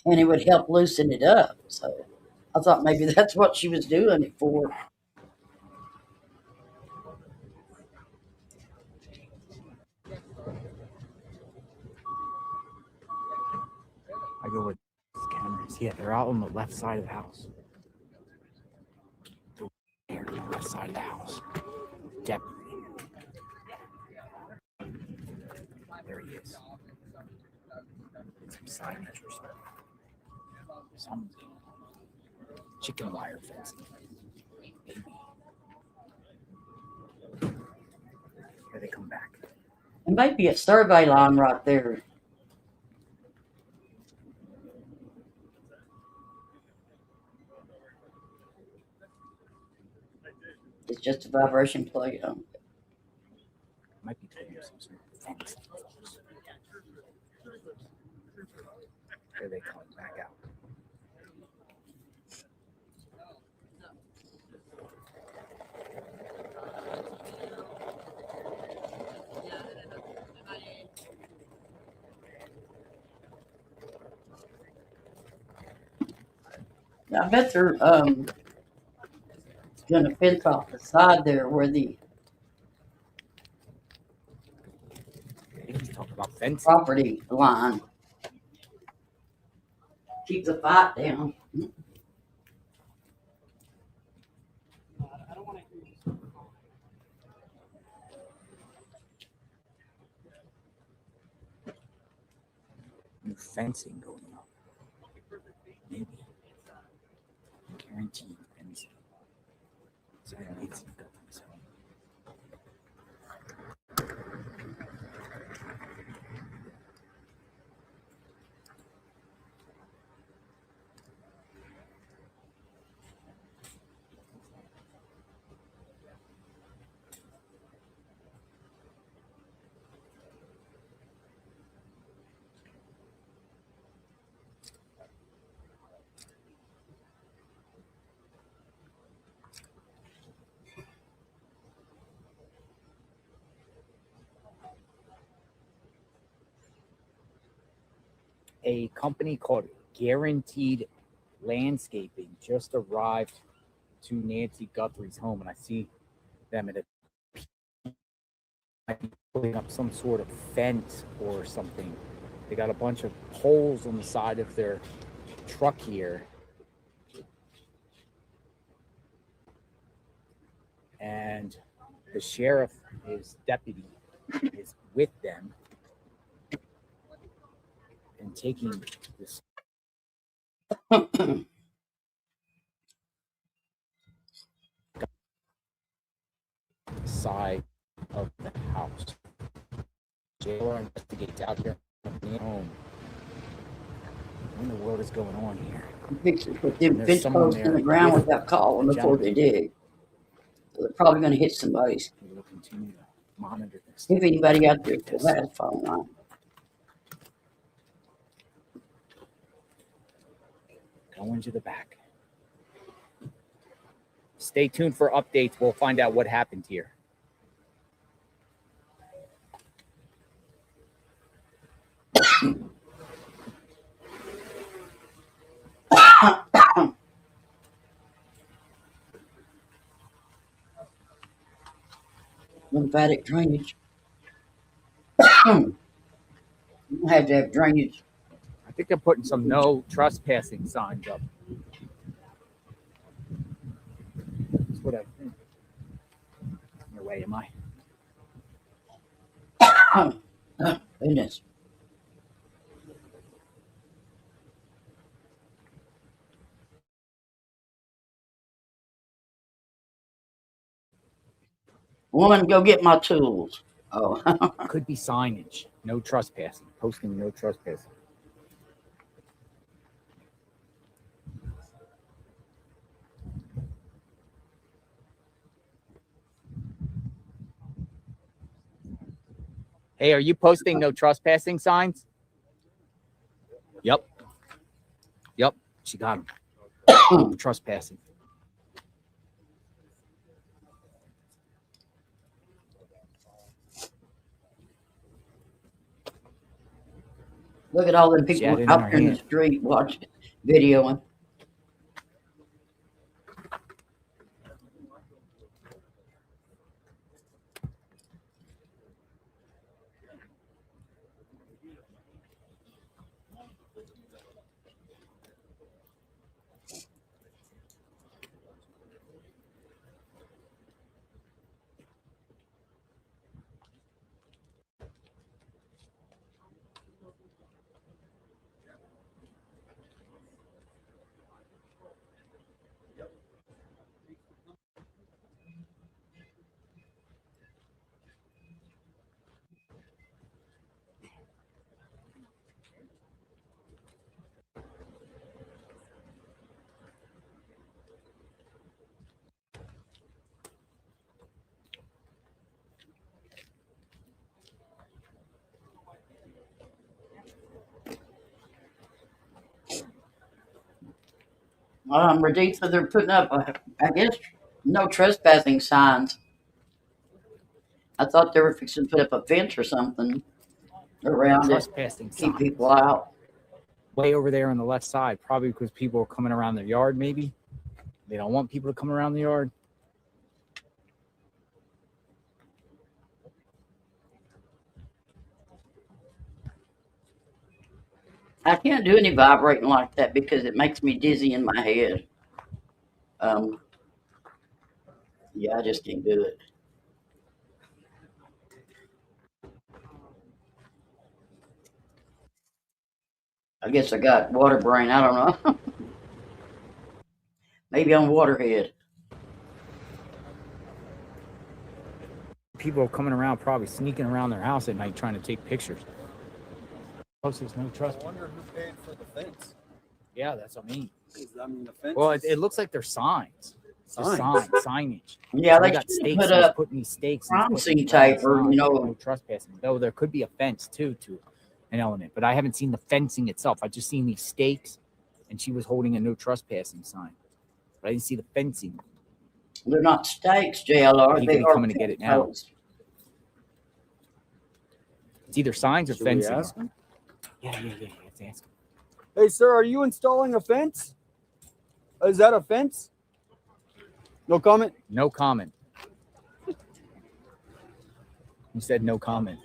and it would help loosen it up. So I thought maybe that's what she was doing it for. I go with cameras. Yeah, they're out on the left side of the house. They're on the left side of the house. Definitely. There he is. Some signage or something. Some chicken wire fencing. Maybe. Here they come back. It might be a survey line right there. It's just a vibration plate on it. Might be putting some sort of fence. Here they come back out. I bet they're gonna fence off the side there where the He's talking about fencing. property line. Keep the fight down. New fencing going up. Maybe. Guaranteed fencing. So Nancy Guthrie's home. A company called Guaranteed Landscaping just arrived to Nancy Guthrie's home, and I see them at putting up some sort of fence or something. They got a bunch of poles on the side of their truck here, and the sheriff, his deputy, is with them and taking this side of the house. JLR Investigates out here at home. What in the world is going on here? Put them fence posts in the ground without calling before they dig. So they're probably going to hit somebody's. We'll continue to monitor this. If anybody out there still has a phone line. Go into the back. Stay tuned for updates. We'll find out what happened here. Lymphatic drainage. You have to have drainage. I think they're putting some no trespassing signs up. That's what I think. In your way, am I? Goodness. Woman, go get my tools. Oh. Could be signage. No trespassing. Posting no trespassing. Hey, are you posting no trespassing signs? Yep. Yep. She got him. Trespassing. Look at all the people out there in the street watching, videoing. Raditha, they're putting up, I guess, no trespassing signs. I thought they were fixing to put up a fence or something around it. Keep people out. Way over there on the left side, probably because people are coming around their yard, maybe. They don't want people to come around the yard. I can't do any vibrating like that because it makes me dizzy in my head. Yeah, I just can't do it. I guess I got water brain. I don't know. Maybe I'm waterhead. People are coming around, probably sneaking around their house at night trying to take pictures. Plus, there's no trust. I wonder who paid for the fence. Yeah, that's what I mean. I mean, the fence. Well, it looks like they're signs. Just signage. Yeah, they they got should stakes. put And up putting these stakes. crime scene tape, or no trespassing. Though there could be a fence too, to an element. But I haven't seen the fencing itself. I just seen these stakes, and she was holding a no trespassing sign. But I didn't see the fencing. They're not stakes, JLR. He They could be are coming to get it now. posts. It's either signs or Should we fencing. ask him? Yeah. Let's ask him. Hey, sir, are you installing a fence? Is that a fence? No comment? No comment. He said no comment.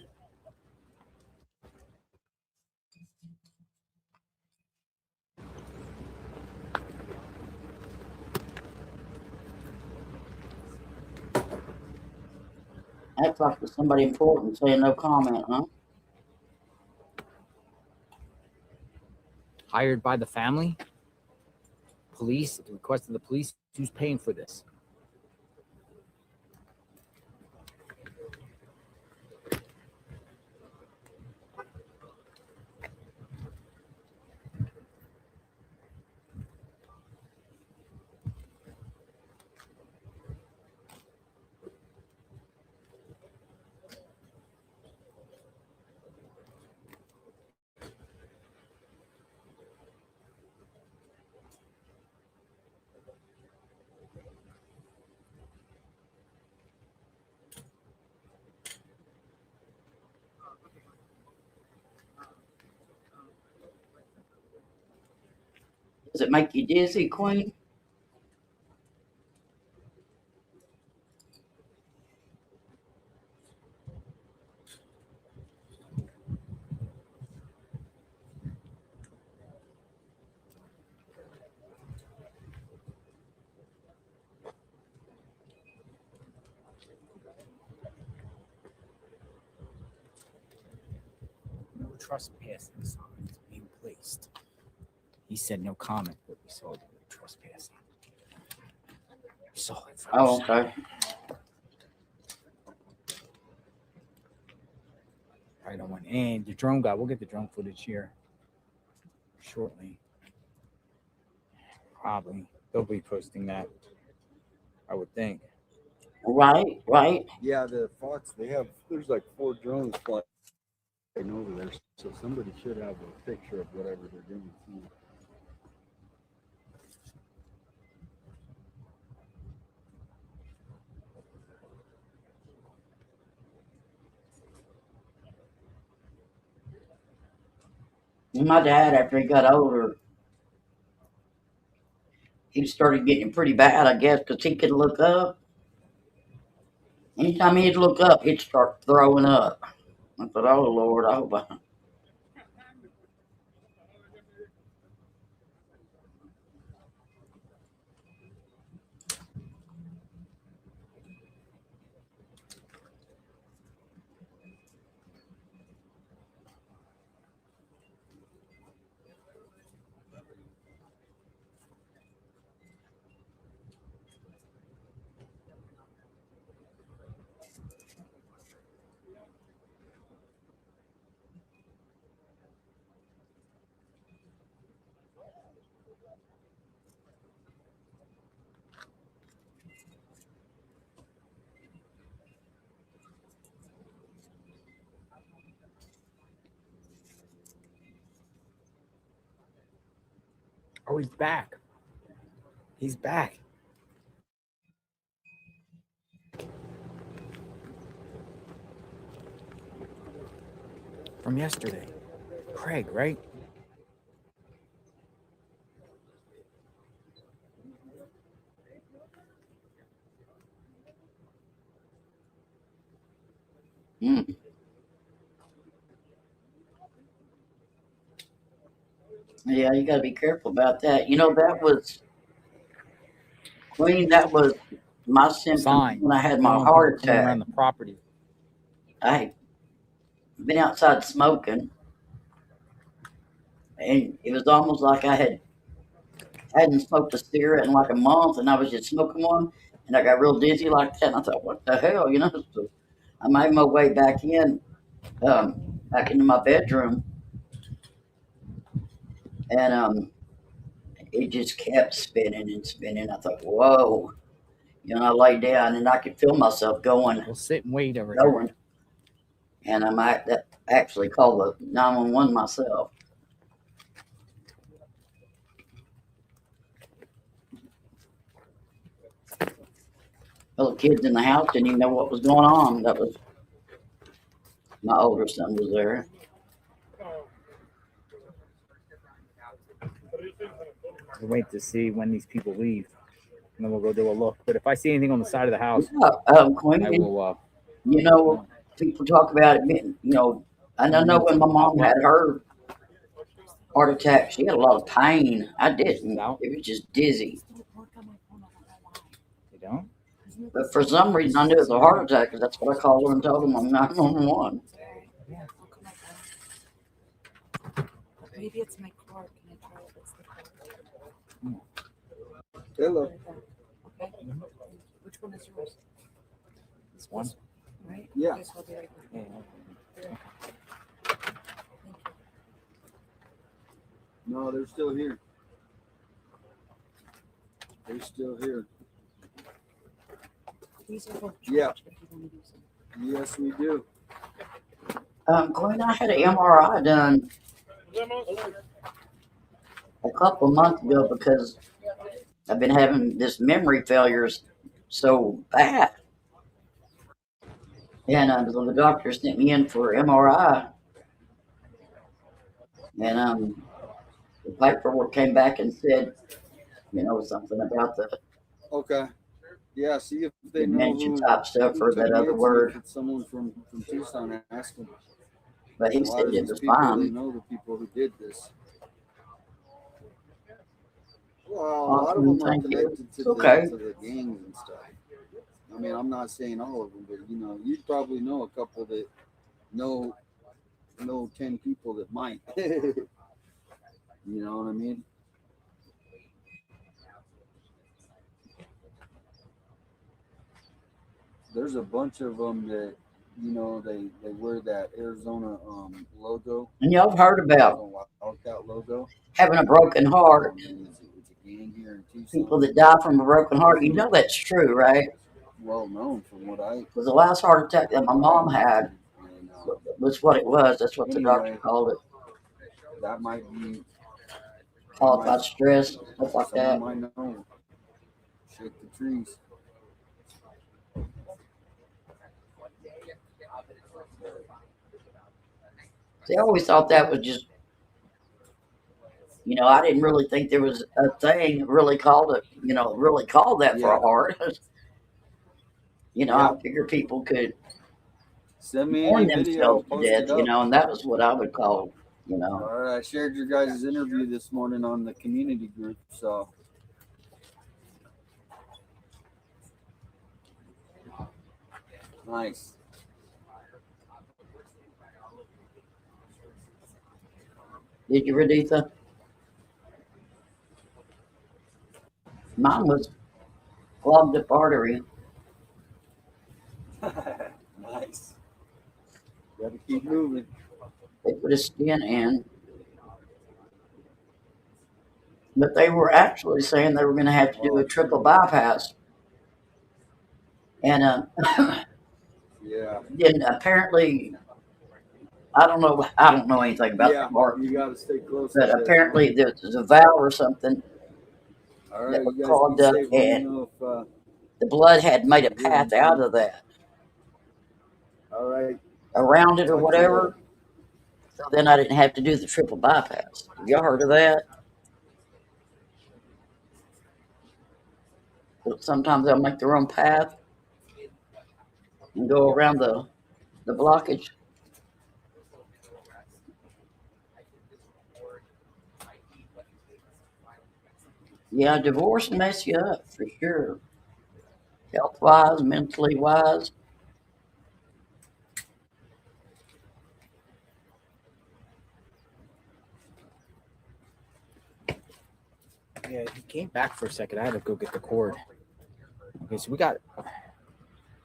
Acts like it's somebody important saying no comment, huh? Hired by the family? Police? At the request of the police? Who's paying for this? Does it make you dizzy, Queen? No trespassing signs being placed. He said no comment, but we saw the trespassing. We saw it first. Oh, okay. Right on. And the drone guy, we'll get the drone footage here shortly. Probably. They'll be posting that, I would think. Right. Yeah, the Fox, there's like 4 drones flying over there, so somebody should have a picture of whatever they're doing. My dad, after he got older, he started getting pretty bad, I guess, because he could look up. Anytime he'd look up, he'd start throwing up. I thought, oh, Lord, I hope I... Oh, he's back. He's back. From yesterday. Craig, right? Yeah, you got to be careful about that. You know, that was, Queen, that was my symptom when I had my heart attack. Around the property. I had been outside smoking. And it was almost like hadn't smoked a cigarette in like a month, and I was just smoking one, and I got real dizzy like that. And I thought, what the hell, you know? So I made my way back back into my bedroom, and it just kept spinning and spinning. I thought, whoa, you know. I lay down, and I could feel myself going, We'll sit and wait over here. going, and I might actually call the 911 myself. Well, the kids in the house didn't even know what was going on. That was my older son was there. We'll wait to see when these people leave, and then we'll go do a look. But if I see anything on the side of the house, Queen, I will. you know, people talk about it being, you know, and I know when my mom had her heart attack, she had a lot of pain. I didn't. It was just dizzy. You don't? But for some reason, I knew it was a heart attack because that's what I called her and told them I'm 911. Maybe it's my car. Can I try it? It's the car. Hello. Okay. Which one is yours? This one? Right? Yeah. Okay, so I'll be right back. No, they're still here. They're still here. These are both Yeah. charged if you want to use them. Yes, we do. Queen, I had an MRI done a couple of months ago because I've been having this memory failures so bad. And so the doctor sent me in for MRI. And the paperwork came back and said, you know, something about the Okay. Yeah, see if they know dementia who, type stuff who or took that other Nancy. word. If it's someone from Tucson, ask them. But he A lot said of it these was people, they fine. know the people who did this. Well, a lot of them are Thank you. connected to It's okay. to the gangs and stuff. I mean, I'm not saying all of them, but you know, you probably know a couple that know 10 people that might. You know what I mean? There's a bunch of them that, you know, they wear that Arizona logo. And y'all have heard about Wildcat logo. having a broken heart. It's a gang here in Tucson. People that die from a broken heart, you know that's true, right? Well known from what I. Because the last heart attack that my mom had was what it was. That's what the doctor called it. That might be Caused by stress, stuff like that. Someone might know. Shake the trees. See, I always thought that was just, you know, I didn't really think there was a thing really called it, you know, really called that for a heart. You know, I figure people could Send me warn any video. themselves to Post death, it you up. know, and that was what I would call, you know. All right, I shared your guys' interview this morning on the community group, so. Nice. Did you, Raditha? Mine was clogged up artery. Nice. Got to keep moving. They put a stent in. But they were actually saying they were going to have to do a triple bypass. And Yeah. then apparently, I don't know anything about the heart. You got to stay close. But apparently there's a valve or something All right, that was you guys clogged be up, safe. Let me and know if, the blood had made a path out of that, all right. around it or Talk to you whatever. later. So then I didn't have to do the triple bypass. Have y'all heard of that? But sometimes they'll make their own path and go around the blockage. Yeah, divorce mess you up for sure. Health wise, mentally wise. Yeah, he came back for a second. I had to go get the cord. Okay, so we got.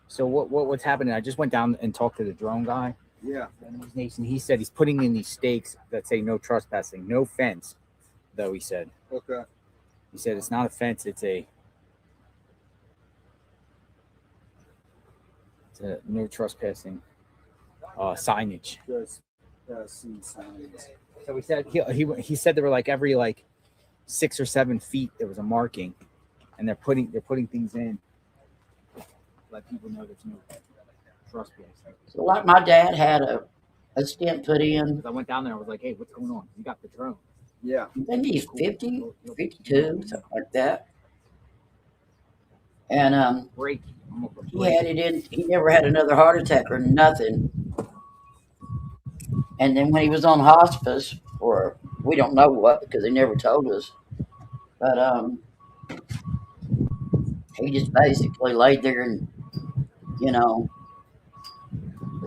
So what's happening? I just went down and talked to the drone guy. Yeah. And he said he's putting in these stakes that say no trespassing, no fence, though. He said. Okay. He said it's not a fence; it's a no trespassing signage. So he said he said there were like every 6 or 7 feet there was a marking, and they're putting things in to let people know there's no trespassing. So like my dad had a stent put in. I went down there. I was like, "Hey, what's going on? You got the drone?" Yeah. I think he's 50, 52, something like that. And break. He had it in. He never had another heart attack or nothing. And then when he was on hospice, or we don't know what because they never told us, but he just basically laid there and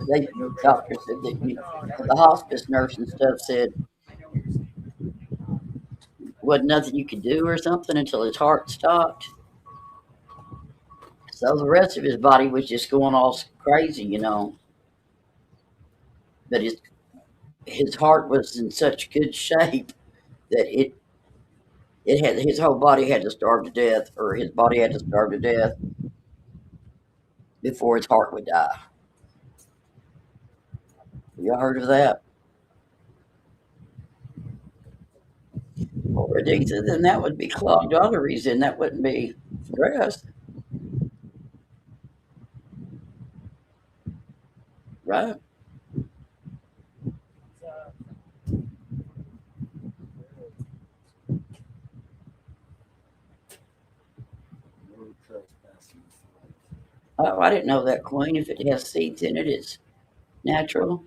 they doctor said that the hospice nurse and stuff said wasn't nothing you could do or something until his heart stopped. So the rest of his body was just going all crazy, But his heart was in such good shape that it had his whole body had to starve to death, or his body had to starve to death before his heart would die. Y'all heard of that? Or then that would be clogged arteries, and that wouldn't be stress. Right? Oh, I didn't know that, Queen. If it has seeds in it, it's natural.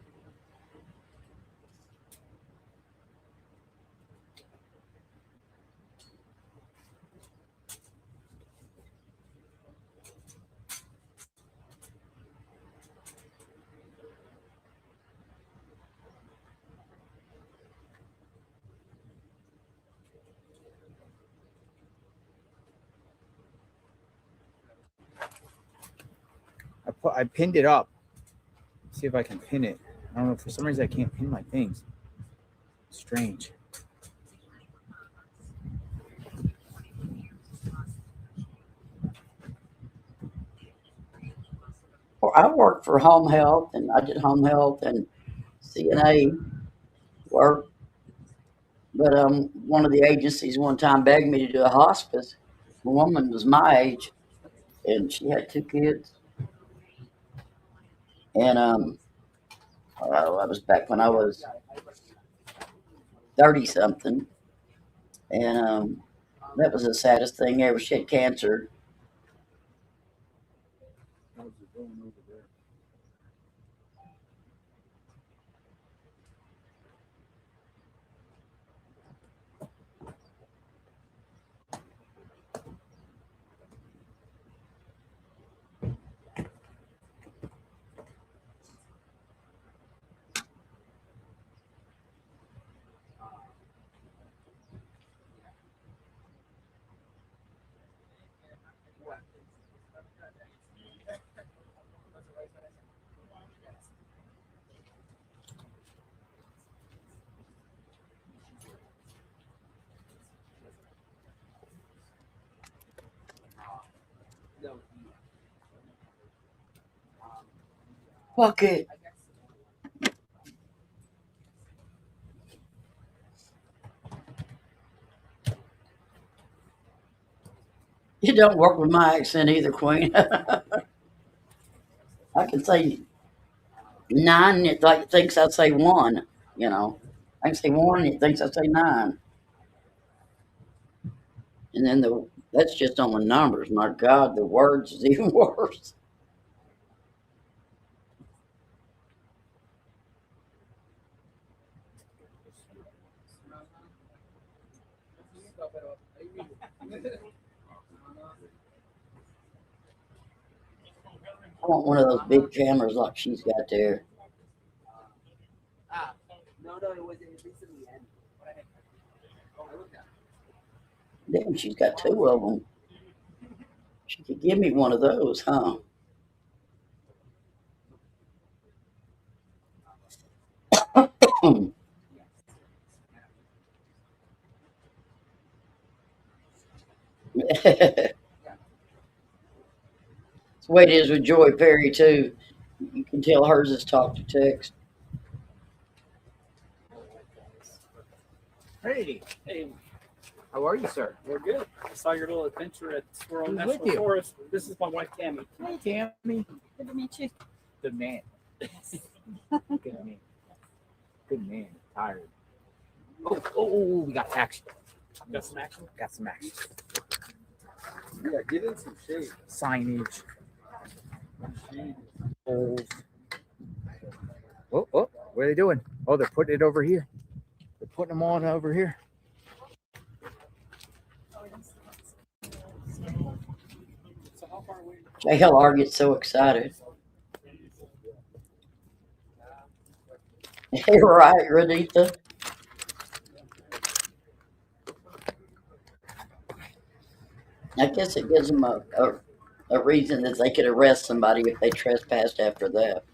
I pinned it up. See if I can pin it. I don't know. For some reason, I can't pin my things. Strange. Well, I worked for home health, and I did home health and CNA work. But one of the agencies one time begged me to do a hospice. The woman was my age, and she had 2 kids. And I was back when I was 30 something, and that was the saddest thing ever. She had cancer. Fuck it. You don't work with my accent either, Queen. I can say 9, it thinks I say 1, I can say 1, it thinks I say 9. And then that's just on the numbers. My God, the words is even worse. I want one of those big cameras like she's got there. No, it was in the end. Damn, she's got two of them. She could give me one of those, huh? It's the way it is with Joy Perry too. You can tell hers is talk to text. Hey, how are you, sir? We're good. I saw your little adventure at Squirrel Who's National with you? Forest. This is my wife, Tammy. Hey, Tammy. Good to meet you. Good man. Good man. Good man. Tired. Oh, we got action. Got some action? Got some action. Yeah, get in some shade. Signage. Poles. Oh, what are they doing? Oh, they're putting it over here. They're putting them on over here. JLR gets so excited. Right, Renita. I guess it gives them a reason that they could arrest somebody if they trespassed after that.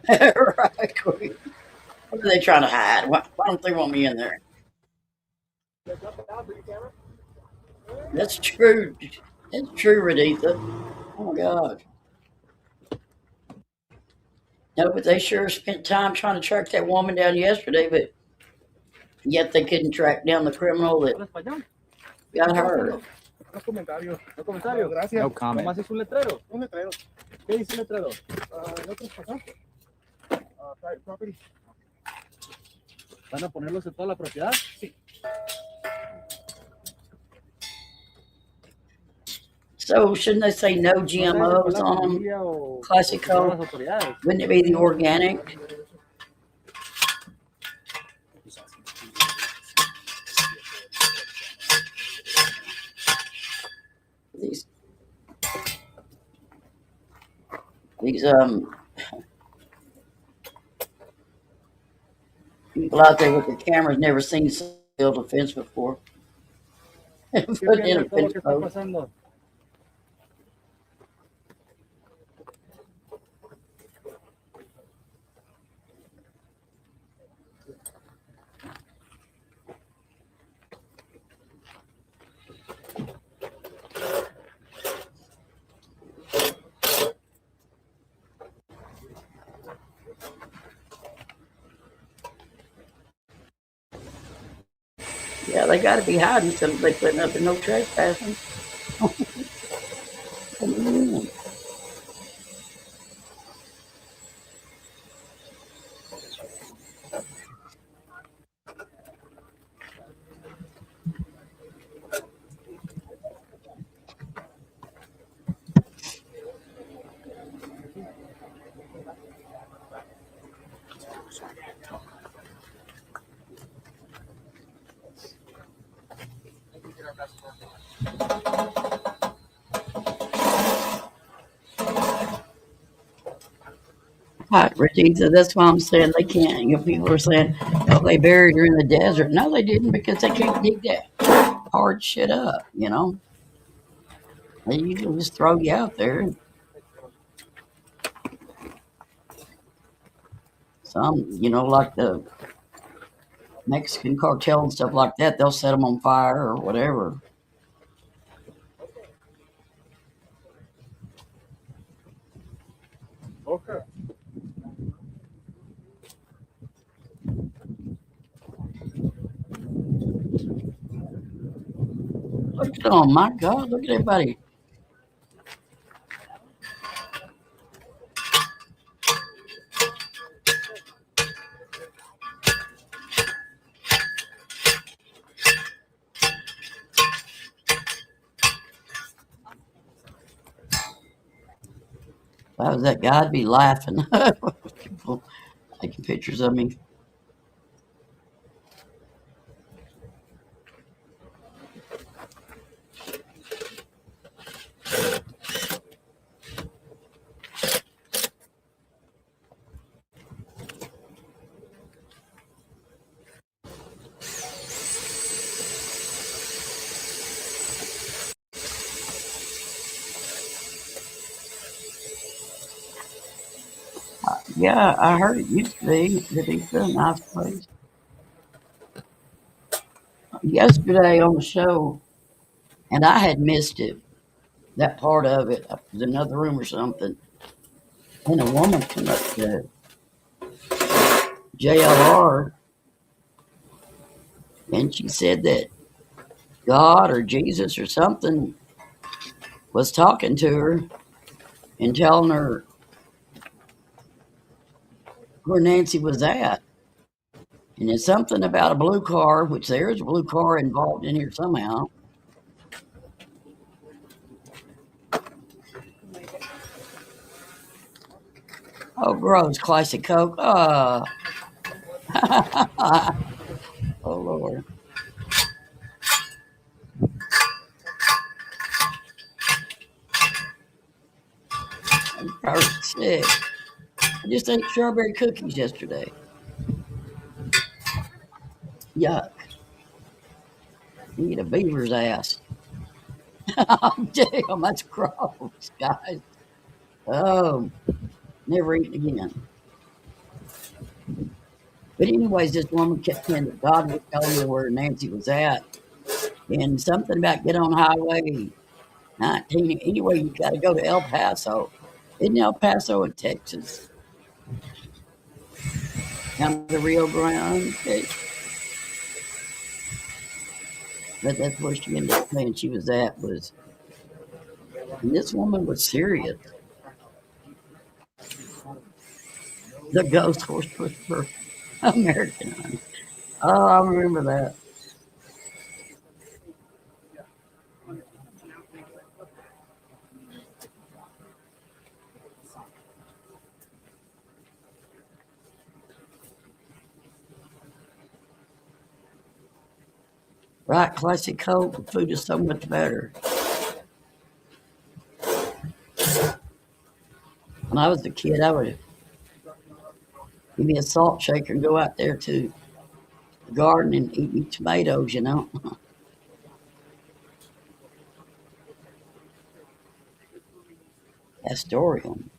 Right. What are they trying to hide? Why don't they want me in there? That's true. That's true, Raditha. Oh my God. No, but they sure spent time trying to track that woman down yesterday, but yet they couldn't track down the criminal that got her. No comentario. No comentario. Gracias. No comment. Nomás es un letrero. Un letrero. ¿Qué dice el letrero? No te pasas. Private property. ¿Van a ponerlos en toda la propiedad? Sí. So shouldn't they say no GMOs on them? Classico. Wouldn't it be the organic? These people out there with their cameras never seen build a fence before. Put in a fence post. Yeah, they got to be hiding something. They putting up in no trespassing. Right, Raditha, that's why I'm saying they can't. You know, people are saying, oh, they buried her in the desert. No, they didn't, because they can't dig that hard shit up, you know. They usually just throw you out there. Some, you know, like the Mexican cartel and stuff like that, they'll set them on fire or whatever. Okay. Look at them. My God, look at everybody. If I was that guy, I'd be laughing. People taking pictures of me. Yeah, I heard it used to be that it's a nice place. Yesterday on the show, and I had missed it, that part of it. I was in another room or something, and a woman came up to JLR, and she said that God or Jesus or something was talking to her and telling her where Nancy was at. And it's something about a blue car, which there is a blue car involved in here somehow. Oh, gross, classic Coke. Oh, Lord. I'm probably sick. I just ate strawberry cookies yesterday. Yuck. Eat a beaver's ass. Damn, that's gross, guys. Oh, never eat again. But anyways, this woman kept saying that God was telling her where Nancy was at. And something about get on Highway 19. Anyway, you got to go to El Paso. Isn't El Paso in Texas? Down the Rio Grande. Okay. But that's where she ended up saying she was at. And this woman was serious. The ghost horse whisperer, American Honey. Oh, I remember that. Right, classic Coke. The food is so much better. When I was a kid, I would give me a salt shaker and go out there to the garden and eat me tomatoes, you know. Astorium.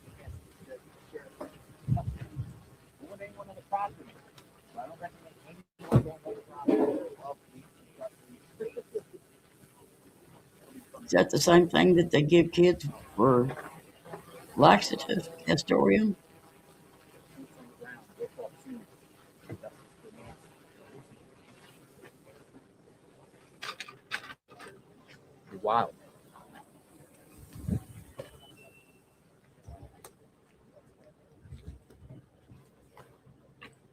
Is that the same thing that they give kids for laxative? Astorium? Wow.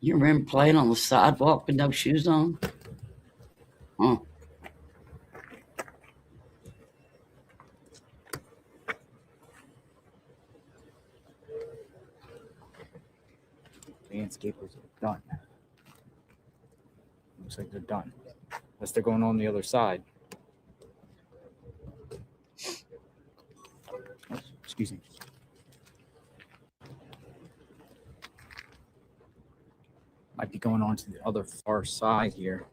You remember playing on the sidewalk with no shoes on? Huh. Landscapers are done. Looks like they're done. Unless they're going on the other side. Oops, excuse me. Might be going on to the other far side here.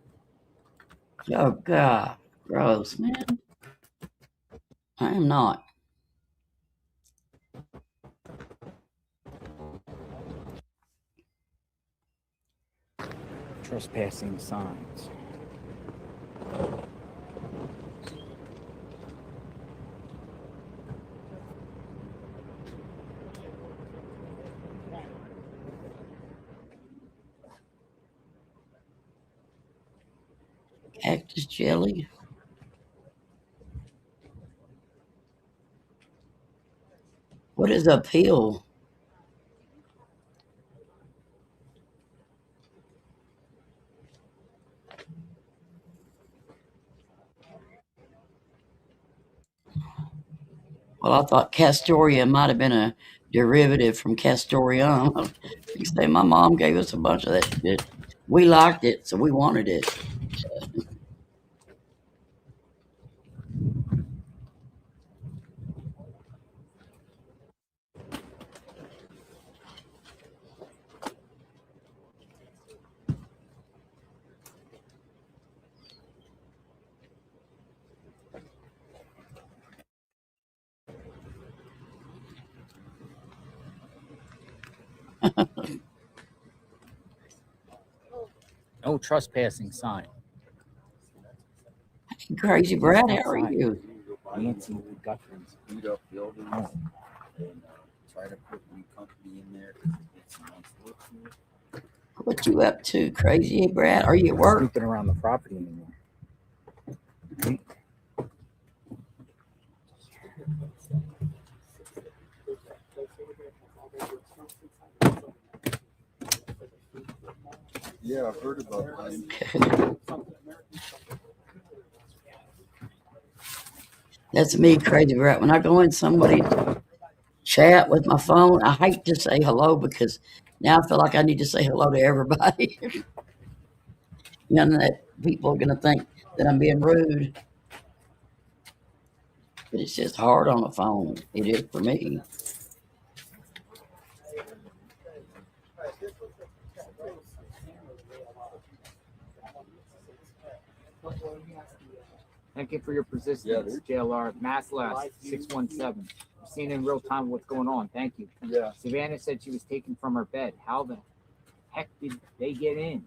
Oh, God. Gross, man. I am not. Trespassing signs. Cactus jelly. What is a pill? Well, I thought Castoria might have been a derivative from Castoreum. You say my mom gave us a bunch of that shit. We liked it, so we wanted it. No trespassing sign. Crazy Brad, how are you? Nancy Guthrie's. Beat up buildings and try to put new company in there because it's a nice look to it. What you up to, Crazy Brad? Are you at work? Snooping around the property anymore. Right? Yeah, I've heard about that. That's me, Crazy Brad. When I go in somebody's chat with my phone, I hate to say hello because now I feel like I need to say hello to everybody. None of that people are going to think that I'm being rude. But it's just hard on the phone. It is for me. Thank you for your persistence, JLR. Mass last 617. We're seeing in real time what's going on. Thank you. Yeah. Savannah said she was taken from her bed. How the heck did they get in?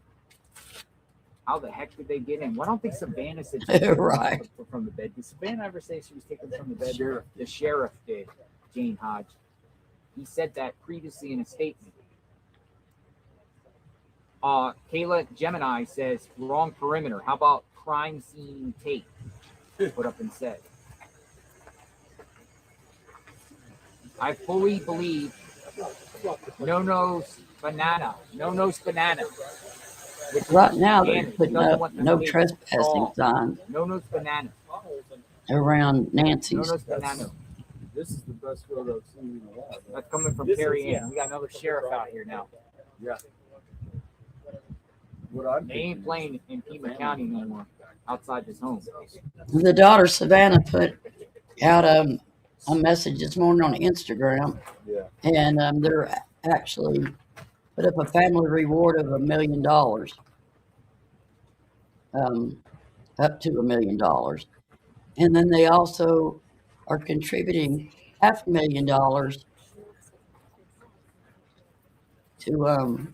How the heck did they get in? Well, I don't think Savannah said she was taken Right. from the bed. Did Savannah ever say she was taken from the bed? The sheriff did, Jane Hodge. He said that previously in a statement. Kayla Gemini says, wrong perimeter. How about crime scene tape? Put up and said. I fully believe No-No's banana. No-No's banana. Right now, they're putting up no trespassing signs No-No's banana. around Nancy's. No-No's banana. This is the best photo I've seen in a while. That's coming from Carrie Ann. We got another sheriff out here now. Yeah. They ain't playing in Pima County no more outside this home. The daughter, Savannah, put out a message this morning on Instagram. Yeah. And they're actually put up a family reward of $1 million. Up to $1 million. And then they also are contributing $500,000 to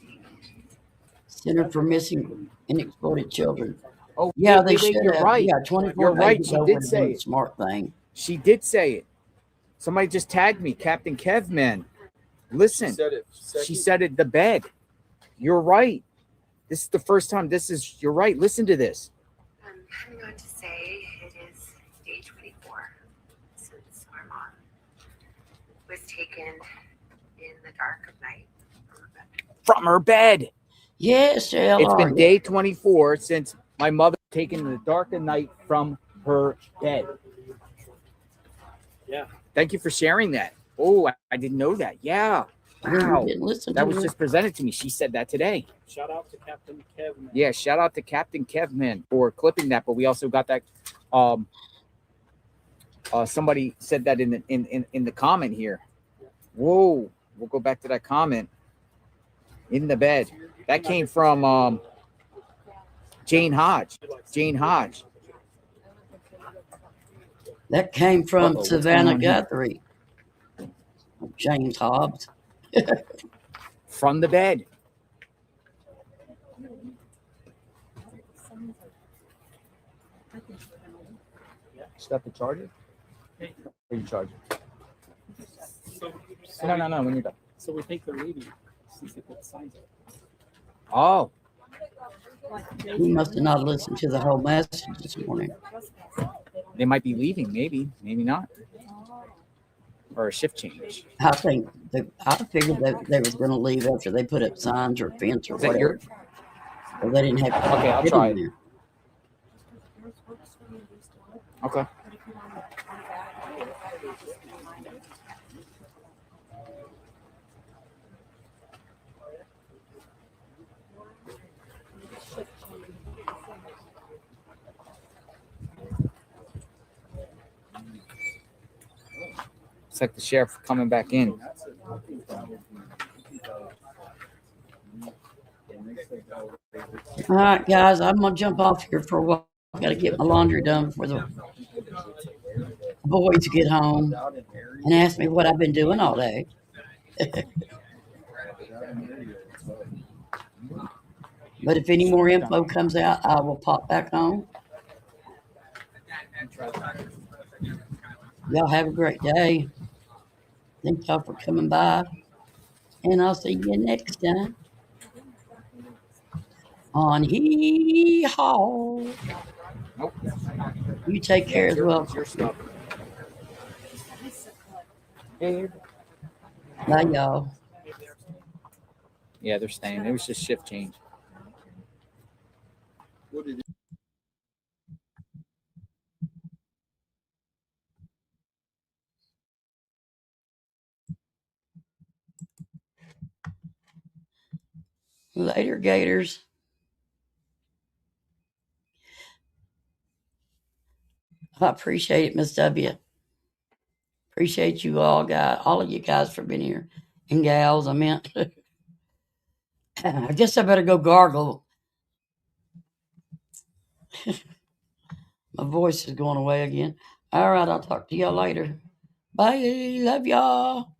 Center for Missing and Exploited Children. Oh, yeah, they wait, should you're have. right. Yeah, 24 You're right. pages She over did would have say been a it. smart thing. She did say it. Somebody just tagged me, Captain Kevman. Listen, she said it. The bed. You're right. This is the first time. You're right. Listen to this. I'm going to say it is day 24 since our mom was taken in the dark of night From her bed. Yes, JLR. It's been day 24 since my mother was taken in the dark of night from her bed. Yeah. Thank you for sharing that. Oh, I didn't know that. Yeah. Wow. That was just presented to me. She said that today. Shout out to Captain Kevin. Yeah, shout out to Captain Kevman for clipping that. But we also got that. Somebody said that in the comment here. Whoa, we'll go back to that comment. In the bed. That came from Jane Hodge. Jane Hodge. That came from Uh-oh, Savannah Guthrie. James Hobbs. From the bed. Stuff the charger? Or you charge it? No, when you're done. So we think they're leaving since they put signs up. Oh. He must have not listened to the whole message this morning. They might be leaving, maybe not, or a shift change. I think I figured that they was going to leave after they put up signs or fence or Is that whatever. your? So they didn't have to Okay, I'll get try in it. there. Okay. It's like the sheriff coming back in. All right, guys, I'm gonna jump off here for a while. I got to get my laundry done before the boys get home and ask me what I've been doing all day. But if any more info comes out, I will pop back on. Y'all have a great day. Thank y'all for coming by. And I'll see you next time on Hee Haw. Nope. You take care as well. It's your stuff. Hey. Bye, y'all. Yeah, they're staying. It was just shift change. Later, Gators. I appreciate it, Miss W. Appreciate you all, guys, all of you guys for being here. And gals, I meant. I guess I better go gargle. My voice is going away again. All right, I'll talk to y'all later. Bye. Love y'all.